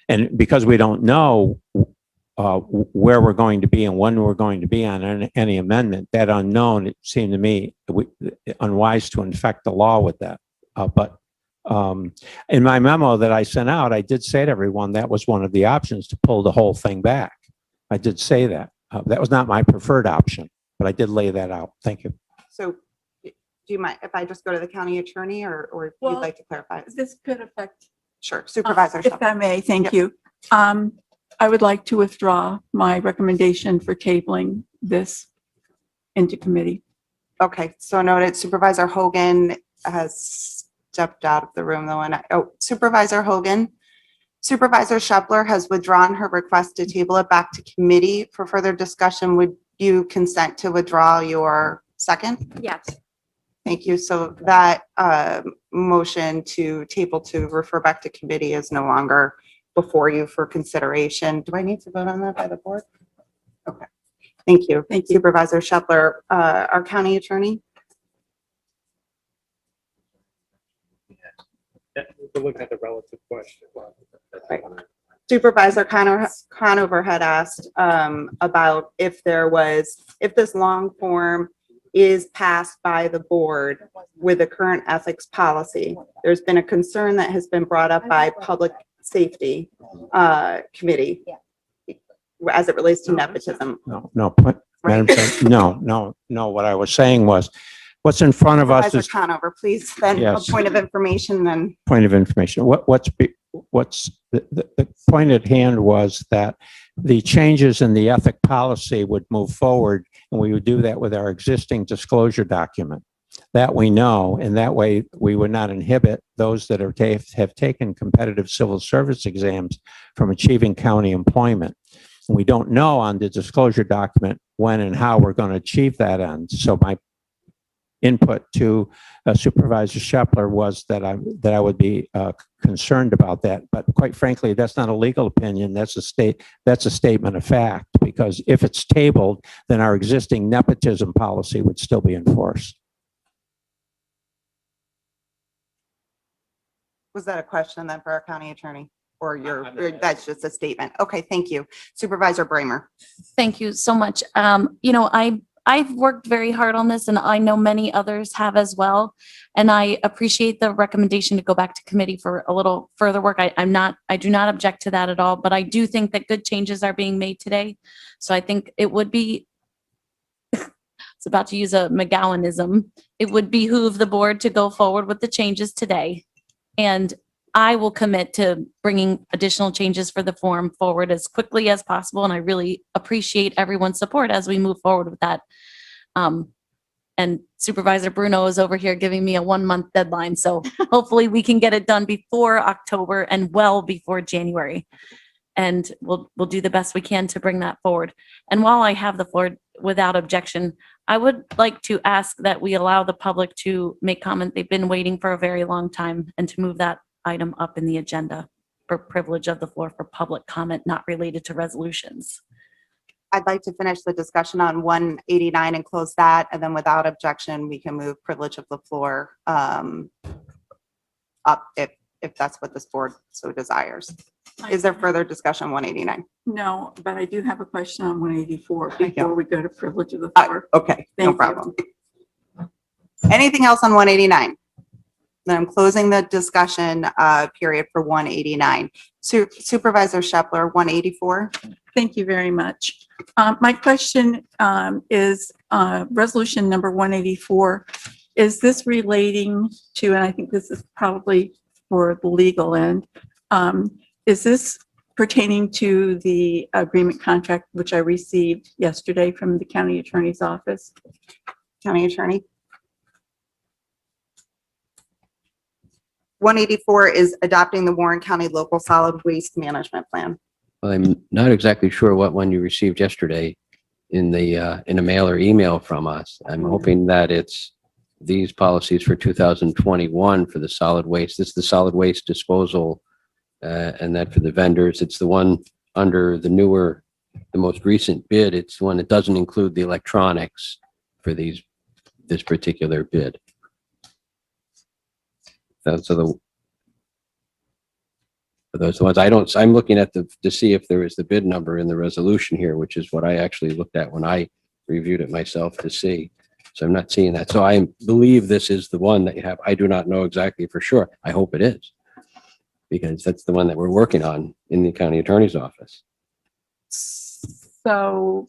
T: And because we don't know where we're going to be and when we're going to be on any amendment, that unknown, it seemed to me unwise to infect the law with that. But in my memo that I sent out, I did say to everyone that was one of the options, to pull the whole thing back. I did say that. That was not my preferred option, but I did lay that out. Thank you.
A: So do you mind if I just go to the county attorney, or if you'd like to clarify?
F: This could affect.
A: Sure, Supervisor.
F: If I may, thank you. I would like to withdraw my recommendation for tabling this into committee.
A: Okay, so noted. Supervisor Hogan has stepped out of the room though. And Supervisor Hogan, Supervisor Shepler has withdrawn her request to table it back to committee for further discussion. Would you consent to withdraw your second?
N: Yes.
A: Thank you. So that motion to table to refer back to committee is no longer before you for consideration. Do I need to vote on that by the board? Okay. Thank you. Thank you, Supervisor Shepler. Our county attorney.
B: We're looking at the relative question.
A: Right. Supervisor Conover had asked about if this long form is passed by the board with the current ethics policy. There's been a concern that has been brought up by Public Safety Committee as it relates to nepotism.
T: No, Madam Chair, no. What I was saying was, what's in front of us
A: Supervisor
T: is
A: Conover, please, then
T: Yes.
A: a point of information then.
T: point of information. What's the point at hand was that the changes in the ethic policy would move forward, and we would do that with our existing disclosure document. That we know, and that way we would not inhibit those that have taken competitive civil service exams from achieving county employment. And we don't know on the disclosure document when and how we're going to achieve that end. So my input to Supervisor Shepler was that I would be concerned about that. But quite frankly, that's not a legal opinion. That's a statement of fact, because if it's tabled, then our existing nepotism policy would still be enforced.
A: Was that a question then for our county attorney? Or that's just a statement? Okay, thank you. Supervisor Bramer.
I: Thank you so much. I've worked very hard on this, and I know many others have as well. And I appreciate the recommendation to go back to committee for a little further work. I do not object to that at all, but I do think that good changes are being made today. So I think it would be, it's about to use a McGowanism, it would behoove the board to go forward with the changes today. And I will commit to bringing additional changes for the form forward as quickly as possible. And I really appreciate everyone's support as we move forward with that. And Supervisor Bruno is over here giving me a 1-month deadline. So hopefully we can get it done before October and well before January. And we'll do the best we can to bring that forward. And while I have the floor, without objection, I would like to ask that we allow the public to make comment. They've been waiting for a very long time, and to move that item up in the agenda for privilege of the floor for public comment not related to resolutions.
A: I'd like to finish the discussion on 189 and close that, and then without objection, we can move privilege of the floor up if that's what this board so desires. Is there further discussion on 189?
F: No, but I do have a question on 184 before we go to privilege of the floor.
A: Okay, no
F: Thank you.
A: problem. Anything else on 189? Then I'm closing the discussion period for 189. Supervisor Shepler, 184.
F: Thank you very much. My question is resolution number 184. Is this relating to, and I think this is probably for the legal end, is this pertaining to the agreement contract which I received yesterday from the county attorney's office?
A: County attorney. 184 is adopting the Warren County Local Solid Waste Management Plan.
S: Well, I'm not exactly sure what one you received yesterday in a mail or email from us. I'm hoping that it's these policies for 2021 for the solid waste. This is the solid waste disposal, and that for the vendors, it's the one under the most recent bid. It's the one that doesn't include the electronics for this particular bid. So those ones I'm looking at to see if there is the bid number in the resolution here, which is what I actually looked at when I reviewed it myself to see. So I'm not seeing that. So I believe this is the one that you have. I do not know exactly for sure. I hope it is, because that's the one that we're working on in the county attorney's office.
F: So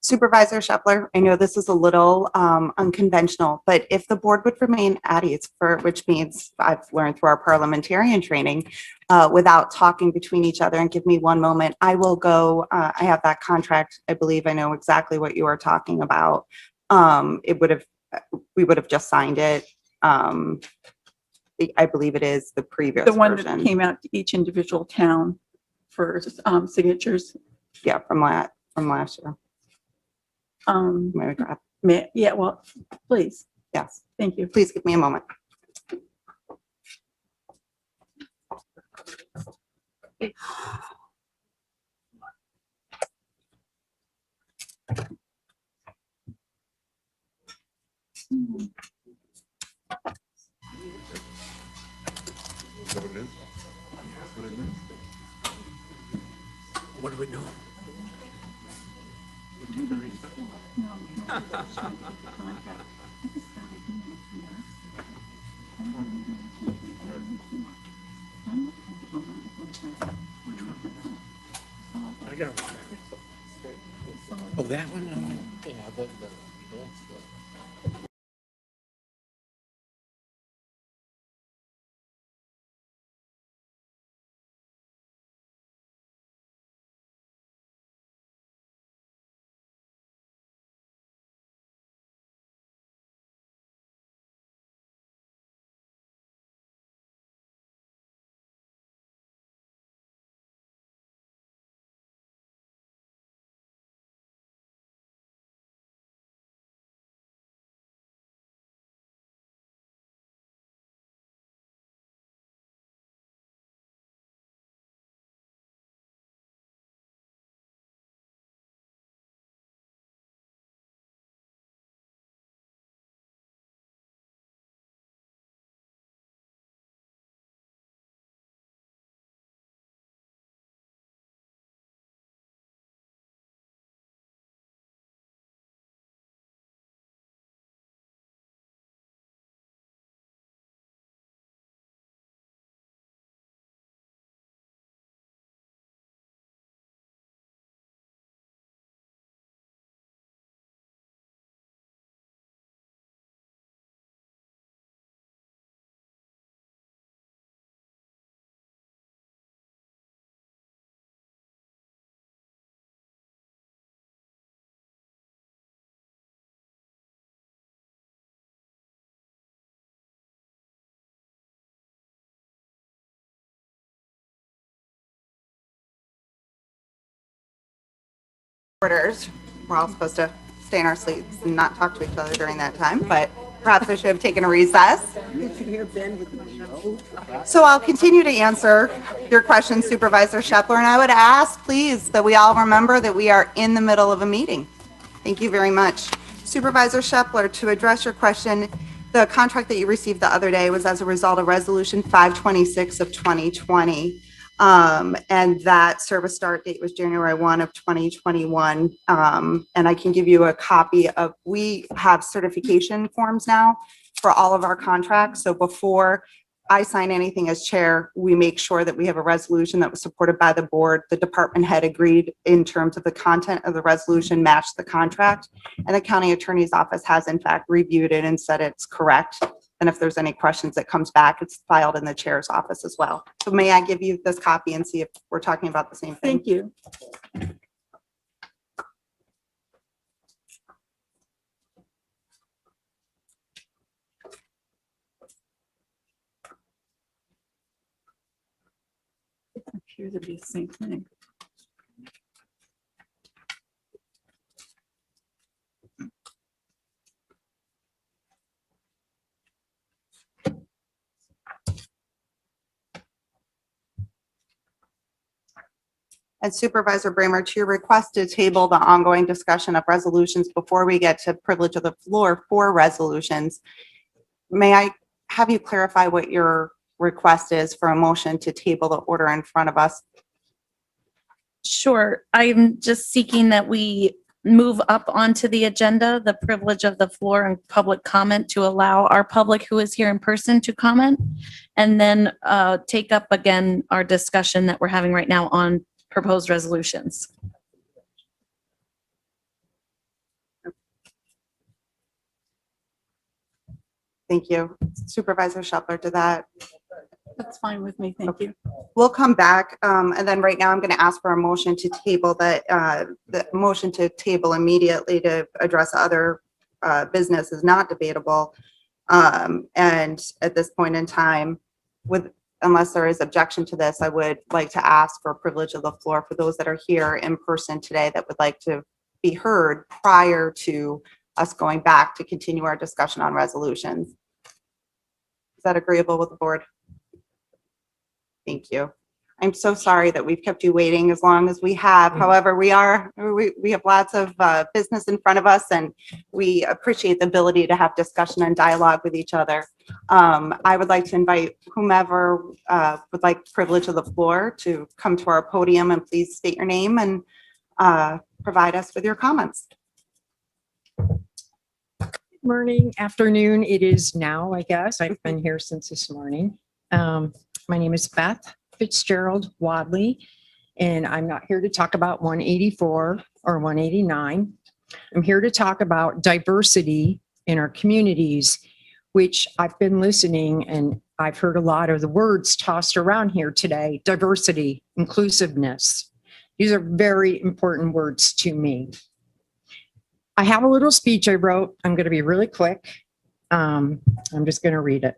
A: Supervisor Shepler, I know this is a little unconventional, but if the board would remain at ease, which means I've learned through our parliamentarian training, without talking between each other, and give me one moment, I will go, I have that contract. I believe I know exactly what you are talking about. We would have just signed it. I believe it is the previous
F: the one
A: version.
F: that came out to each individual town for signatures.
A: Yeah, from last year. May we grab?
F: Yeah, well, please.
A: Yes.
F: Thank you.
A: Please give me a moment.
E: What are we doing?
U: I got it. Oh, that one? Yeah, the
A: Orders. We're all supposed to stay in our seats and not talk to each other during that time, but perhaps I should have taken a recess. So I'll continue to answer your questions, Supervisor Shepler, and I would ask, please, that we all remember that we are in the middle of a meeting. Thank you very much. Supervisor Shepler, to address your question, the contract that you received the other day was as a result of Resolution 526 of 2020. And that service start date was January 1 of 2021. And I can give you a copy of, we have certification forms now for all of our contracts. So before I sign anything as chair, we make sure that we have a resolution that was supported by the board. The department head agreed in terms of the content of the resolution matched the contract. And the county attorney's office has in fact reviewed it and said it's correct. And if there's any questions that comes back, it's filed in the chair's office as well. So may I give you this copy and see if we're talking about the same thing?
F: Thank you. It appears to be the same thing.
A: And Supervisor Bramer, to your request to table the ongoing discussion of resolutions before we get to privilege of the floor for resolutions, may I have you clarify what your request is for a motion to table the order in front of us?
I: Sure. I'm just seeking that we move up onto the agenda, the privilege of the floor and public comment, to allow our public who is here in person to comment, and then take up again our discussion that we're having right now on proposed resolutions.
A: Thank you. Supervisor Shepler, did that?
F: That's fine with me. Thank you.
A: We'll come back. And then right now I'm going to ask for a motion to table that, the motion to table immediately to address other business is not debatable. And at this point in time, unless there is objection to this, I would like to ask for a privilege of the floor for those that are here in person today that would like to be heard prior to us going back to continue our discussion on resolutions. Is that agreeable with the board? Thank you. I'm so sorry that we've kept you waiting as long as we have. However, we have lots of business in front of us, and we appreciate the ability to have discussion and dialogue with each other. I would like to invite whomever would like privilege of the floor to come to our podium, and please state your name and provide us with your comments.
O: Morning, afternoon, it is now, I guess. I've been here since this morning. My name is Beth Fitzgerald Wadley, and I'm not here to talk about 184 or 189. I'm here to talk about diversity in our communities, which I've been listening, and I've heard a lot of the words tossed around here today: diversity, inclusiveness. These are very important words to me. I have a little speech I wrote. I'm going to be really quick. I'm just going to read it.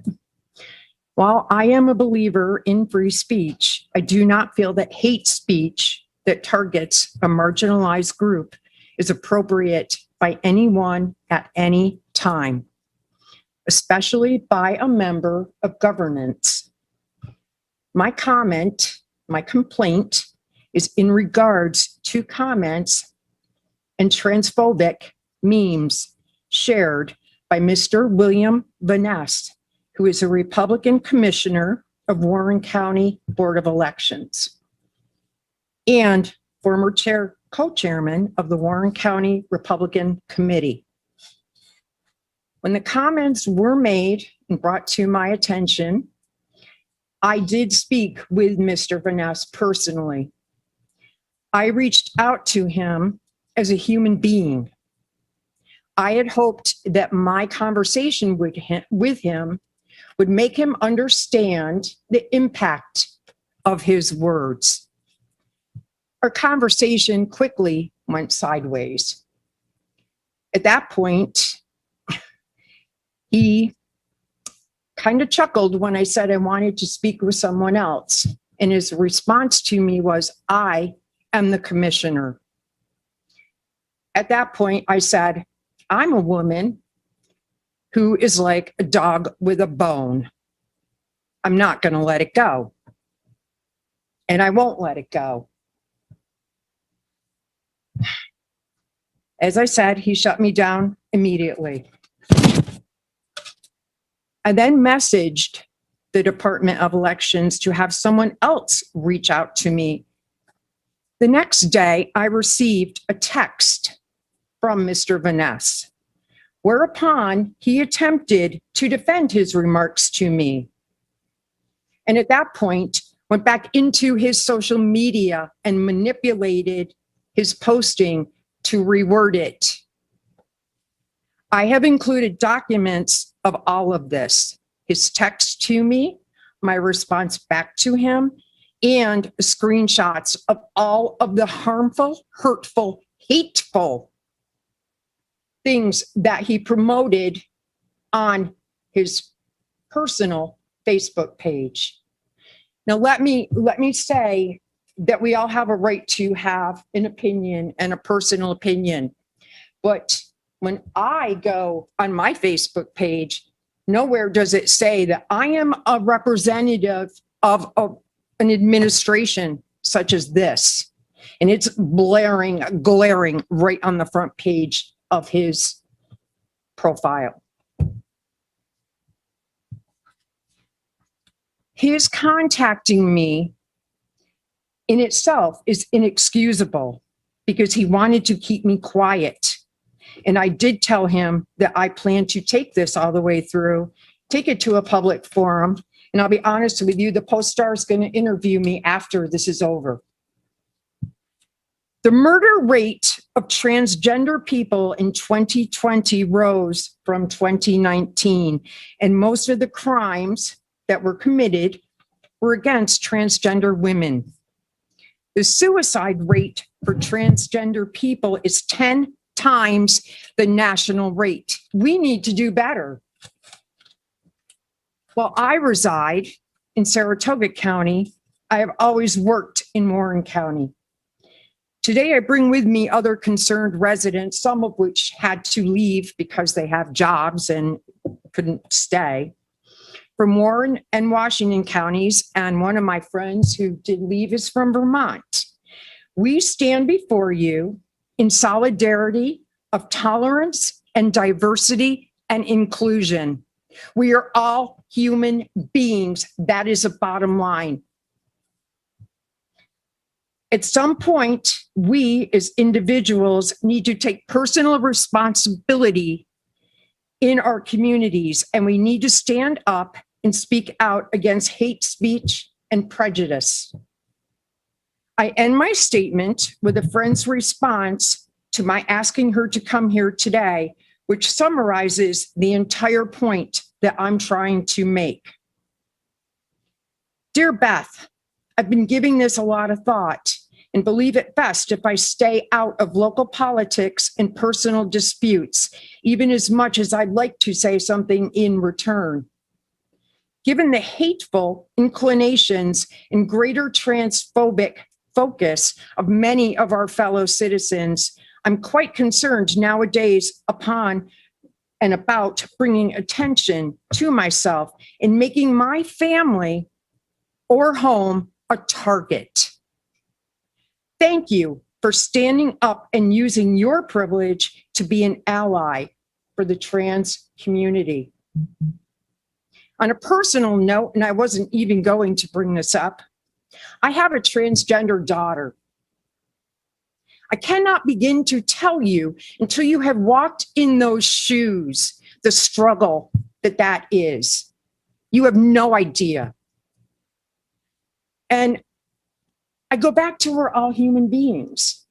O: While I am a believer in free speech, I do not feel that hate speech that targets a marginalized group is appropriate by anyone at any time, especially by a member of governance. My complaint is in regards to comments and transphobic memes shared by Mr. William Van Ness, who is a Republican commissioner of Warren County Board of Elections and former co-chairman of the Warren County Republican Committee. When the comments were made and brought to my attention, I did speak with Mr. Van Ness personally. I reached out to him as a human being. I had hoped that my conversation with him would make him understand the impact of his words. Our conversation quickly went sideways. At that point, he kind of chuckled when I said I wanted to speak with someone else. And his response to me was, "I am the commissioner."
M: at that point, I said, I'm a woman who is like a dog with a bone. I'm not going to let it go. And I won't let it go. As I said, he shut me down immediately. I then messaged the Department of Elections to have someone else reach out to me. The next day, I received a text from Mr. Vaness, whereupon he attempted to defend his remarks to me. And at that point, went back into his social media and manipulated his posting to reword it. I have included documents of all of this, his text to me, my response back to him, and screenshots of all of the harmful, hurtful, hateful things that he promoted on his personal Facebook page. Now, let me say that we all have a right to have an opinion and a personal opinion. But when I go on my Facebook page, nowhere does it say that I am a representative of an administration such as this. And it's glaring right on the front page of his profile. His contacting me in itself is inexcusable because he wanted to keep me quiet. And I did tell him that I plan to take this all the way through, take it to a public forum. And I'll be honest with you, the Post-Star is going to interview me after this is over. The murder rate of transgender people in 2020 rose from 2019, and most of the crimes that were committed were against transgender women. The suicide rate for transgender people is 10 times the national rate. We need to do better. While I reside in Saratoga County, I have always worked in Warren County. Today, I bring with me other concerned residents, some of which had to leave because they have jobs and couldn't stay, from Warren and Washington counties, and one of my friends who did leave is from Vermont. We stand before you in solidarity of tolerance and diversity and inclusion. We are all human beings. That is a bottom line. At some point, we as individuals need to take personal responsibility in our communities, and we need to stand up and speak out against hate speech and prejudice. I end my statement with a friend's response to my asking her to come here today, which summarizes the entire point that I'm trying to make. Dear Beth, I've been giving this a lot of thought and believe it best if I stay out of local politics and personal disputes, even as much as I'd like to say something in return. Given the hateful inclinations and greater transphobic focus of many of our fellow citizens, I'm quite concerned nowadays upon and about bringing attention to myself and making my family or home a target. Thank you for standing up and using your privilege to be an ally for the trans community. On a personal note, and I wasn't even going to bring this up, I have a transgender daughter. I cannot begin to tell you until you have walked in those shoes, the struggle that is. You have no idea. And I go back to we're all human beings.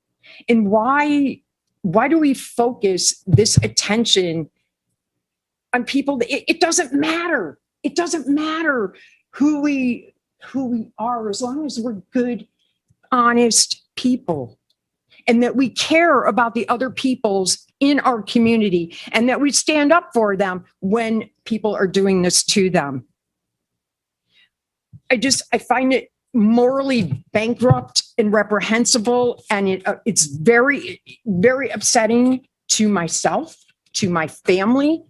M: And why do we focus this attention on people? It doesn't matter. It doesn't matter who we are, as long as we're good, honest people, and that we care about the other peoples in our community, and that we stand up for them when people are doing this to them. I find it morally bankrupt and reprehensible. And it's very, very upsetting to myself, to my family,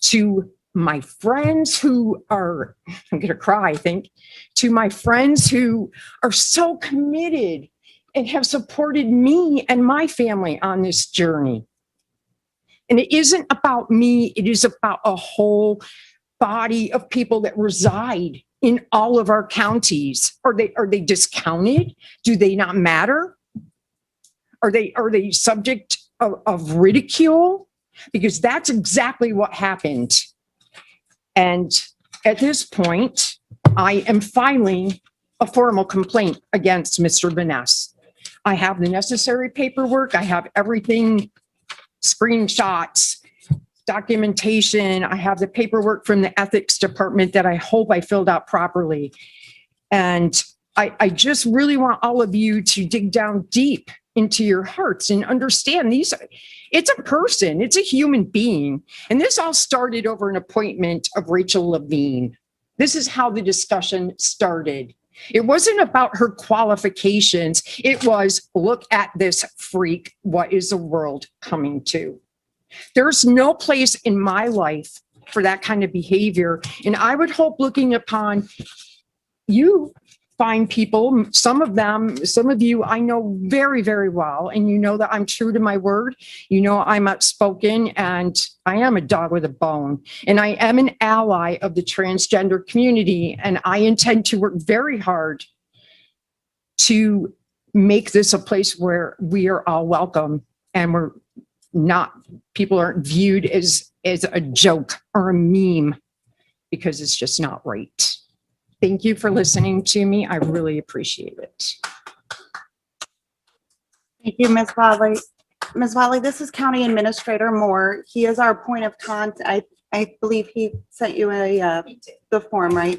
M: to my friends who are, I'm going to cry, I think, to my friends who are so committed and have supported me and my family on this journey. And it isn't about me, it is about a whole body of people that reside in all of our counties. Are they discounted? Do they not matter? Are they subject of ridicule? Because that's exactly what happened. And at this point, I am filing a formal complaint against Mr. Vaness. I have the necessary paperwork. I have everything, screenshots, documentation. I have the paperwork from the ethics department that I hope I filled out properly. And I just really want all of you to dig down deep into your hearts and understand it's a person, it's a human being. And this all started over an appointment of Rachel Levine. This is how the discussion started. It wasn't about her qualifications. It was, look at this freak. What is the world coming to? There's no place in my life for that kind of behavior. And I would hope, looking upon you fine people, some of you I know very, very well, and you know that I'm true to my word. You know I'm outspoken, and I am a dog with a bone, and I am an ally of the transgender community, and I intend to work very hard to make this a place where we are all welcome, and people aren't viewed as a joke or a meme, because it's just not right. Thank you for listening to me. I really appreciate it.
A: Thank you, Ms. Wadley. Ms. Wadley, this is County Administrator Moore. He is our point of contact. I believe he sent you the form, right?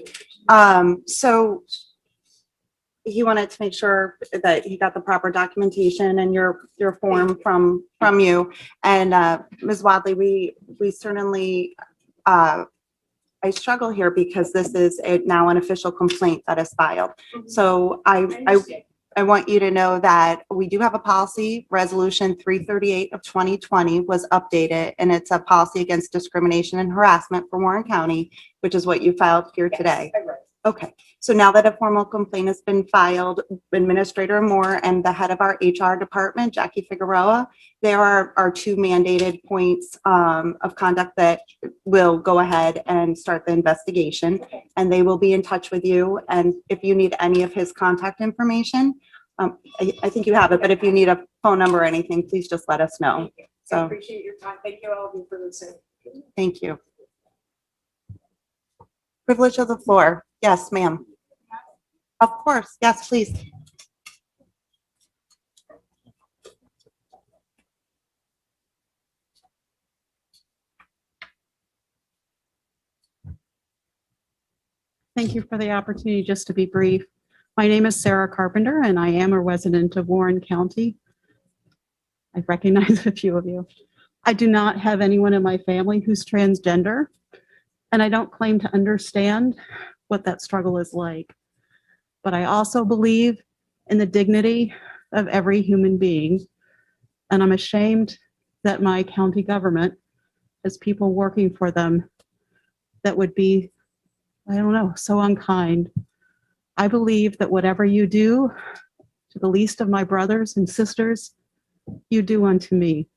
A: So he wanted to make sure that he got the proper documentation and your form from you. And Ms. Wadley, we certainly I struggle here because this is now an official complaint that is filed. So I want you to know that we do have a policy. Resolution 338 of 2020 was updated, and it's a policy against discrimination and harassment for Warren County, which is what you filed here today. Okay, so now that a formal complaint has been filed, Administrator Moore and the head of our HR department, Jackie Figueroa, there are two mandated points of conduct that will go ahead and start the investigation, and they will be in touch with you. And if you need any of his contact information, I think you have it, but if you need a phone number or anything, please just let us know. So
M: I appreciate your time. Thank you all of you for listening.
A: thank you. Privilege of the floor. Yes, ma'am. Of course. Yes, please.
J: Thank you for the opportunity just to be brief. My name is Sarah Carpenter, and I am a resident of Warren County. I recognize a few of you. I do not have anyone in my family who's transgender, and I don't claim to understand what that struggle is like. But I also believe in the dignity of every human being, and I'm ashamed that my county government has people working for them that would be, I don't know, so unkind. I believe that whatever you do to the least of my brothers and sisters, you do unto me.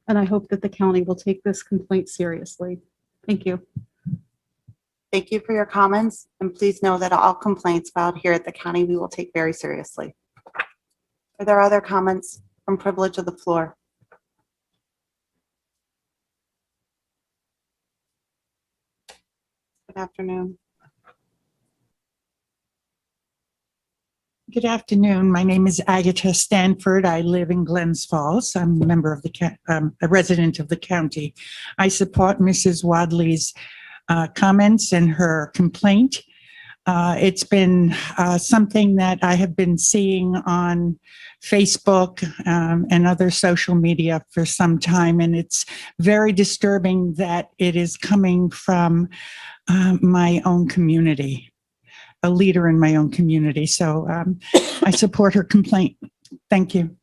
J: And I hope that the county will take this complaint seriously. Thank you.
A: Thank you for your comments, and please know that all complaints filed here at the county we will take very seriously. Are there other comments from privilege of the floor? Good afternoon.
Q: Good afternoon. My name is Agatha Stanford. I live in Glens Falls. I'm a member of a resident of the county. I support Mrs. Wadley's comments and her complaint. It's been something that I have been seeing on Facebook and other social media for some time, and it's very disturbing that it is coming from my own community. a leader in my own community. So I support her complaint. Thank you.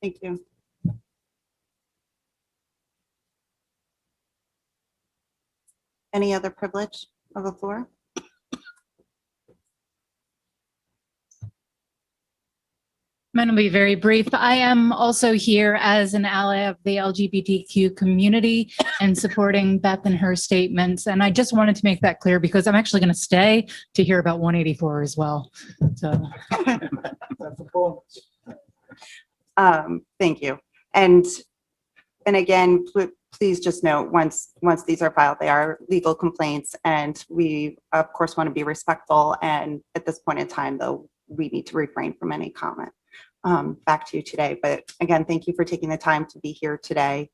A: Thank you. Any other privilege of the floor?
K: I'm going to be very brief. I am also here as an ally of the LGBTQ community and supporting Beth and her statements. And I just wanted to make that clear because I'm actually going to stay to hear about 184 as well. So.
A: Thank you. And again, please just note, once these are filed, they are legal complaints, and we of course want to be respectful. And at this point in time, though, we need to refrain from any comment. Back to you today. But again, thank you for taking the time to be here today.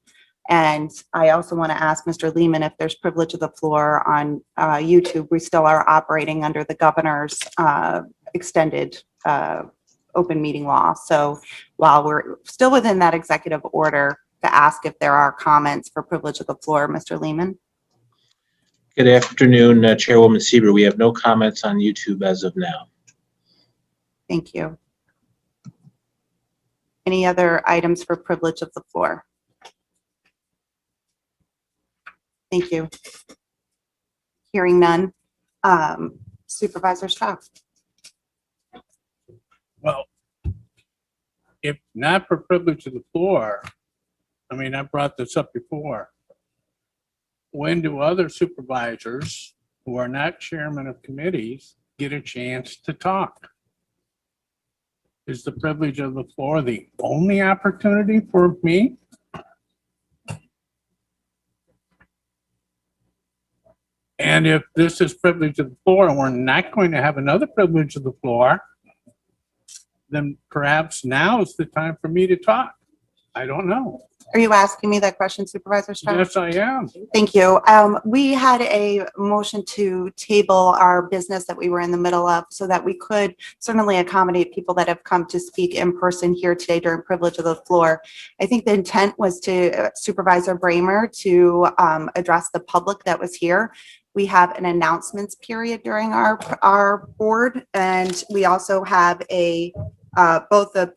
A: And I also want to ask Mr. Lehman if there's privilege of the floor on YouTube. We still are operating under the governor's extended open meeting law. So while we're still within that executive order, to ask if there are comments for privilege of the floor, Mr. Lehman.
R: Good afternoon, Chairwoman Sieber. We have no comments on YouTube as of now.
A: Thank you. Any other items for privilege of the floor? Thank you. Hearing none. Supervisor Strauss.
B: Well, if not for privilege of the floor, I mean, I brought this up before. When do other supervisors who are not chairmen of committees get a chance to talk? Is the privilege of the floor the only opportunity for me? And if this is privilege of the floor and we're not going to have another privilege of the floor, then perhaps now is the time for me to talk. I don't know.
A: Are you asking me that question, Supervisor Strauss?
B: Yes, I am.
A: Thank you. We had a motion to table our business that we were in the middle of so that we could certainly accommodate people that have come to speak in person here today during privilege of the floor. I think the intent was to Supervisor Bramer to address the public that was here. We have an announcements period during our board, and we also have a both the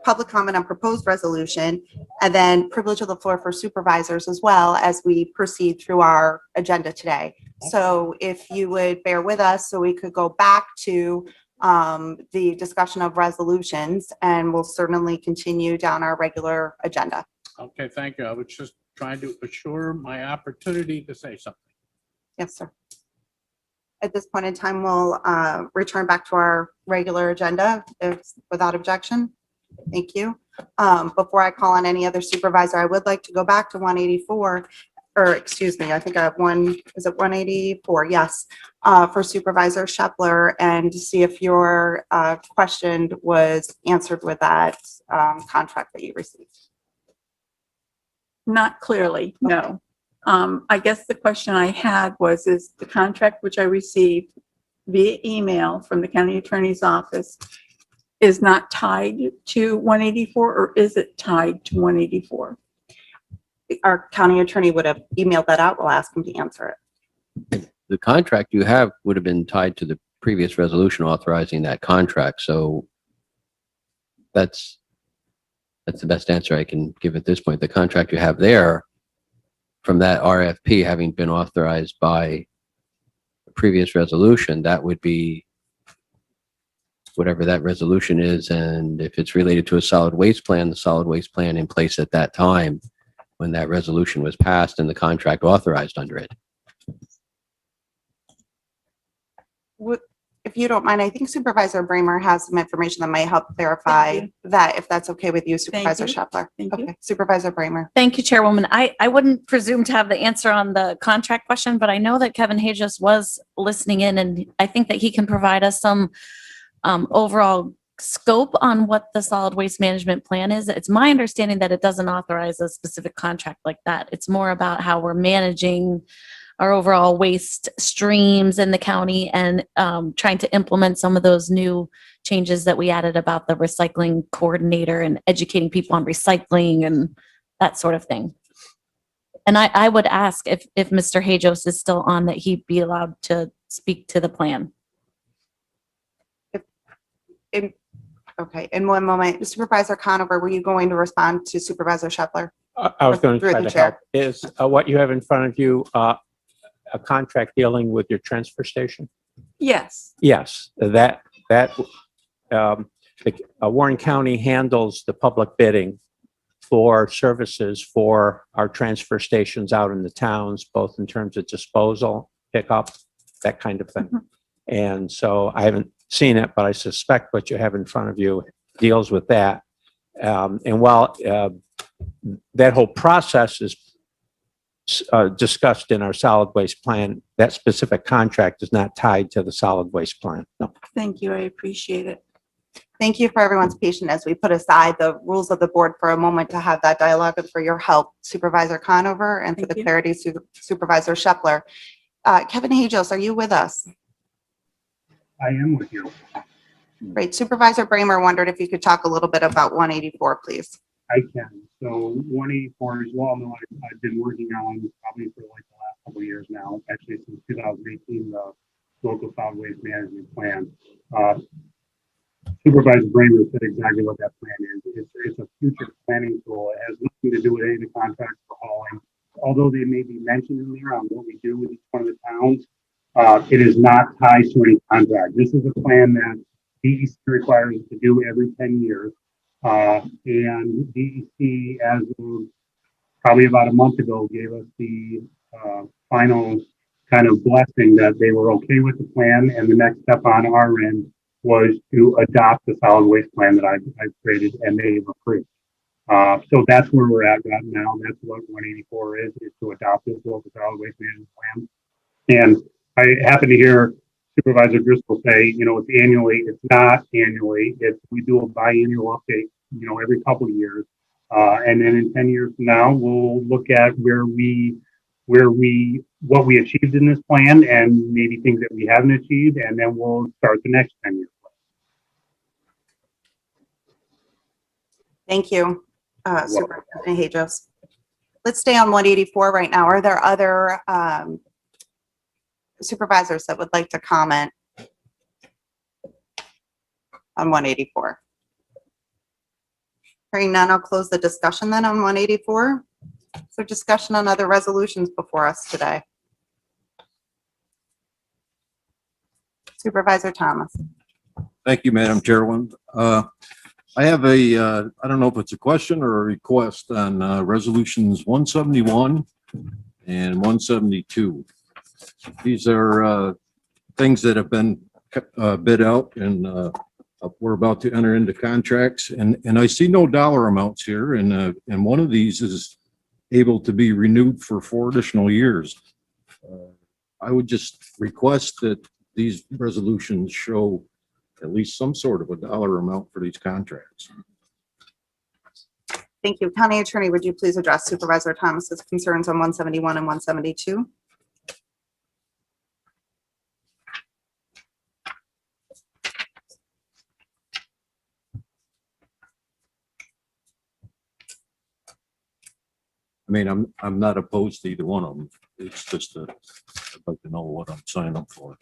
A: public comment on proposed resolution, and then privilege of the floor for supervisors as well as we proceed through our agenda today. So if you would bear with us so we could go back to the discussion of resolutions, and we'll certainly continue down our regular agenda.
B: Okay, thank you. I was just trying to assure my opportunity to say something.
A: Yes, sir. At this point in time, we'll return back to our regular agenda without objection. Thank you. Before I call on any other supervisor, I would like to go back to 184, or excuse me, I think I have one, is it 184? Yes, for Supervisor Shepler, and to see if your question was answered with that contract that you received.
F: Not clearly, no. I guess the question I had was, is the contract which I received via email from the county attorney's office is not tied to 184, or is it tied to 184?
A: Our county attorney would have emailed that out. We'll ask him to answer it.
S: The contract you have would have been tied to the previous resolution authorizing that contract. So that's the best answer I can give at this point. The contract you have there from that RFP having been authorized by a previous resolution, that would be whatever that resolution is. And if it's related to a solid waste plan, the solid waste plan in place at that time when that resolution was passed and the contract authorized under it.
A: If you don't mind, I think Supervisor Bramer has some information that might help clarify that, if that's okay with you, Supervisor Shepler. Okay, Supervisor Bramer.
I: Thank you, Chairwoman. I wouldn't presume to have the answer on the contract question, but I know that Kevin Hajos was listening in, and I think that he can provide us some overall scope on what the solid waste management plan is. It's my understanding that it doesn't authorize a specific contract like that. It's more about how we're managing our overall waste streams in the county and trying to implement some of those new changes that we added about the recycling coordinator and educating people on recycling and that sort of thing. And I would ask if Mr. Hajos is still on, that he be allowed to speak to the plan.
A: Okay, in one moment, Supervisor Conover, were you going to respond to Supervisor Shepler?
T: I was going to
A: Through
T: try
A: the
T: to
A: chair.
T: help. Is what you have in front of you, a contract dealing with your transfer station?
F: Yes.
T: Yes, Warren County handles the public bidding for services for our transfer stations out in the towns, both in terms of disposal, pickup, that kind of thing. And so I haven't seen it, but I suspect what you have in front of you deals with that. And while that whole process is discussed in our solid waste plan, that specific contract is not tied to the solid waste plan. No.
F: Thank you. I appreciate it.
A: Thank you for everyone's patience as we put aside the rules of the board for a moment to have that dialogue and for your help, Supervisor Conover, and for the clarity, Supervisor Shepler. Kevin Hagos, are you with us?
B: I am with you.
A: Great. Supervisor Bramer wondered if you could talk a little bit about 184, please.
B: I can. So 184, as you all know, I've been working on probably for like the last couple of years now, actually since 2018, the local solid waste management plan. Supervisor Bramer said exactly what that plan is. It's a future planning tool. It has nothing to do with any of the contracts for hauling. Although they may be mentioned in there on what we do with each one of the towns, it is not tied to any contract. This is a plan that DEC requires to do every 10 years. And DEC, as of probably about a month ago, gave us the final kind of blessing that they were okay with the plan. And the next step on our end was to adopt the solid waste plan that I've created and they've approved. So that's where we're at right now. That's what 184 is to adopt this local solid waste management plan. And I happen to hear Supervisor Driscoll say, it's annually. It's not annually. We do a biannual update, every couple of years. And then in 10 years from now, we'll look at what we achieved in this plan and maybe things that we haven't achieved. And then we'll start the next 10 years.
A: Thank you, Supervisor Hagos. Let's stay on 184 right now. Are there other supervisors that would like to comment on 184? Hearing none, I'll close the discussion then on 184. So discussion on other resolutions before us today. Supervisor Thomas.
C: Thank you, Madam Chairwoman. I have I don't know if it's a question or a request on resolutions 171 and 172. These are things that have been bid out and we're about to enter into contracts, and I see no dollar amounts here, and one of these is able to be renewed for 4 additional years. I would just request that these resolutions show at least some sort of a dollar amount for these contracts.
A: Thank you. County Attorney, would you please address Supervisor Thomas's concerns on 171 and 172?
C: I mean, I'm not opposed to either one of them. It's just I'd like to know what I'm signing up for.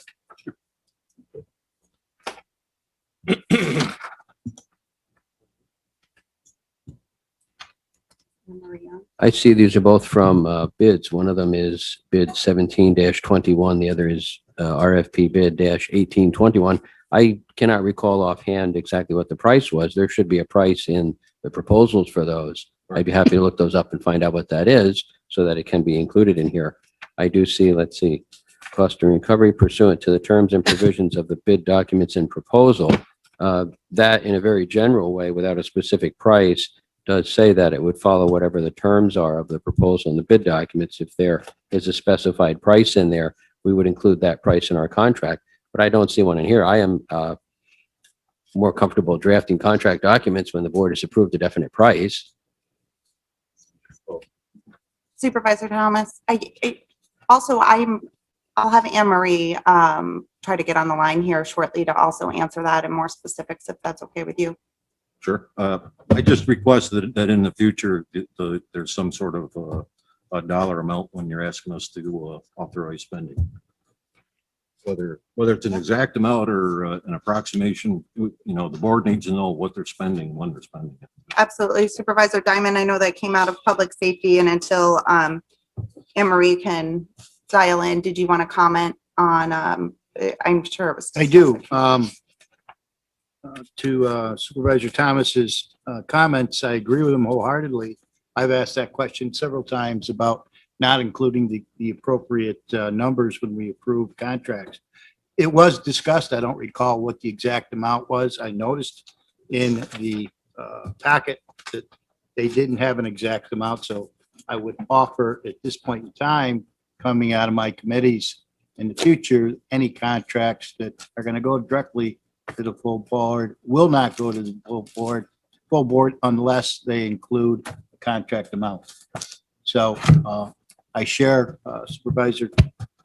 S: I see these are both from bids. One of them is bid 17-21. The other is RFP bid -1821. I cannot recall offhand exactly what the price was. There should be a price in the proposals for those. I'd be happy to look those up and find out what that is so that it can be included in here. I do see, let's see, cost and recovery pursuant to the terms and provisions of the bid documents and proposal. That in a very general way, without a specific price, does say that it would follow whatever the terms are of the proposal and the bid documents. If there is a specified price in there, we would include that price in our contract, but I don't see one in here. I am more comfortable drafting contract documents when the board has approved a definite price.
A: Supervisor Thomas, I'll have Anne Marie try to get on the line here shortly to also answer that in more specifics, if that's okay with you.
C: Sure. I just request that in the future, there's some sort of a dollar amount when you're asking us to authorize spending. whether it's an exact amount or an approximation, the board needs to know what they're spending, when they're spending it.
A: Absolutely. Supervisor Diamond, I know that came out of public safety, and until Anne Marie can dial in, did you want to comment on, I'm sure it was.
G: I do. To Supervisor Thomas's comments, I agree with him wholeheartedly. I've asked that question several times about not including the appropriate numbers when we approve contracts. It was discussed. I don't recall what the exact amount was. I noticed in the packet that they didn't have an exact amount, so I would offer at this point in time, coming out of my committees in the future, any contracts that are going to go directly to the full board will not go to the full board unless they include a contract amount. So I share Supervisor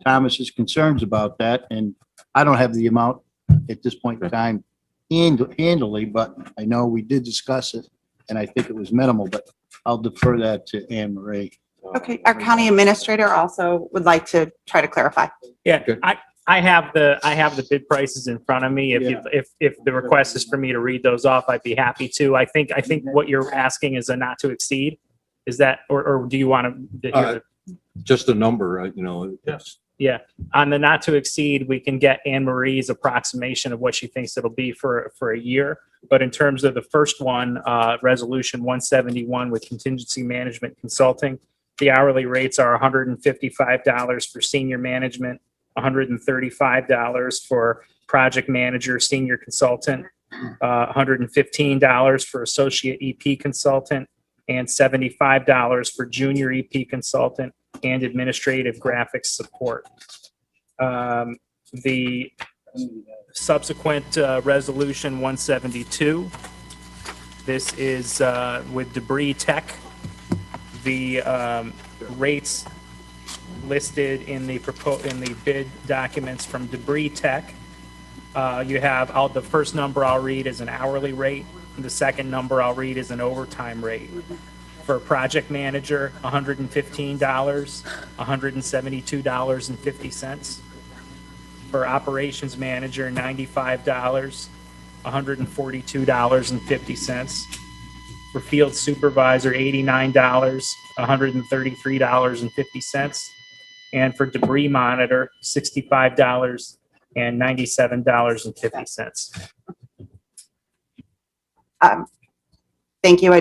G: Thomas's concerns about that, and I don't have the amount at this point in time handily, but I know we did discuss it, and I think it was minimal, but I'll defer that to Anne Marie.
A: Okay, our county administrator also would like to try to clarify.
D: Yeah, I have the bid prices in front of me. If the request is for me to read those off, I'd be happy to. I think what you're asking is a not to exceed. Is that, or do you want to?
C: Just a number, yes.
D: Yeah, on the not to exceed, we can get Anne Marie's approximation of what she thinks it'll be for a year. But in terms of the first one, resolution 171 with contingency management consulting, the hourly rates are $155 for senior management, $135 for project manager, senior consultant, $115 for associate EP consultant, and $75 for junior EP consultant and administrative graphics support. The subsequent resolution 172, this is with Debris Tech. The rates listed in the bid documents from Debris Tech. You have, the first number I'll read is an hourly rate. The second number I'll read is an overtime rate. For project manager, $115, $172.50. For operations manager, $95, $142.50. For field supervisor, $89, $133.50. And for debris monitor, $65 and $97.50.
A: Thank you.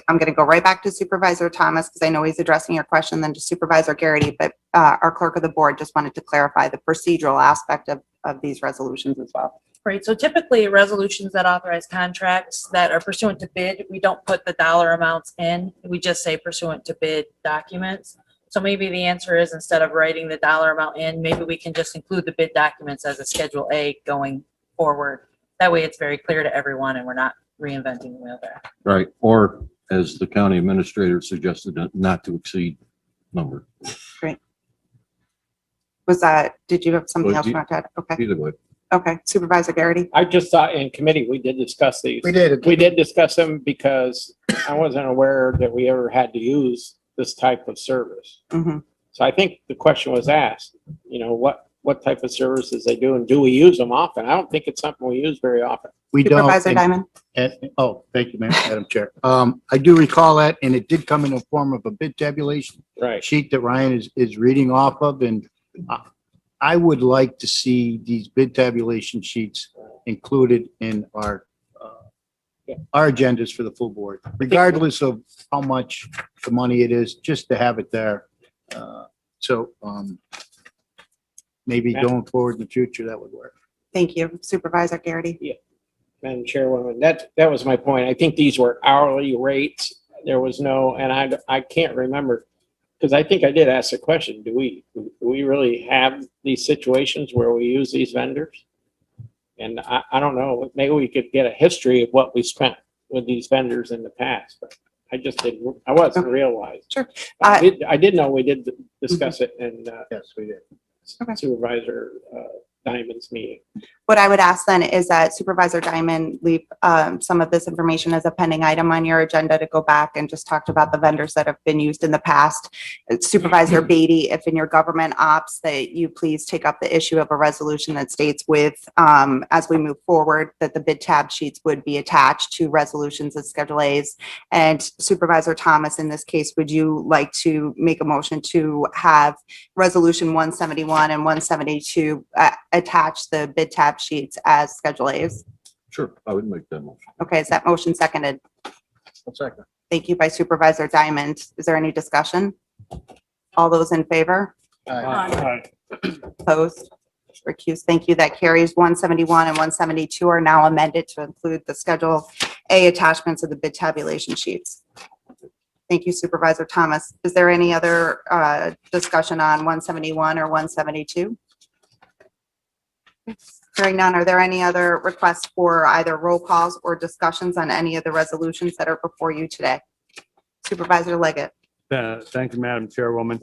A: I'm going to go right back to Supervisor Thomas because I know he's addressing your question, then to Supervisor Garrity, but our clerk of the board just wanted to clarify the procedural aspect of these resolutions as well.
H: Right, so typically resolutions that authorize contracts that are pursuant to bid, we don't put the dollar amounts in, we just say pursuant to bid documents. So maybe the answer is, instead of writing the dollar amount in, maybe we can just include the bid documents as a Schedule A going forward. That way it's very clear to everyone and we're not reinventing the wheel there.
C: Right, or as the county administrator suggested, not to exceed number.
A: Great. Did you have something else you want to add? Okay.
C: Either way.
A: Okay, Supervisor Garrity.
U: I just thought in committee, we did discuss these.
G: We did.
U: We did discuss them because I wasn't aware that we ever had to use this type of service.
A: Mm-hmm.
U: So I think the question was asked, what type of services they do and do we use them often? I don't think it's something we use very often.
G: We don't.
A: Supervisor Diamond.
G: Thank you, Madam Chair. I do recall that, and it did come in the form of a bid tabulation sheet that Ryan is reading off of, and I would like to see these bid tabulation sheets included in our agendas for the full board, regardless of how much the money it is, just to have it there. Maybe going forward in the future, that would work.
A: Thank you, Supervisor Garrity.
U: Yeah, Madam Chairwoman, that was my point. I think these were hourly rates. There was no, and I can't remember, because I think I did ask the question, do we really have these situations where we use these vendors? And I don't know, maybe we could get a history of what we spent with these vendors in the past, but I wasn't realized.
A: Sure.
U: I did know we did discuss it in
G: yes, we did.
U: Supervisor Diamond's meeting.
A: What I would ask then is that Supervisor Diamond leave some of this information as a pending item on your agenda to go back and just talk about the vendors that have been used in the past. Supervisor Beatty, if in your government ops, that you please take up the issue of a resolution that states with, as we move forward, that the bid tab sheets would be attached to resolutions of Schedule A's. And Supervisor Thomas, in this case, would you like to make a motion to have Resolution 171 and 172 attach the bid tab sheets as Schedule A's?
C: Sure, I would make that motion.
A: Okay, is that motion seconded?
C: One second.
A: Thank you by Supervisor Diamond. Is there any discussion? All those in favor? Opposed? Recused? Thank you. That carries. 171 and 172 are now amended to include the Schedule A attachments of the bid tabulation sheets. Thank you, Supervisor Thomas. Is there any other discussion on 171 or 172? Hearing none, are there any other requests for either roll calls or discussions on any of the resolutions that are before you today? Supervisor Leggett.
B: Thank you, Madam Chairwoman.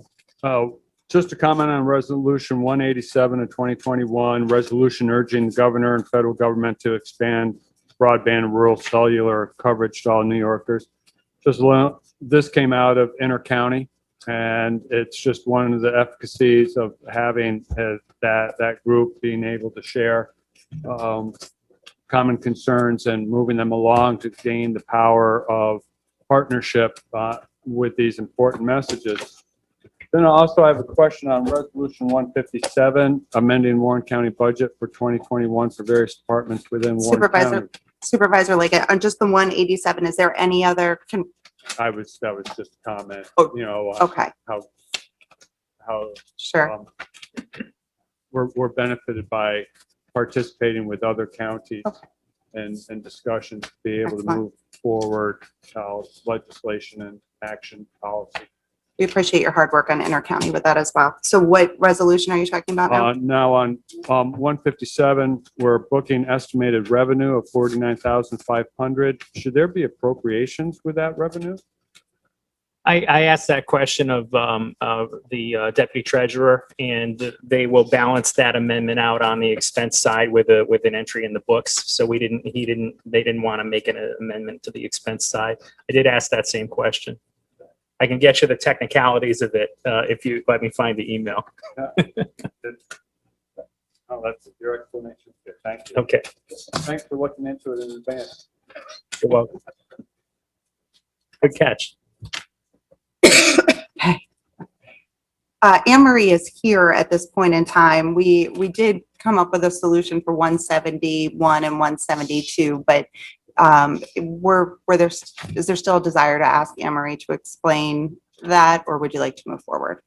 B: Just a comment on Resolution 187 of 2021, resolution urging the governor and federal government to expand broadband and rural cellular coverage to all New Yorkers. This came out of Intercounty, and it's just one of the efficacies of having that group being able to share common concerns and moving them along to gain the power of partnership with these important messages. Then I also have a question on Resolution 157, amending Warren County budget for 2021 for various departments within Warren County.
A: Supervisor Leggett, on just the 187, is there any other?
B: That was just a comment, you know.
A: Okay.
B: How
A: Sure.
B: We're benefited by participating with other counties and discussions to be able to move forward legislation and action policy.
A: We appreciate your hard work on Intercounty with that as well. So what resolution are you talking about now?
B: Now on 157, we're booking estimated revenue of 49,500. Should there be appropriations with that revenue?
D: I asked that question of the deputy treasurer, and they will balance that amendment out on the expense side with an entry in the books. So they didn't want to make an amendment to the expense side. I did ask that same question. I can get you the technicalities of it if you let me find the email.
B: Oh, that's your explanation. Thank you.
D: Okay.
B: Thanks for looking into it in advance.
D: You're welcome. Good catch.
A: Anne Marie is here at this point in time. We did come up with a solution for 171 and 172, but is there still a desire to ask Anne Marie to explain that, or would you like to move forward?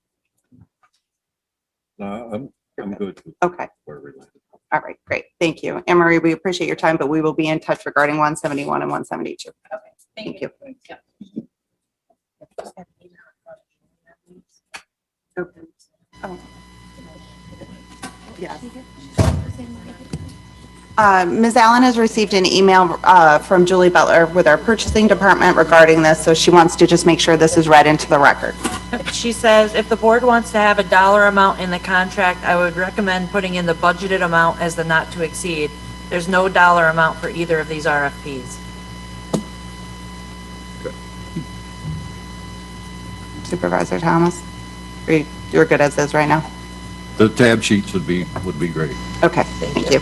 C: No, I'm good.
A: Okay. All right, great. Thank you. Anne Marie, we appreciate your time, but we will be in touch regarding 171 and 172. Okay. Thank you. Oh. Yeah. Ms. Allen has received an email from Julie Butler with our purchasing department regarding this, so she wants to just make sure this is read into the record.
H: She says, if the board wants to have a dollar amount in the contract, I would recommend putting in the budgeted amount as the not to exceed. There's no dollar amount for either of these RFPs.
A: Supervisor Thomas, you're good as is right now?
C: The tab sheets would be great.
A: Okay, thank you.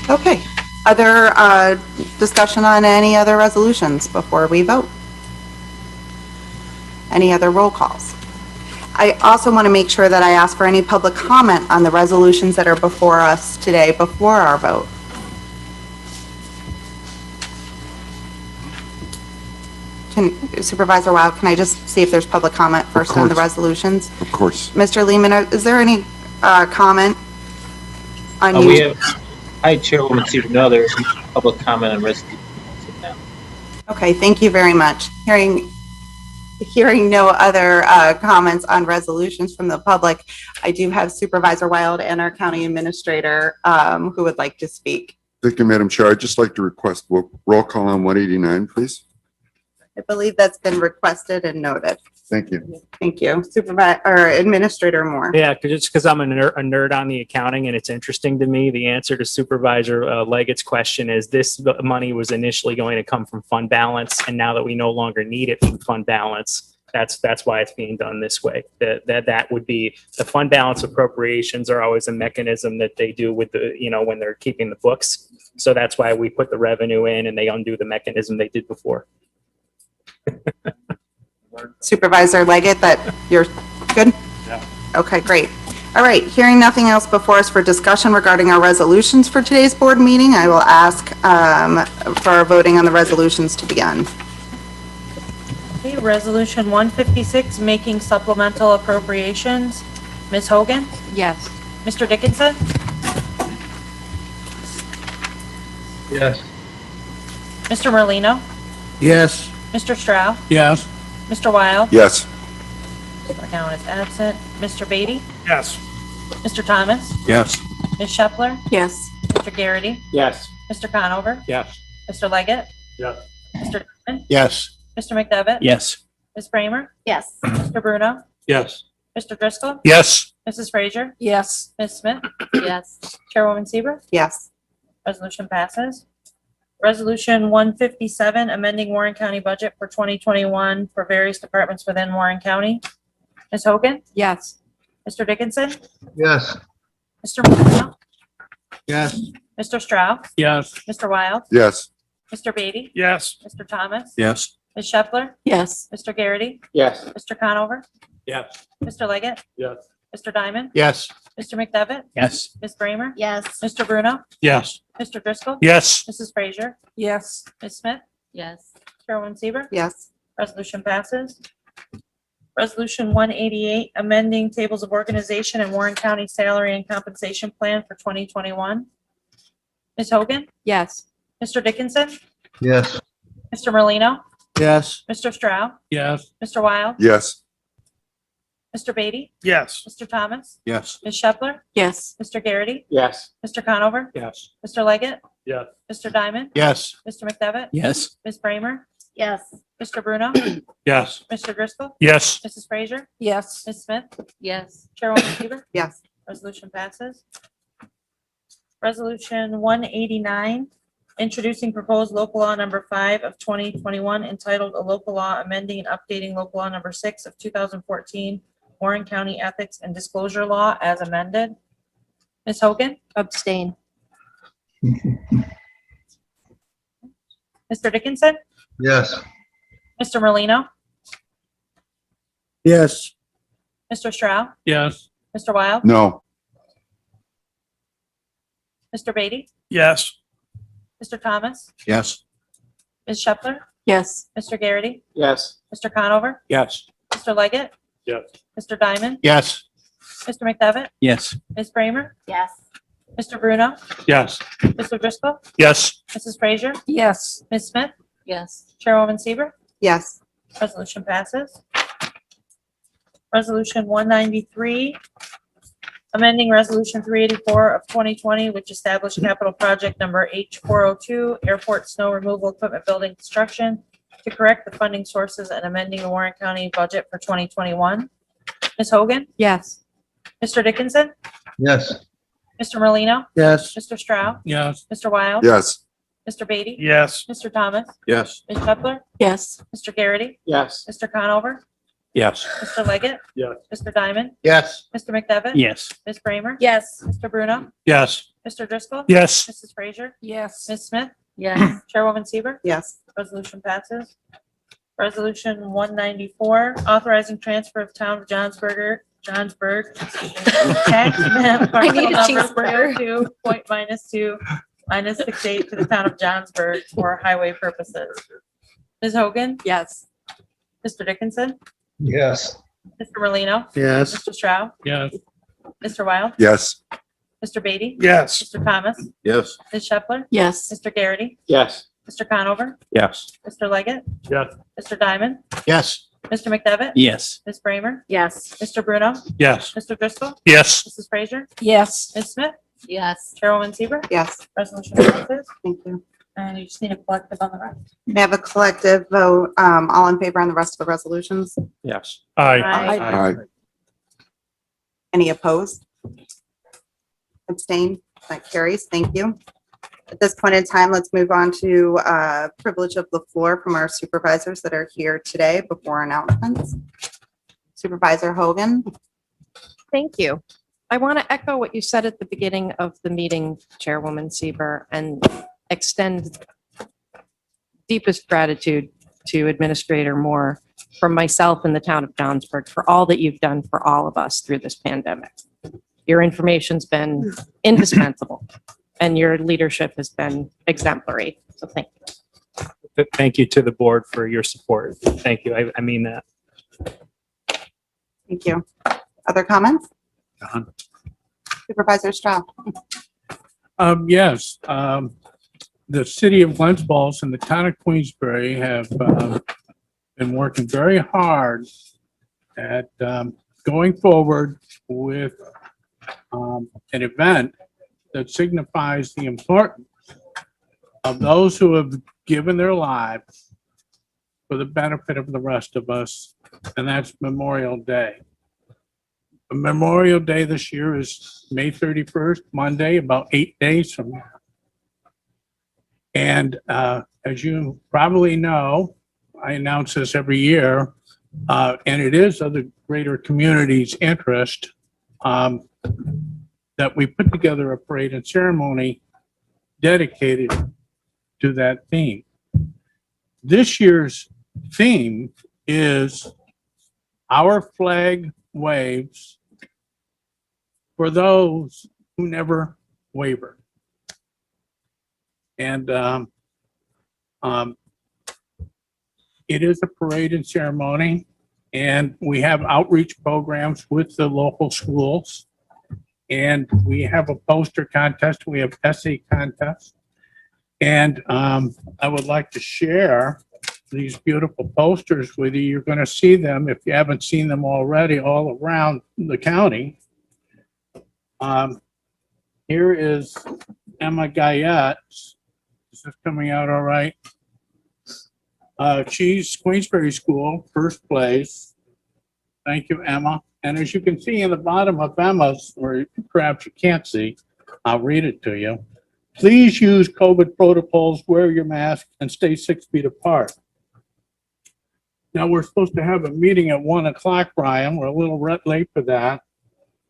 A: Okay, other discussion on any other resolutions before we vote? Any other roll calls? I also want to make sure that I ask for any public comment on the resolutions that are before us today before our vote. Supervisor Wild, can I just see if there's public comment first on the resolutions?
V: Of course.
A: Mr. Lehman, is there any comment on
R: We have, hi, Chairwoman Seaver. No, there's no public comment on resolution.
A: Okay, thank you very much. Hearing no other comments on resolutions from the public, I do have Supervisor Wild and our county administrator who would like to speak.
V: Thank you, Madam Chair. I'd just like to request roll call on 189, please.
A: I believe that's been requested and noted.
V: Thank you.
A: Thank you. Supervisor or Administrator Moore.
D: Yeah, because I'm a nerd on the accounting and it's interesting to me. The answer to Supervisor Leggett's question is this money was initially going to come from fund balance, and now that we no longer need it from fund balance, that's why it's being done this way. That would be the fund balance appropriations are always a mechanism that they do with the, when they're keeping the books. So that's why we put the revenue in and they undo the mechanism they did before.
A: Supervisor Leggett, that you're good?
B: Yeah.
A: Okay, great. All right, hearing nothing else before us for discussion regarding our resolutions for today's board meeting, I will ask for our voting on the resolutions to begin.
H: Okay, Resolution 156, making supplemental appropriations. Ms. Hogan?
O: Yes.
H: Mr. Dickinson?
B: Yes.
H: Mr. Merlino?
G: Yes.
H: Mr. Stroud?
B: Yes.
H: Mr. Wild?
V: Yes.
H: Mr. McGowan is absent. Mr. Beatty?
B: Yes.
H: Mr. Thomas?
C: Yes.
H: Ms. Shepler?
F: Yes.
H: Mr. Garrity?
B: Yes.
H: Mr. Conover?
B: Yes.
H: Mr. Leggett?
B: Yes.
H: Mr. Diamond?
G: Yes.
H: Mr. McDevitt?
E: Yes.
H: Ms. Bramer?
I: Yes.
H: Mr. Bruno?
B: Yes.
H: Mr. Driscoll?
B: Yes.
H: Mrs. Frazier?
F: Yes.
H: Ms. Smith?
I: Yes.
H: Chairwoman Seaver?
A: Yes.
H: Resolution passes. Resolution 157, amending Warren County budget for 2021 for various departments within Warren County. Ms. Hogan?
O: Yes.
H: Mr. Dickinson?
G: Yes.
H: Mr. Moreno?
G: Yes.
H: Mr. Stroud?
B: Yes.
H: Mr. Wild?
V: Yes.
H: Mr. Beatty?
B: Yes.
H: Mr. Thomas?
C: Yes.
H: Ms. Shepler?
F: Yes.
H: Mr. Garrity?
B: Yes.
H: Mr. Conover?
B: Yes.
H: Mr. Leggett?
B: Yes.
H: Mr. Diamond?
G: Yes.
H: Mr. McDevitt?
E: Yes.
H: Ms. Bramer?
I: Yes.
H: Mr. Bruno?
B: Yes.
H: Mr. Driscoll?
B: Yes.
H: Mrs. Frazier?
F: Yes.
H: Ms. Smith?
I: Yes.
H: Chairwoman Seaver?
A: Yes.
H: Resolution passes. Resolution 188, amending tables of organization and Warren County salary and compensation plan for 2021. Ms. Hogan?
O: Yes.
H: Mr. Dickinson?
G: Yes.
H: Mr. Merlino?
G: Yes.
H: Mr. Stroud?
B: Yes.
H: Mr. Wild?
V: Yes.
H: Mr. Beatty?
B: Yes.
H: Mr. Thomas?
C: Yes.
H: Ms. Shepler?
F: Yes.
H: Mr. Garrity?
B: Yes.
H: Mr. Conover?
B: Yes.
H: Mr. Leggett?
B: Yes.
H: Mr. Diamond?
G: Yes.
H: Mr. McDevitt?
E: Yes.
H: Ms. Bramer?
I: Yes.
H: Mr. Bruno?
B: Yes.
H: Mr. Driscoll?
B: Yes.
H: Mrs. Frazier?
F: Yes.
H: Ms. Smith?
I: Yes.
H: Chairwoman Seaver?
A: Yes.
H: Resolution passes. Resolution 189, introducing proposed local law number 5 of 2021 entitled A Local Law Amending and Updating Local Law number 6 of 2014, Warren County Ethics and Disclosure Law as amended. Ms. Hogan?
N: Abstain.
H: Mr. Dickinson?
G: Yes.
H: Mr. Merlino?
G: Yes.
H: Mr. Stroud?
B: Yes.
H: Mr. Wild?
V: No.
H: Mr. Beatty?
B: Yes.
H: Mr. Thomas?
C: Yes.
H: Ms. Shepler?
F: Yes.
H: Mr. Garrity?
B: Yes.
H: Mr. Conover?
B: Yes.
H: Mr. Leggett?
B: Yes.
H: Mr. Diamond?
G: Yes.
H: Mr. McDevitt?
E: Yes.
H: Ms. Bramer?
I: Yes.
H: Mr. Bruno?
B: Yes.
H: Mr. Driscoll?
B: Yes.
H: Mrs. Frazier?
F: Yes.
H: Ms. Smith?
I: Yes.
H: Chairwoman Seaver?
A: Yes.
H: Resolution passes. Resolution 193, amending Resolution 384 of 2020, which established capital project number H402, airport snow removal equipment building construction, to correct the funding sources and amending the Warren County budget for 2021. Ms. Hogan?
O: Yes.
H: Mr. Dickinson?
G: Yes.
H: Mr. Merlino?
G: Yes.
H: Mr. Stroud?
B: Yes.
H: Mr. Wild?
V: Yes.
H: Mr. Beatty?
B: Yes.
H: Mr. Thomas?
C: Yes.
H: Ms. Shepler?
F: Yes.
H: Mr. Garrity?
B: Yes.
H: Mr. Conover?
B: Yes.
H: Mr. Leggett?
B: Yes.
H: Mr. Diamond?
G: Yes.
H: Mr. McDevitt?
E: Yes.
H: Ms. Bramer?
I: Yes.
H: Mr. Bruno?
B: Yes.
H: Mr. Driscoll?
B: Yes.
H: Mrs. Frazier?
F: Yes.
H: Ms. Smith?
I: Yes.
H: Chairwoman Seaver?
A: Yes.
H: Resolution passes. Resolution 194, authorizing transfer of town of Johnsburg, tax map
I: I need a
H: parcel
I: cheeseburger.
H: number 2.-2-68 to the town of Johnsburg for highway purposes. Ms. Hogan?
F: Yes.
H: Mr. Dickinson?
G: Yes.
H: Mr. Merlino?
G: Yes.
H: Mr. Stroud?
B: Yes.
H: Mr. Wild?
V: Yes.
H: Mr. Beatty?
B: Yes.
H: Mr. Thomas?
C: Yes.
H: Ms. Shepler?
F: Yes.
H: Mr. Garrity?
B: Yes.
H: Mr. Conover?
B: Yes.
H: Mr. Leggett?
B: Yes.
H: Mr. Diamond?
G: Yes.
H: Mr. McDevitt?
E: Yes.
H: Ms. Bramer?
I: Yes.
H: Mr. Bruno?
B: Yes.
H: Mr. Driscoll?
B: Yes.
H: Mrs. Frazier?
F: Yes.
H: Ms. Smith?
I: Yes.
H: Chairwoman Seaver?
A: Yes.
H: Resolution passes.
A: Thank you.
H: And you just need a collective on the rest.
A: We have a collective vote, all in favor on the rest of the resolutions.
T: Yes.
V: Aye.
A: Any opposed? Abstain? That carries. Thank you. At this point in time, let's move on to privilege of the floor from our supervisors that are here today before announcements. Supervisor Hogan.
N: Thank you. I want to echo what you said at the beginning of the meeting, Chairwoman Sieber, and extend deepest gratitude to Administrator Moore from myself and the town of Johnsburg for all that you've done for all of us through this pandemic. Your information's been indispensable and your leadership has been exemplary. So thank you.
D: Thank you to the board for your support. Thank you. I mean that.
A: Thank you. Other comments?
B: Uh-huh.
A: Supervisor Stroud.
B: Yes, the city of Glens Falls and the town of Queensbury have been working very hard at going forward with an event that signifies the importance of those who have given their lives for the benefit of the rest of us, and that's Memorial Day. Memorial Day this year is May 31st, Monday, about 8 days from now. And as you probably know, I announce this every year, and it is of the greater community's interest that we put together a parade and ceremony dedicated to that theme. This year's theme is Our Flag Waves for Those Who Never Waver. And it is a parade and ceremony, and we have outreach programs with the local schools, and we have a poster contest, we have essay contests, and I would like to share these beautiful posters with you. You're going to see them, if you haven't seen them already, all around the county. Here is Emma Guyette. Is this coming out all right? She's Queensbury School, first place. Thank you, Emma. And as you can see in the bottom of Emma's, or perhaps you can't see, I'll read it to you. Please use COVID protocols, wear your mask, and stay 6 feet apart. Now, we're supposed to have a meeting at 1 o'clock, Brian. We're a little late for that,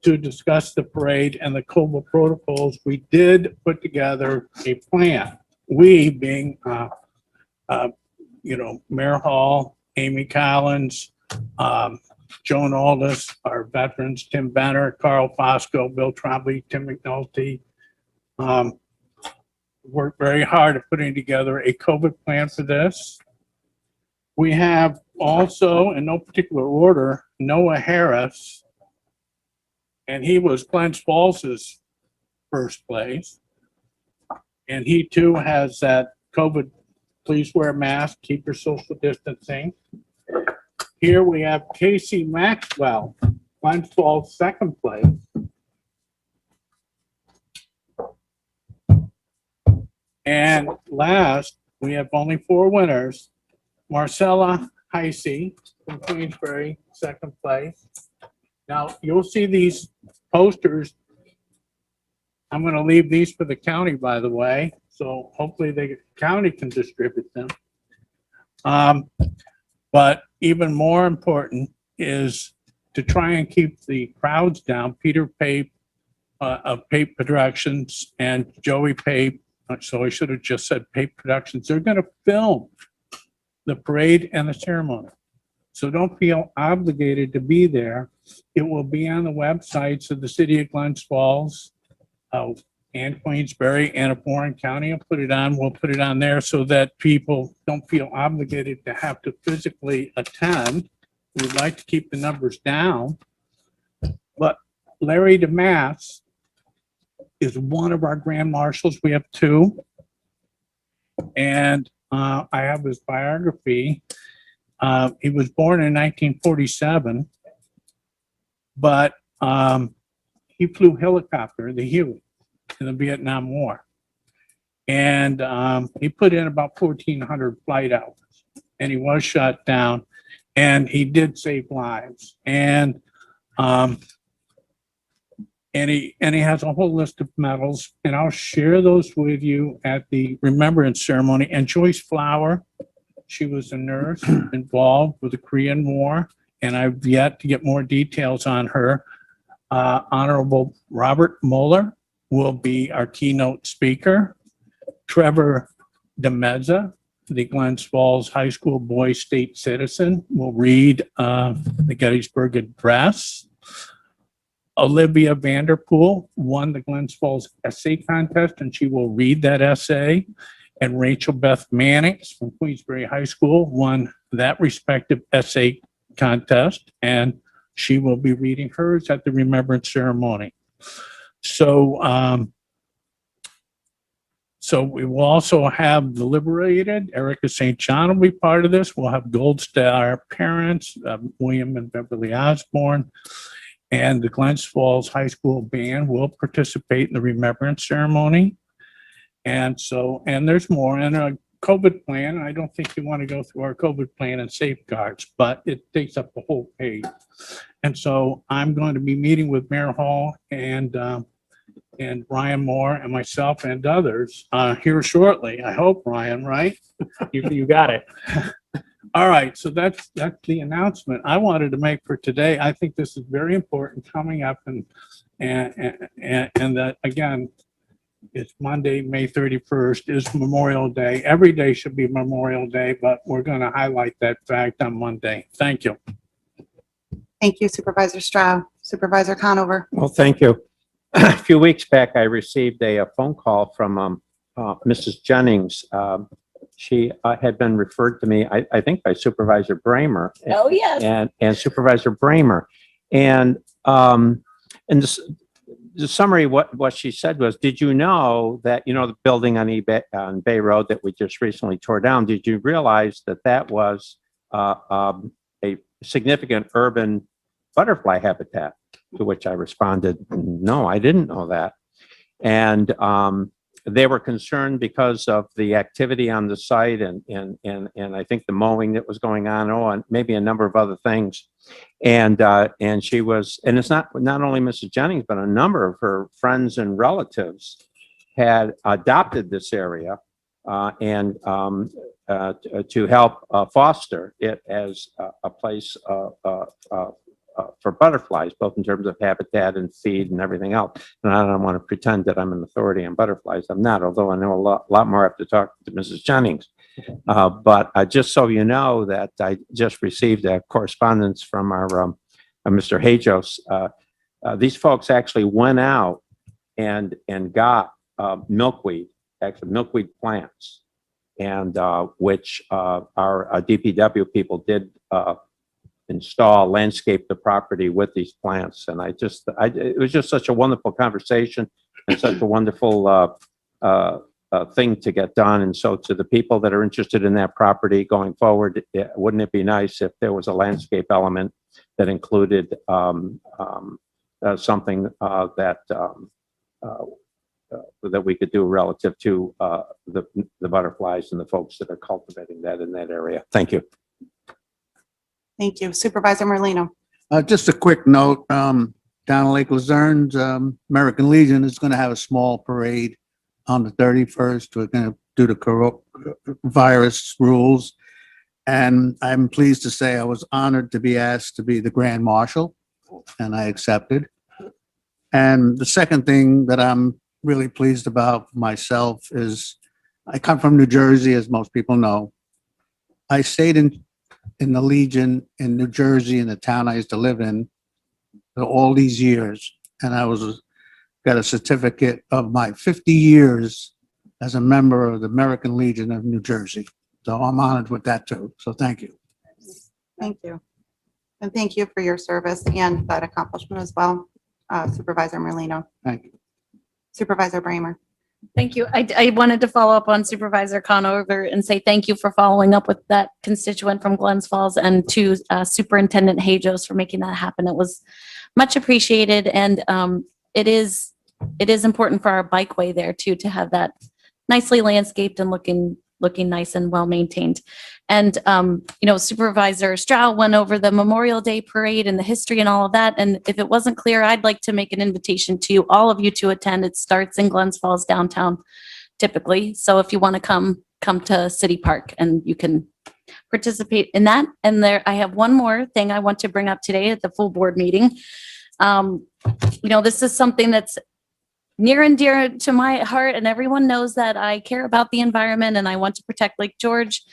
B: to discuss the parade and the COVID protocols. We did put together a plan. We being, Mayor Hall, Amy Collins, Joan Aldis, our veterans, Tim Benner, Carl Fosco, Bill Trombley, Tim McNulty, worked very hard at putting together a COVID plan for this. We have also, in no particular order, Noah Harris, and he was Glens Falls' first place. And he too has that COVID, please wear a mask, keep your social distancing. Here we have Casey Maxwell, Glens Falls second place. And last, we have only 4 winners. Marcella Heisey from Queensbury, second place. Now, you'll see these posters. I'm going to leave these for the county, by the way, so hopefully the county can distribute them. But even more important is to try and keep the crowds down. Peter Pape of Pape Productions and Joey Pape, so I should have just said Pape Productions, they're going to film the parade and the ceremony. So don't feel obligated to be there. It will be on the websites of the city of Glens Falls and Queensbury, and if Warren County will put it on, we'll put it on there so that people don't feel obligated to have to physically attend. We'd like to keep the numbers down. But Larry DeMass is one of our grand marshals. We have 2. And I have his biography. He was born in 1947, but he flew helicopter, the Huey, in the Vietnam War. And he put in about 1,400 flight hours, and he was shut down, and he did save lives. And he has a whole list of medals, and I'll share those with you at the remembrance ceremony. And Joyce Flower, she was a nurse involved with the Korean War, and I've yet to get more details on her. Honorable Robert Mueller will be our keynote speaker. Trevor DeMezza, the Glens Falls High School boy state citizen, will read the Gettysburg Address. Olivia Vanderpool won the Glens Falls essay contest, and she will read that essay. And Rachel Beth Mannix from Queensbury High School won that respective essay contest, and she will be reading hers at the remembrance ceremony. So we will also have deliberated. Erica St. John will be part of this. We'll have Gold Star parents, William and Beverly Osborne, and the Glens Falls High School band will participate in the remembrance ceremony. And there's more. And a COVID plan, I don't think you want to go through our COVID plan and safeguards, but it takes up the whole page. And so I'm going to be meeting with Mayor Hall and Ryan Moore and myself and others here shortly. I hope, Ryan, right?
D: You got it.
B: All right, so that's the announcement I wanted to make for today. I think this is very important coming up, and that again, it's Monday, May 31st is Memorial Day. Every day should be Memorial Day, but we're going to highlight that fact on Monday. Thank you.
A: Thank you, Supervisor Stroud. Supervisor Conover.
T: Well, thank you. A few weeks back, I received a phone call from Mrs. Jennings. She had been referred to me, I think, by Supervisor Bramer.
I: Oh, yes.
T: And Supervisor Bramer. And the summary, what she said was, did you know that, the building on Bay Road that we just recently tore down, did you realize that was a significant urban butterfly habitat? To which I responded, no, I didn't know that. And they were concerned because of the activity on the site and I think the mowing that was going on, and maybe a number of other things. And she was, and it's not only Mrs. Jennings, but a number of her friends and relatives had adopted this area and to help foster it as a place for butterflies, both in terms of habitat and feed and everything else. And I don't want to pretend that I'm an authority on butterflies. I'm not, although I know a lot more. I have to talk to Mrs. Jennings. But just so you know that I just received a correspondence from our Mr. Hajos. These folks actually went out and got milkweed plants, and which our DPW people did install, landscape the property with these plants. And it was just such a wonderful conversation and such a wonderful thing to get done. And so to the people that are interested in that property going forward, wouldn't it be nice if there was a landscape element that included something that we could do relative to the butterflies and the folks that are cultivating that in that area. Thank you.
A: Thank you. Supervisor Merlino.
G: Just a quick note, down in Lake Luzerne's American Legion is going to have a small parade on the 31st. We're going to do the coronavirus rules. And I'm pleased to say I was honored to be asked to be the Grand Marshal, and I accepted. And the second thing that I'm really pleased about myself is I come from New Jersey, as most people know. I stayed in the Legion in New Jersey, in the town I used to live in, for all these years. And I got a certificate of my 50 years as a member of the American Legion of New Jersey. So I'm honored with that too. So thank you.
A: Thank you. And thank you for your service and that accomplishment as well, Supervisor Merlino.
G: Thank you.
A: Supervisor Bramer.
I: Thank you. I wanted to follow up on Supervisor Conover and say thank you for following up with that constituent from Glens Falls, and to Superintendent Hajos for making that happen. It was much appreciated, and it is important for our bikeway there too to have that nicely landscaped and looking nice and well maintained. And, Supervisor Stroud went over the Memorial Day parade and the history and all of that. And if it wasn't clear, I'd like to make an invitation to all of you to attend. It starts in Glens Falls downtown typically. So if you want to come to City Park and you can participate in that. And I have one more thing I want to bring up today at the full board meeting. This is something that's near and dear to my heart, and everyone knows that I care about the environment and I want to protect Lake George.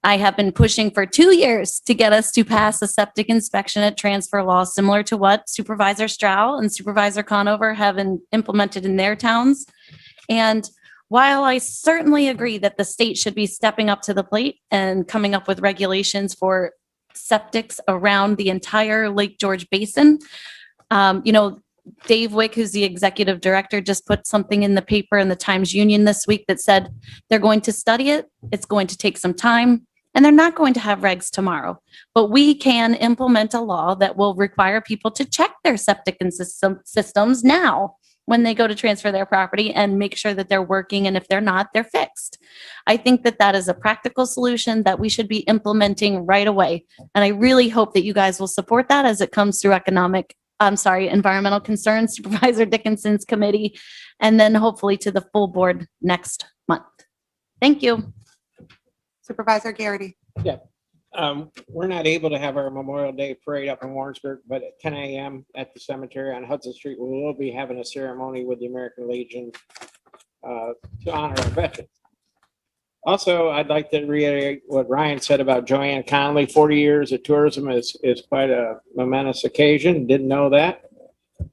I: I have been pushing for 2 years to get us to pass a septic inspection at transfer law, similar to what Supervisor Stroud and Supervisor Conover have implemented in their towns. And while I certainly agree that the state should be stepping up to the plate and coming up with regulations for septics around the entire Lake George basin, Dave Wick, who's the executive director, just put something in the paper in the Times Union this week that said they're going to study it. It's going to take some time, and they're not going to have regs tomorrow. But we can implement a law that will require people to check their septic and systems now when they go to transfer their property and make sure that they're working. And if they're not, they're fixed. I think that is a practical solution that we should be implementing right away. And I really hope that you guys will support that as it comes through environmental concerns, Supervisor Dickinson's committee, and then hopefully to the full board next month. Thank you.
A: Supervisor Garrity.
U: Yeah. We're not able to have our Memorial Day parade up in Warrensburg, but at 10 a.m. at the cemetery on Hudson Street, we will be having a ceremony with the American Legion to honor our veterans. Also, I'd like to reiterate what Ryan said about Joanne Conley. 40 years of tourism is quite a momentous occasion. Didn't know that.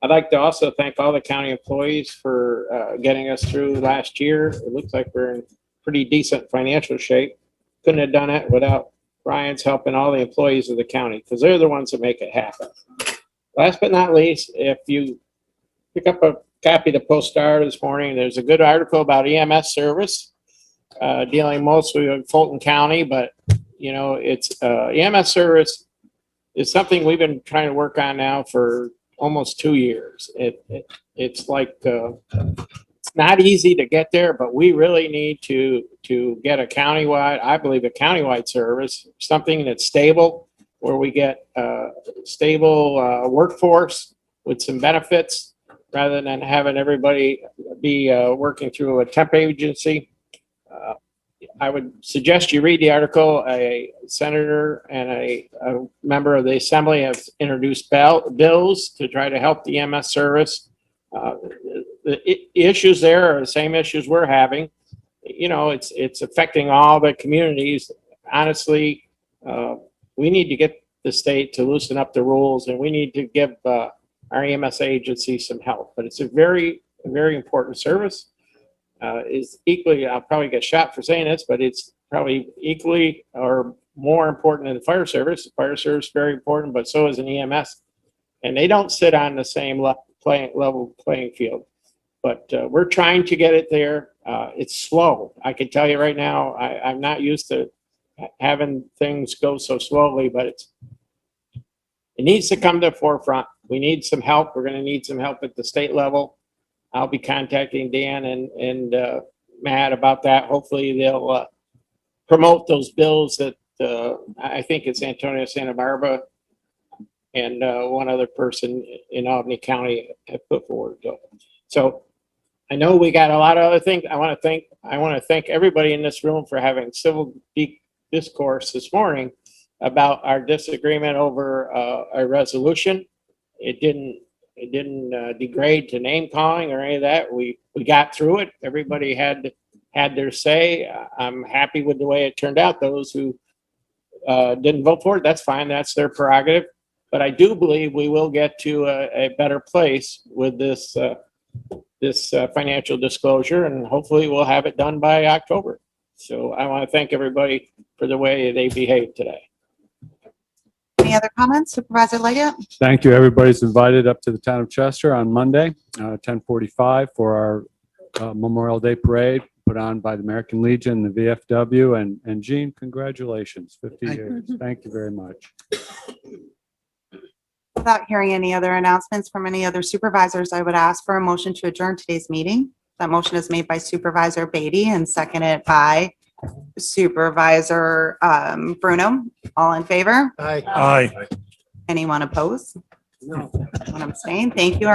U: I'd like to also thank all the county employees for getting us through last year. It looks like we're in pretty decent financial shape. Couldn't have done it without Ryan's help and all the employees of the county, because they're the ones that make it happen. Last but not least, if you pick up a copy of the Post-Star this morning, there's a good article about EMS service. Dealing mostly with Fulton County, but it's EMS service is something we've been trying to work on now for almost 2 years. It's like it's not easy to get there, but we really need to get a countywide, I believe, a countywide service, something that's stable, where we get a stable workforce with some benefits, rather than having everybody be working through a temp agency. I would suggest you read the article. A senator and a member of the assembly have introduced bills to try to help the EMS service. The issues there are the same issues we're having. It's affecting all the communities. Honestly, we need to get the state to loosen up the rules, and we need to give our EMS agency some help. But it's a very, very important service. Is equally, I'll probably get shot for saying this, but it's probably equally or more important than the fire service. The fire service is very important, but so is an EMS. And they don't sit on the same level playing field. But we're trying to get it there. It's slow. I can tell you right now, I'm not used to having things go so slowly, but it needs to come to the forefront. We need some help. We're going to need some help at the state level. I'll be contacting Dan and Matt about that. Hopefully they'll promote those bills that I think it's Antonio Santa Barbara and one other person in Albany County have put forward. So I know we got a lot of other things. I want to thank everybody in this room for having civil discourse this morning about our disagreement over a resolution. It didn't degrade to name calling or any of that. We got through it. Everybody had their say. I'm happy with the way it turned out. Those who didn't vote for it, that's fine. That's their prerogative. But I do believe we will get to a better place with this financial disclosure, and hopefully we'll have it done by October. So I want to thank everybody for the way they behaved today.
A: Any other comments? Supervisor Leggett?
L: Thank you. Everybody's invited up to the town of Chester on Monday, 10:45 for our Memorial Day Parade put on by the American Legion, the VFW, and Gene, congratulations, 50 years. Thank you very much.
A: Without hearing any other announcements from any other supervisors, I would ask for a motion to adjourn today's meeting. That motion is made by Supervisor Beatty and seconded by Supervisor Bruno. All in favor?
G: Aye.
B: Aye.
A: Anyone opposed? No. One abstain. Thank you. Our